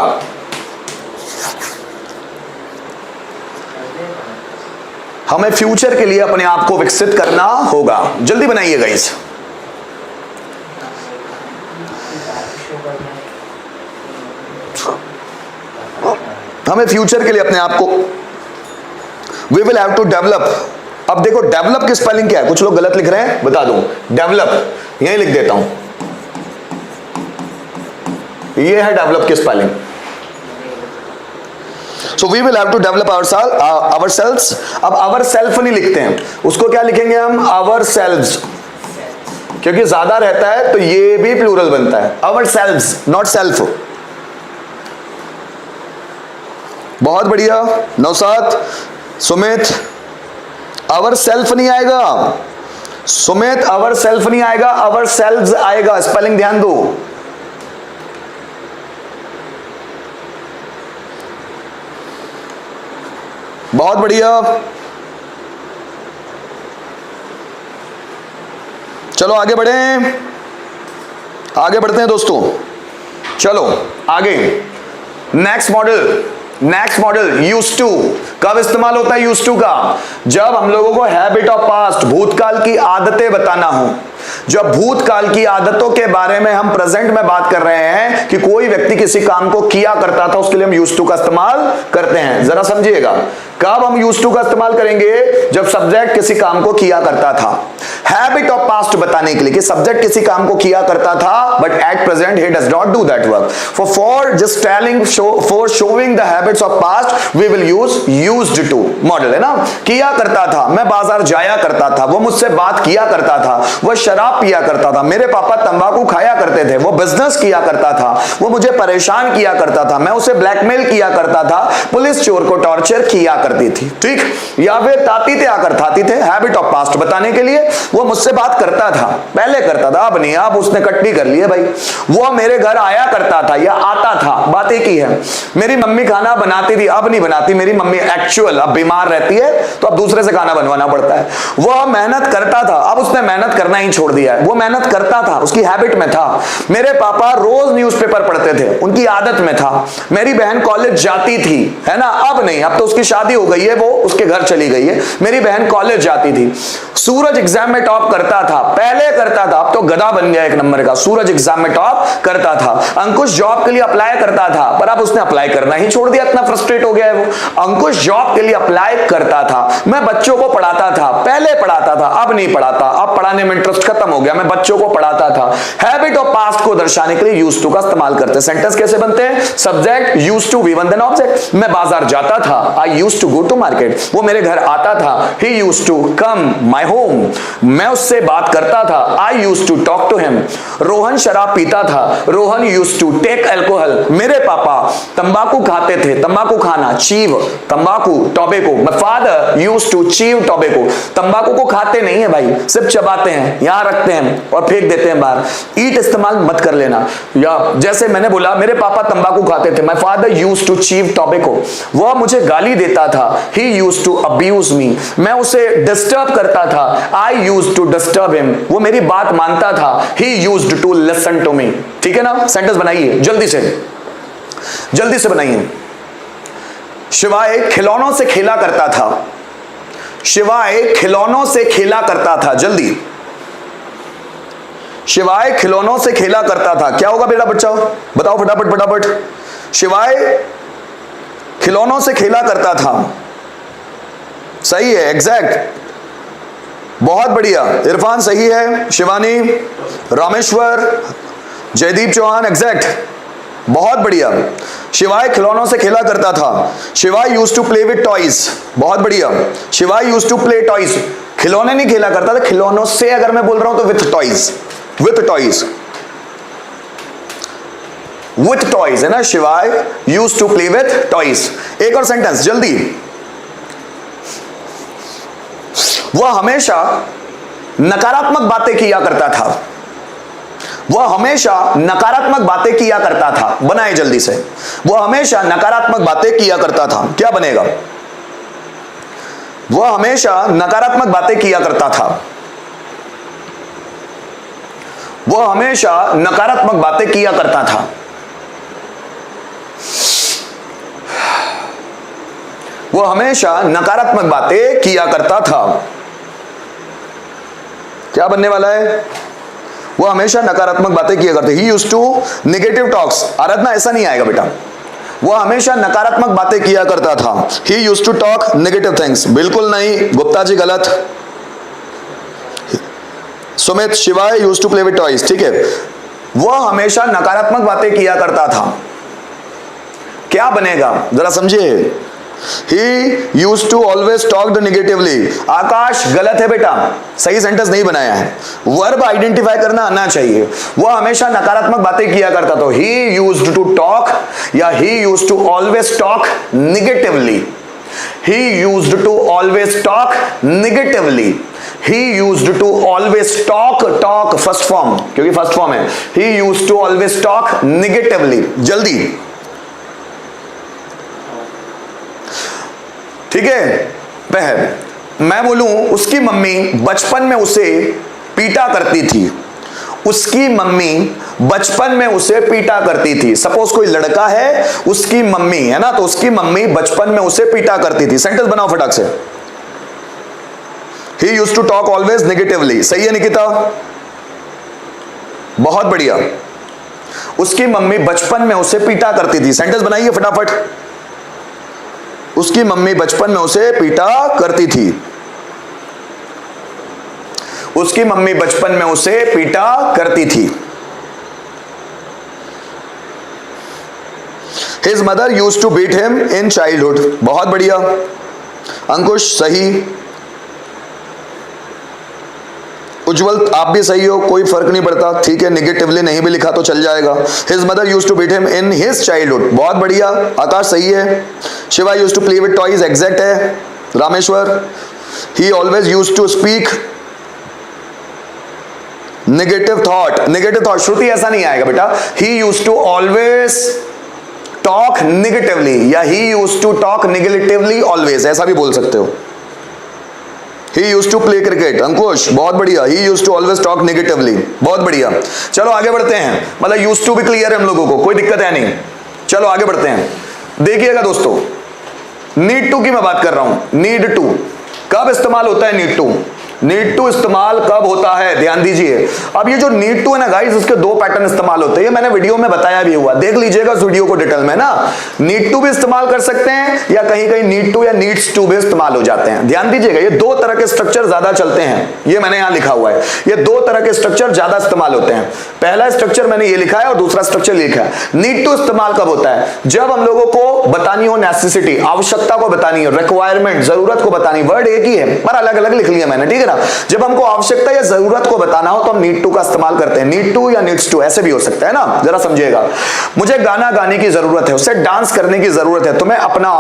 हमें फ्यूचर के लिए अपने आप को विकसित करना होगा। जल्दी बनाइएगा इस। हमें फ्यूचर के लिए अपने आप को we will have to develop. अब देखो डेवलप की स्पेलिंग क्या है, कुछ लोग गलत लिख रहे हैं, बता दूं। डेवलप यही लिख देता हूं, ये है डेवलप की spelling. So we will have to develop ourselves. अब आवर सेल्फ नहीं लिखते हैं, उसको क्या लिखेंगे हम, आवर सेल्व्स, क्योंकि ज्यादा रहता है तो ये भी प्लूरल बनता है, आवर सेल्व्स नॉट सेल्फ। बहुत बढ़िया नौसाद, सुमित, आवर सेल्फ नहीं आएगा सुमित, आवर सेल्फ नहीं आएगा, आवर सेल्व्स आएगा, स्पेलिंग ध्यान दो। बहुत बढ़िया, चलो आगे बढ़ें, आगे बढ़ते हैं दोस्तों। चलो आगे, नेक्स्ट मॉडल यूज्ड टू। कब इस्तेमाल होता है यूज्ड टू का, जब हम लोगों को हैबिट ऑफ पास्ट, भूतकाल की आदतें बताना हो। जब भूतकाल की आदतों के बारे में हम प्रेजेंट में बात कर रहे हैं कि कोई व्यक्ति किसी काम को किया करता था, उसके लिए हम यूज्ड टू का इस्तेमाल करते हैं। जरा समझिएगा, कब हम यूज्ड टू का इस्तेमाल करेंगे, जब सब्जेक्ट किसी काम को किया करता था। हैबिट ऑफ पास्ट बताने के लिए कि सब्जेक्ट किसी काम को किया करता था, but at present he does not do that work. For just telling, for showing the habits of past we will use used to model, है ना। किया करता था, मैं बाजार जाया करता था, वो मुझसे बात किया करता था, वो शराब पिया करता था, मेरे पापा तंबाकू खाया करते थे, वो बिजनेस किया करता था, वो मुझे परेशान किया करता था, मैं उसे ब्लैकमेल किया करता था, पुलिस चोर को टॉर्चर किया करती थी, ठीक। या फिर ताती थे आकर थाती थे, हैबिट ऑफ पास्ट बताने के लिए वो मुझसे बात करता था, पहले करता था, अब नहीं, अब उसने कट्टी कर ली है भाई। वो मेरे घर आया करता था या आता था, बात एक ही है। मेरी मम्मी खाना बनाती थी, अब नहीं बनाती मेरी मम्मी, एक्चुअल अब बीमार रहती है तो अब दूसरे से खाना बनवाना पड़ता है। वो मेहनत करता था, अब उसने मेहनत करना ही छोड़ दिया है। वो मेहनत करता था, उसकी हैबिट में था। मेरे पापा रोज न्यूज़पेपर पढ़ते थे, उनकी आदत में था। मेरी बहन कॉलेज जाती थी, है ना, अब नहीं, अब तो उसकी शादी हो गई है, वो उसके घर चली गई है। मेरी बहन कॉलेज जाती थी। सूरज एग्जाम में टॉप करता था, पहले करता था, अब तो गधा बन गया एक नंबर का। सूरज एग्जाम में टॉप करता था। अंकुश जॉब के लिए अप्लाई करता था, पर अब उसने अप्लाई करना ही छोड़ दिया, इतना फ्रस्ट्रेट हो गया है वो। अंकुश जॉब के लिए अप्लाई करता था। मैं बच्चों को पढ़ाता था, पहले पढ़ाता था, अब नहीं पढ़ाता, अब पढ़ाने में इंटरेस्ट खत्म हो गया, मैं बच्चों को पढ़ाता था। हैबिट ऑफ पास्ट को दर्शाने के लिए यूज्ड टू का इस्तेमाल करते हैं। सेंटेंस कैसे बनते हैं, subject used to, V1 then object. मैं बाजार जाता था, I used to go to market. वो मेरे घर आता था, he used to come my home. मैं उससे बात करता था, I used to talk to him. Rohan शराब पीता था, Rohan used to take alcohol. मेरे पापा तंबाकू खाते थे, तंबाकू खाना, चीव, तंबाकू, tobacco. My father used to chew tobacco. तंबाकू को खाते नहीं है भाई, सिर्फ चबाते हैं, यहां रखते हैं और फेंक देते हैं बाहर। ईट इस्तेमाल मत कर लेना। या जैसे मैंने बोला, मेरे पापा तंबाकू खाते थे, my father used to chew tobacco. वह मुझे गाली देता था, he used to abuse me. मैं उसे डिस्टर्ब करता था, I used to disturb him. वो मेरी बात मानता था, he used to listen to me. ठीक है ना, सेंटेंस बनाइए जल्दी से बनाइए। शिवाय खिलौनों से खेला करता था, शिवाय खिलौनों से खेला करता था, जल्दी। शिवाय खिलौनों से खेला करता था, क्या होगा बेटा बच्चा, बताओ फटाफट फटाफट। शिवाय खिलौनों से खेला करता था, सही है, एग्जैक्ट, बहुत बढ़िया। इरफान सही है, शिवानी, रामेश्वर, जयदीप चौहान, एग्जैक्ट, बहुत बढ़िया। शिवाय खिलौनों से खेला करता था। Shivay used to play with toys, बहुत बढ़िया। शिवाय यूज्ड टू प्ले टॉयज, खिलौने नहीं खेला करता था, खिलौनों से अगर मैं बोल रहा हूं तो with toys, with toys, with toys है ना। Shivay used to play with toys. एक और सेंटेंस जल्दी। वह हमेशा नकारात्मक बातें किया करता था, वह हमेशा नकारात्मक बातें किया करता था, बनाए जल्दी से। वह हमेशा नकारात्मक बातें किया करता था, क्या बनेगा, वह हमेशा नकारात्मक बातें किया करता था, वह हमेशा नकारात्मक बातें किया करता था। वह हमेशा नकारात्मक बातें किया करता था, क्या बनने वाला है, वह हमेशा नकारात्मक बातें किया करते। He used to negative talks. Aradhana ऐसा नहीं आएगा बेटा, वह हमेशा नकारात्मक बातें किया करता था। He used to talk negative things. बिल्कुल नहीं, गुप्ता जी गलत। Sumit, Shivay used to play with toys. ठीक है, वह हमेशा नकारात्मक बातें किया करता था। क्या बनेगा जरा समझिए। He used to always talk negatively। आकाश गलत है बेटा, सही सेंटेंस नहीं बनाया है। वर्ब आइडेंटिफाई करना आना चाहिए। वह हमेशा नकारात्मक बातें किया करता था। He used to talk या he used to always talk negatively। He used to always talk negatively। He used to always talk first form, क्योंकि फर्स्ट फॉर्म है। He used to always talk negatively। जल्दी, ठीक है। वह, मैं बोलूं उसकी मम्मी बचपन में उसे पीटा करती थी। उसकी मम्मी बचपन में उसे पीटा करती थी। सपोज कोई लड़का है, उसकी मम्मी है ना, तो उसकी मम्मी बचपन में उसे पीटा करती थी। सेंटेंस बनाओ फटाक से। He used to talk always negatively। सही है निकिता, बहुत बढ़िया। उसकी मम्मी बचपन में उसे पीटा करती थी। सेंटेंस बनाइए फटाफट। उसकी मम्मी बचपन में उसे पीटा करती थी। उसकी मम्मी बचपन में उसे पीटा करती थी। His mother used to beat him in childhood। बहुत बढ़िया अंकुश, सही। उज्जवल आप भी सही हो, कोई फर्क नहीं पड़ता। ठीक है, नेगेटिवली नहीं भी लिखा तो चल जाएगा। His mother used to beat him in his childhood। बहुत बढ़िया आकाश, सही है। Shiva used to play with toys। Exact है। Rameshwar, he always used to speak negative thought। श्रुति ऐसा नहीं आएगा बेटा। He used to always talk negatively या he used to talk negatively always, ऐसा भी बोल सकते हो। He used to play cricket। अंकुश बहुत बढ़िया। He used to always talk negatively। बहुत बढ़िया। चलो आगे बढ़ते हैं। मतलब used to भी क्लियर है हम लोगों को, कोई दिक्कत है नहीं। चलो आगे बढ़ते हैं। देखिएगा दोस्तों, नीड टू की मैं बात कर रहा हूं। नीड टू कब इस्तेमाल होता है? नीड टू, नीड टू इस्तेमाल कब होता है? ध्यान दीजिए। अब ये जो नीड टू है ना गाइस, इसके दो पैटर्न इस्तेमाल होते हैं। ये मैंने वीडियो में बताया भी हुआ, देख लीजिएगा उस वीडियो को डिटेल में ना। नीड टू भी इस्तेमाल कर सकते हैं या कहीं कहीं नीड टू या नीड्स टू भी इस्तेमाल हो जाते हैं। ध्यान दीजिएगा, ये दो तरह के स्ट्रक्चर ज्यादा चलते हैं। ये मैंने यहां लिखा हुआ है, ये दो तरह के स्ट्रक्चर ज्यादा इस्तेमाल होते हैं। पहला स्ट्रक्चर मैंने ये लिखा है और दूसरा स्ट्रक्चर लिखा है। नीड टू इस्तेमाल कब होता है? जब हम लोगों को बतानी हो नेसेसिटी, आवश्यकता को बतानी हो, रिक्वायरमेंट, जरूरत को बतानी। वर्ड एक ही है पर अलग अलग लिख लिया मैंने, ठीक है ना। जब हमको आवश्यकता या जरूरत को बताना हो तो हम नीड टू का इस्तेमाल करते हैं। नीड टू या नीड्स टू ऐसे भी हो सकता है ना, जरा समझिएगा। मुझे गाना गाने की जरूरत है, उससे डांस करने की जरूरत है, तुम्हें अपना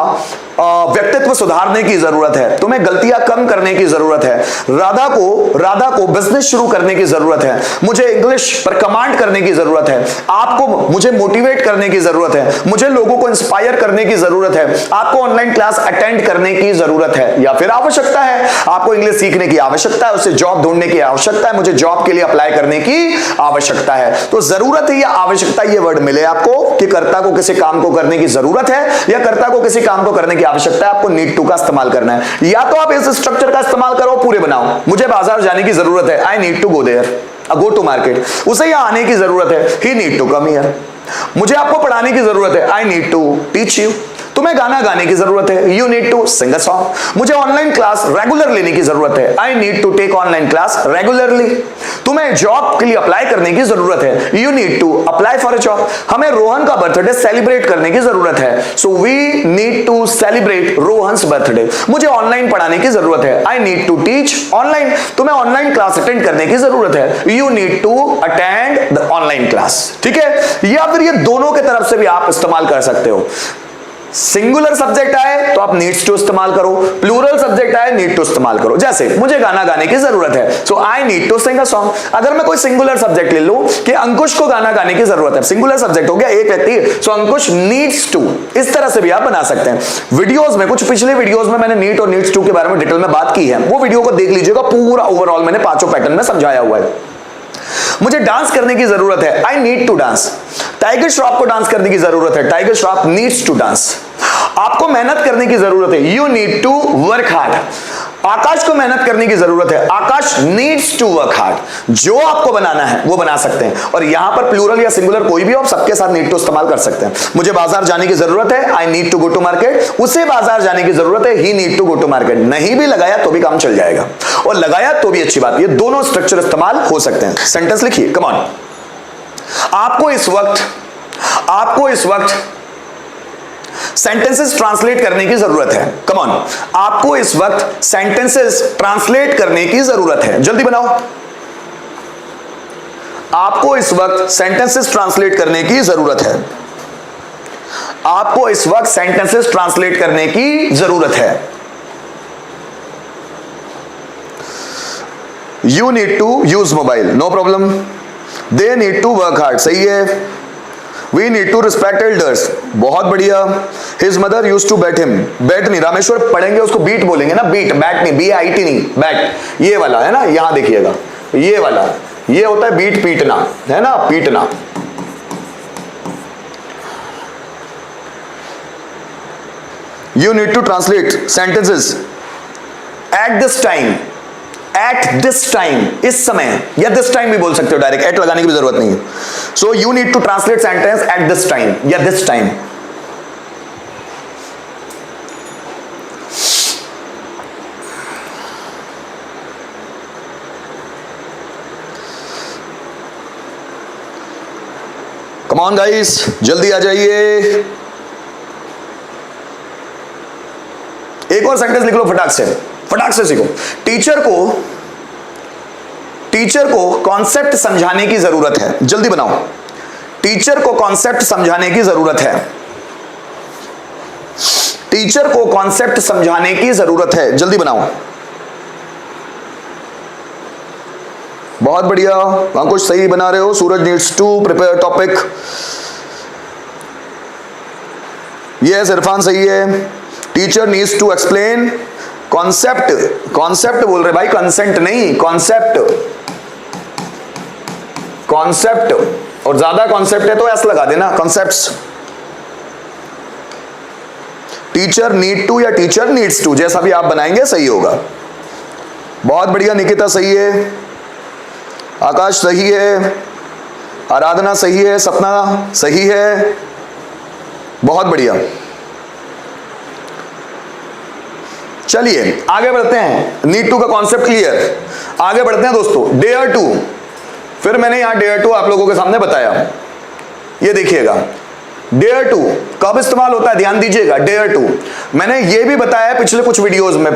व्यक्तित्व सुधारने की जरूरत है, तुम्हें गलतियां कम करने की जरूरत है, राधा को बिजनेस शुरू करने की जरूरत है, मुझे इंग्लिश पर कमांड करने की जरूरत है, आपको मुझे मोटिवेट करने की जरूरत है, मुझे लोगों को इंस्पायर करने की जरूरत है, आपको ऑनलाइन क्लास अटेंड करने की जरूरत है, या फिर आवश्यकता है, आपको इंग्लिश सीखने की आवश्यकता है, उससे जॉब ढूंढने की आवश्यकता है, मुझे जॉब के लिए अप्लाई करने की आवश्यकता है। तो जरूरत है या आवश्यकता, ये वर्ड मिले आपको कि कर्ता को किसी काम को करने की जरूरत है या कर्ता को किसी काम को करने की आवश्यकता है, आपको नीड टू का इस्तेमाल करना है। या तो आप इस स्ट्रक्चर का इस्तेमाल करो, पूरे बनाओ। मुझे बाजार जाने की जरूरत है, I need to go there, go to market. उसे यहां आने की जरूरत है, he need to come here. मुझे आपको पढ़ाने की जरूरत है, I need to teach you. तुम्हें गाना गाने की जरूरत है, you need to sing a song. मुझे ऑनलाइन क्लास रेगुलर लेने की जरूरत है, I need to take online class regularly. तुम्हें जॉब के लिए अप्लाई करने की जरूरत है, you need to apply for a job. हमें रोहन का बर्थडे सेलिब्रेट करने की जरूरत है, so we need to celebrate Rohan's birthday. मुझे ऑनलाइन पढ़ाने की जरूरत है, I need to teach online. तुम्हें ऑनलाइन क्लास अटेंड करने की जरूरत है, you need to attend the online class. ठीक है, या फिर ये दोनों के तरफ से भी आप इस्तेमाल कर सकते हो। सिंगुलर सब्जेक्ट आए तो आप नीड्स टू इस्तेमाल करो, प्लूरल सब्जेक्ट आए नीड टू इस्तेमाल करो। जैसे मुझे गाना गाने की जरूरत है, so I need to sing a song. अगर मैं कोई सिंगुलर सब्जेक्ट ले लूं कि अंकुश को गाना गाने की जरूरत है, सिंगुलर सब्जेक्ट हो गया, एक व्यक्ति, सो अंकुश नीड्स टू। इस तरह से भी आप बना सकते हैं। वीडियोस में, कुछ पिछले वीडियोस में मैंने नीड और नीड्स टू के बारे में डिटेल में बात की है, वो वीडियो को देख लीजिएगा, पूरा ओवरऑल मैंने पांचों पैटर्न में समझाया हुआ है। मुझे डांस करने की जरूरत है, I need to dance. Tiger Shroff को डांस करने की जरूरत है, Tiger Shroff needs to dance. आपको मेहनत करने की जरूरत है, you need to work hard. Akash को मेहनत करने की जरूरत है, Akash needs to work hard. जो आपको बनाना है वो बना सकते हैं, और यहां पर प्लूरल या सिंगुलर कोई भी हो, आप सबके साथ नीड टू इस्तेमाल कर सकते हैं। मुझे बाजार जाने की जरूरत है, I need to go to market. उसे बाजार जाने की जरूरत है, he need to go to market. नहीं भी लगाया तो भी काम चल जाएगा, और लगाया तो भी अच्छी बात। ये दोनों स्ट्रक्चर इस्तेमाल हो सकते हैं। सेंटेंस लिखिए, कम ऑन। आपको इस वक्त सेंटेंसेस ट्रांसलेट करने की जरूरत है। कम ऑन, आपको इस वक्त सेंटेंसेस ट्रांसलेट करने की जरूरत है। जल्दी बनाओ। आपको इस वक्त सेंटेंसेस ट्रांसलेट करने की जरूरत है। आपको इस वक्त सेंटेंसेस ट्रांसलेट करने की जरूरत है। You need to use mobile, no problem. They need to work hard, सही है। We need to respect elders, बहुत बढ़िया। His mother used to beat him, bat नहीं, रामेश्वर पढ़ेंगे उसको बीट बोलेंगे ना, बीट, बैट नहीं, BIT नहीं, बैट ये वाला है ना, यहां देखिएगा, ये वाला, ये होता है बीट, पीटना है ना, पीटना। You need to translate sentences at this time, eight this time, इस समय, या दिस टाइम भी बोल सकते हो, डायरेक्ट एट लगाने की भी जरूरत नहीं है। So you need to translate sentence at this time या this time. Come on guys, जल्दी आ जाइए। एक और सेंटेंस लिख लो फटाक से सीखो। टीचर को कॉन्सेप्ट समझाने की जरूरत है। जल्दी बनाओ। टीचर को कॉन्सेप्ट समझाने की जरूरत है। टीचर को कॉन्सेप्ट समझाने की जरूरत है। जल्दी बनाओ। बहुत बढ़िया, अंकुश सही बना रहे हो। Suraj needs to prepare topic, yes Irfan सही है। Teacher needs to explain concept बोल रहे भाई, कंसेंट नहीं, कॉन्सेप्ट और ज्यादा कॉन्सेप्ट है तो एस लगा देना, कॉन्सेप्ट्स। टीचर नीड टू या टीचर नीड्स टू, जैसा भी आप बनाएंगे सही होगा। बहुत बढ़िया, निकिता सही है, आकाश सही है, आराधना सही है, सपना सही है, बहुत बढ़िया। चलिए आगे बढ़ते हैं। नीड टू का कॉन्सेप्ट क्लियर, आगे बढ़ते हैं दोस्तों। डेयर टू, फिर मैंने यहां डेयर टू आप लोगों के सामने बताया, ये देखिएगा। डेयर टू कब इस्तेमाल होता है, ध्यान दीजिएगा। डेयर टू मैंने ये भी बताया है पिछले कुछ वीडियोस में,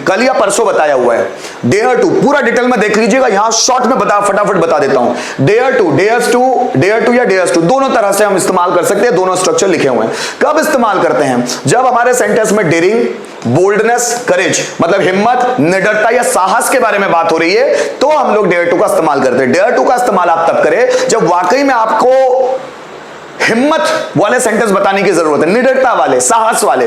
कल या परसों बताया हुआ है। डेयर टू पूरा डिटेल में देख लीजिएगा, यहां शॉर्ट में फटाफट बता देता हूं। डेयर टू, डेयर्स टू या डेयर्स टू, दोनों तरह से हम इस्तेमाल कर सकते हैं, दोनों स्ट्रक्चर लिखे हुए हैं। कब इस्तेमाल करते हैं, जब हमारे सेंटेंस में डेयरिंग, बोल्डनेस, करेज मतलब हिम्मत, निडरता या साहस के बारे में बात हो रही है, तो हम लोग डेयर टू का इस्तेमाल करते हैं। डेयर टू का इस्तेमाल आप तब करें जब वाकई में आपको हिम्मत वाले सेंटेंस बताने की जरूरत है, निडरता वाले, साहस वाले।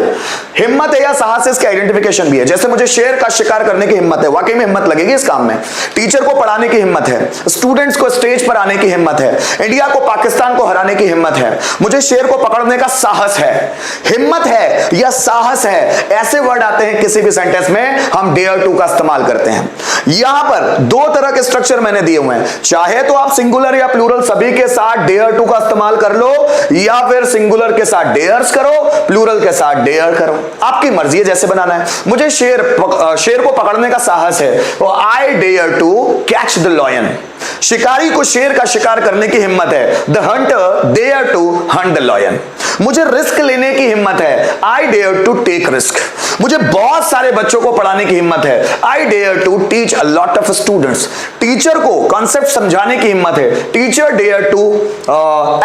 हिम्मत है या साहस है, इसका आइडेंटिफिकेशन भी है। जैसे मुझे शेर का शिकार करने की हिम्मत है, वाकई में हिम्मत लगेगी इस काम में। टीचर को पढ़ाने की हिम्मत है, स्टूडेंट्स को स्टेज पर आने की हिम्मत है, इंडिया को पाकिस्तान को हराने की हिम्मत है, मुझे शेर को पकड़ने का साहस है। हिम्मत है या साहस है, ऐसे वर्ड आते हैं किसी भी सेंटेंस में, हम डेयर टू का इस्तेमाल करते हैं। यहां पर दो तरह के स्ट्रक्चर मैंने दिए हुए हैं, चाहे तो आप सिंगुलर या प्लूरल सभी के साथ डेयर टू का इस्तेमाल कर लो, या फिर सिंगुलर के साथ डेयर्स करो, प्लूरल के साथ डेयर करो, आपकी मर्जी है जैसे बनाना है। मुझे शेर को पकड़ने का साहस है, तो I dare to catch the lion. शिकारी को शेर का शिकार करने की हिम्मत है, the hunter dare to hunt the lion. मुझे रिस्क लेने की हिम्मत है, I dare to take risk. मुझे बहुत सारे बच्चों को पढ़ाने की हिम्मत है, I dare to teach a lot of students. Teacher को कॉन्सेप्ट समझाने की हिम्मत है, teacher dare to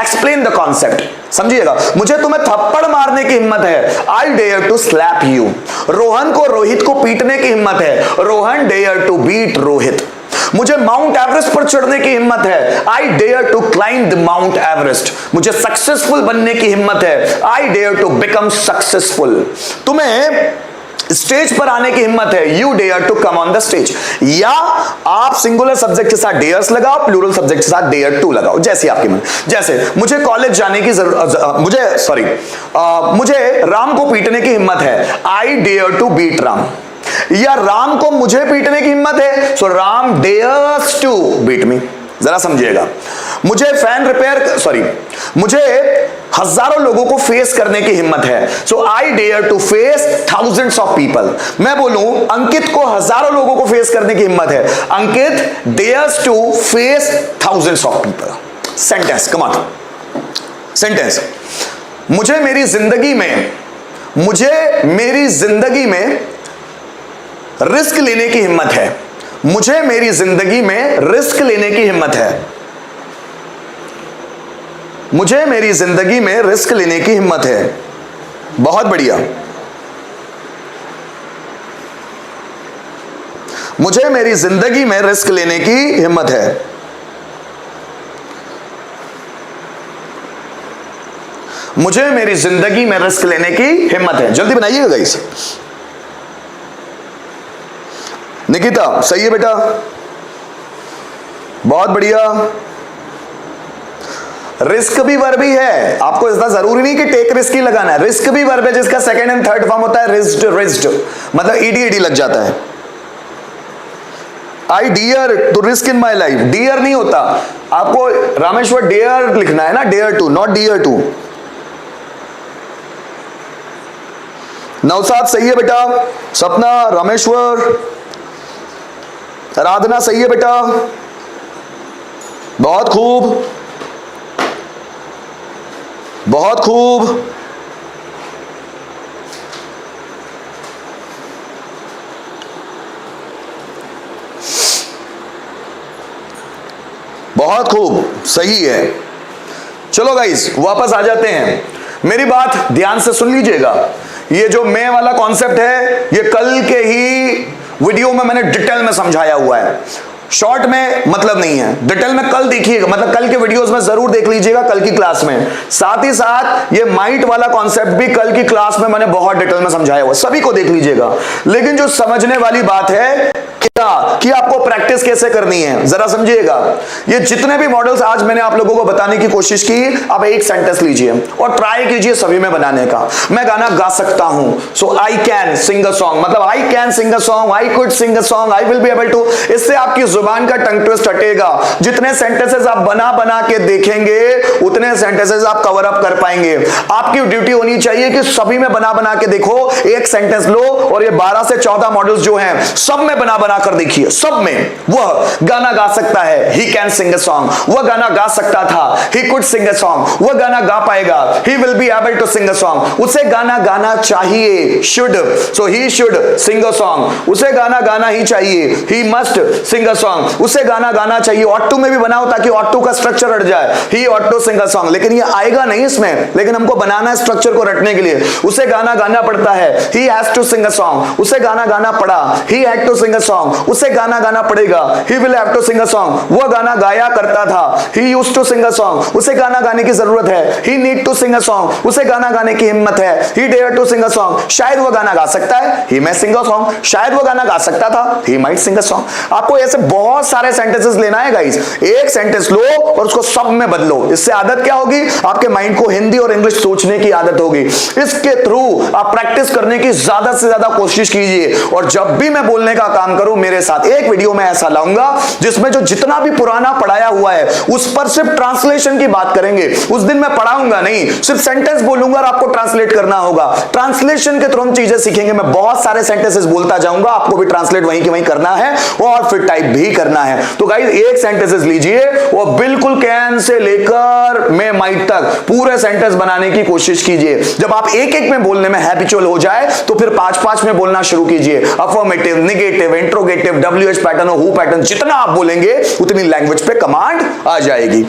explain the concept. समझिएगा, मुझे तुम्हें थप्पड़ मारने की हिम्मत है, I dare to slap you. Rohan को रोहित को पीटने की हिम्मत है, Rohan dare to beat Rohit. मुझे माउंट एवरेस्ट पर चढ़ने की हिम्मत है, I dare to climb the Mount Everest. मुझे सक्सेसफुल बनने की हिम्मत है, I dare to become successful. तुम्हें स्टेज पर आने की हिम्मत है, you dare to come on the stage. या आप सिंगुलर सब्जेक्ट के साथ डेयर्स लगाओ, प्लूरल सब्जेक्ट के साथ डेयर टू लगाओ, जैसे आपकी मन। जैसे मुझे कॉलेज जाने की मुझे राम को पीटने की हिम्मत है, I dare to beat Ram. या राम को मुझे पीटने की हिम्मत है, so Ram dares to beat me. जरा समझिएगा, मुझे हजारों लोगों को फेस करने की हिम्मत है, so I dare to face thousands of people. मैं बोलूं अंकित को हजारों लोगों को फेस करने की हिम्मत है, Ankit dares to face thousands of people. Sentence, come on, sentence. मुझे मेरी जिंदगी में रिस्क लेने की हिम्मत है, मुझे मेरी जिंदगी में रिस्क लेने की हिम्मत है, मुझे मेरी जिंदगी में रिस्क लेने की हिम्मत है। बहुत बढ़िया। मुझे मेरी जिंदगी में रिस्क लेने की हिम्मत है। मुझे मेरी जिंदगी में रिस्क लेने की हिम्मत है। जल्दी बनाइएगा गाइस। निकिता सही है बेटा, बहुत बढ़िया। रिस्क भी वर्ब ही है, आपको इतना जरूरी नहीं कि टेक रिस्क ही लगाना है, रिस्क भी वर्ब है जिसका सेकंड एंड थर्ड फॉर्म होता है रिस्क्ड, मतलब ईडी लग जाता है। I dear to risk in my life, dear नहीं होता, आपको रामेश्वर डेयर लिखना है ना, dare to, not dear to. Navsad सही है बेटा, सपना, रामेश्वर, आराधना सही है बेटा, बहुत खूब, बहुत खूब। बहुत खूब, सही है। चलो गाइस वापस आ जाते हैं। मेरी बात ध्यान से सुन लीजिएगा। ये जो मैं वाला कॉन्सेप्ट है ये कल के ही वीडियो में मैंने डिटेल में समझाया हुआ है, शॉर्ट में मतलब नहीं है, डिटेल में कल देखिएगा, मतलब कल के वीडियोस में जरूर देख लीजिएगा कल की क्लास में। साथ ही साथ ये माइट वाला कॉन्सेप्ट भी कल की क्लास में मैंने बहुत डिटेल में समझाया हुआ, सभी को देख लीजिएगा। लेकिन जो समझने वाली बात है क्या कि आपको प्रैक्टिस कैसे करनी है, जरा समझिएगा। ये जितने भी मॉडल्स आज मैंने आप लोगों को बताने की कोशिश की, अब एक सेंटेंस लीजिए और ट्राई कीजिए सभी में बनाने का। मैं गाना गा सकता हूं, so I can sing a song, मतलब I can sing a song, I could sing a song, I will be able to. इससे आपकी जुबान का टंग ट्विस्ट हटेगा। जितने सेंटेंसेस आप बना बना के देखेंगे उतने सेंटेंसेस आप कवर अप कर पाएंगे। आपकी ड्यूटी होनी चाहिए कि सभी में बना बना के देखो, एक सेंटेंस लो और ये 12 से 14 मॉडल्स जो हैं सब में बना बना कर देखिए। सब में वह गाना गा सकता है, he can sing a song, वह गाना गा सकता था, he could sing a song, वह गाना गा पाएगा, he will be able to sing a song, उसे गाना गाना चाहिए, should, so he should sing a song, उसे गाना गाना ही चाहिए, he must Singh a song, उसे गाना गाना चाहिए। ऑट टू में भी बनाओ ताकि ऑट टू का स्ट्रक्चर हट जाए, he ought to sing a song, लेकिन ये आएगा नहीं इसमें, लेकिन हमको बनाना है स्ट्रक्चर को रटने के लिए। उसे गाना गाना पड़ता है, he has to sing a song, उसे गाना गाना पड़ा, he had to sing a song, उसे गाना गाना पड़ेगा, he will have to sing a song, वह गाना गाया करता था, he used to sing a song, उसे गाना गाने की जरूरत है, he need to sing a song, उसे गाना गाने की हिम्मत है, he dare to sing a song, शायद वह गाना गा सकता है, ही may सिंग अ सॉन्ग, शायद वह गाना गा सकता था, he might Singh a song. आपको ऐसे बहुत सारे सेंटेंसेस लेना है गाइस, एक सेंटेंस लो और उसको सब में बदलो। इससे आदत क्या होगी, आपके माइंड को हिंदी और इंग्लिश सोचने की आदत होगी। इसके थ्रू आप प्रैक्टिस करने की ज्यादा से ज्यादा कोशिश कीजिए, और जब भी मैं बोलने का काम करूं मेरे साथ एक वीडियो में ऐसा लाऊंगा जिसमें जो जितना भी पुराना पढ़ाया हुआ है उस पर सिर्फ ट्रांसलेशन की बात करेंगे। उस दिन मैं पढ़ाऊंगा नहीं, सिर्फ सेंटेंस बोलूंगा और आपको ट्रांसलेट करना होगा। ट्रांसलेशन के थ्रू हम चीजें सीखेंगे। मैं बहुत सारे सेंटेंसेस बोलता जाऊंगा, आपको भी ट्रांसलेट वहीं के वहीं करना है और फिर टाइप भी करना है। तो गाइस एक सेंटेंसेस लीजिए और बिल्कुल कैन से लेकर मैं माइट तक पूरे सेंटेंस बनाने की कोशिश कीजिए। जब आप एक एक में बोलने में हैबिचुअल हो जाए तो फिर 5-5 में बोलना शुरू कीजिए। Affirmative, negative, interrogative, WH pattern, who pattern, जितना आप बोलेंगे उतनी लैंग्वेज पे कमांड आ जाएगी।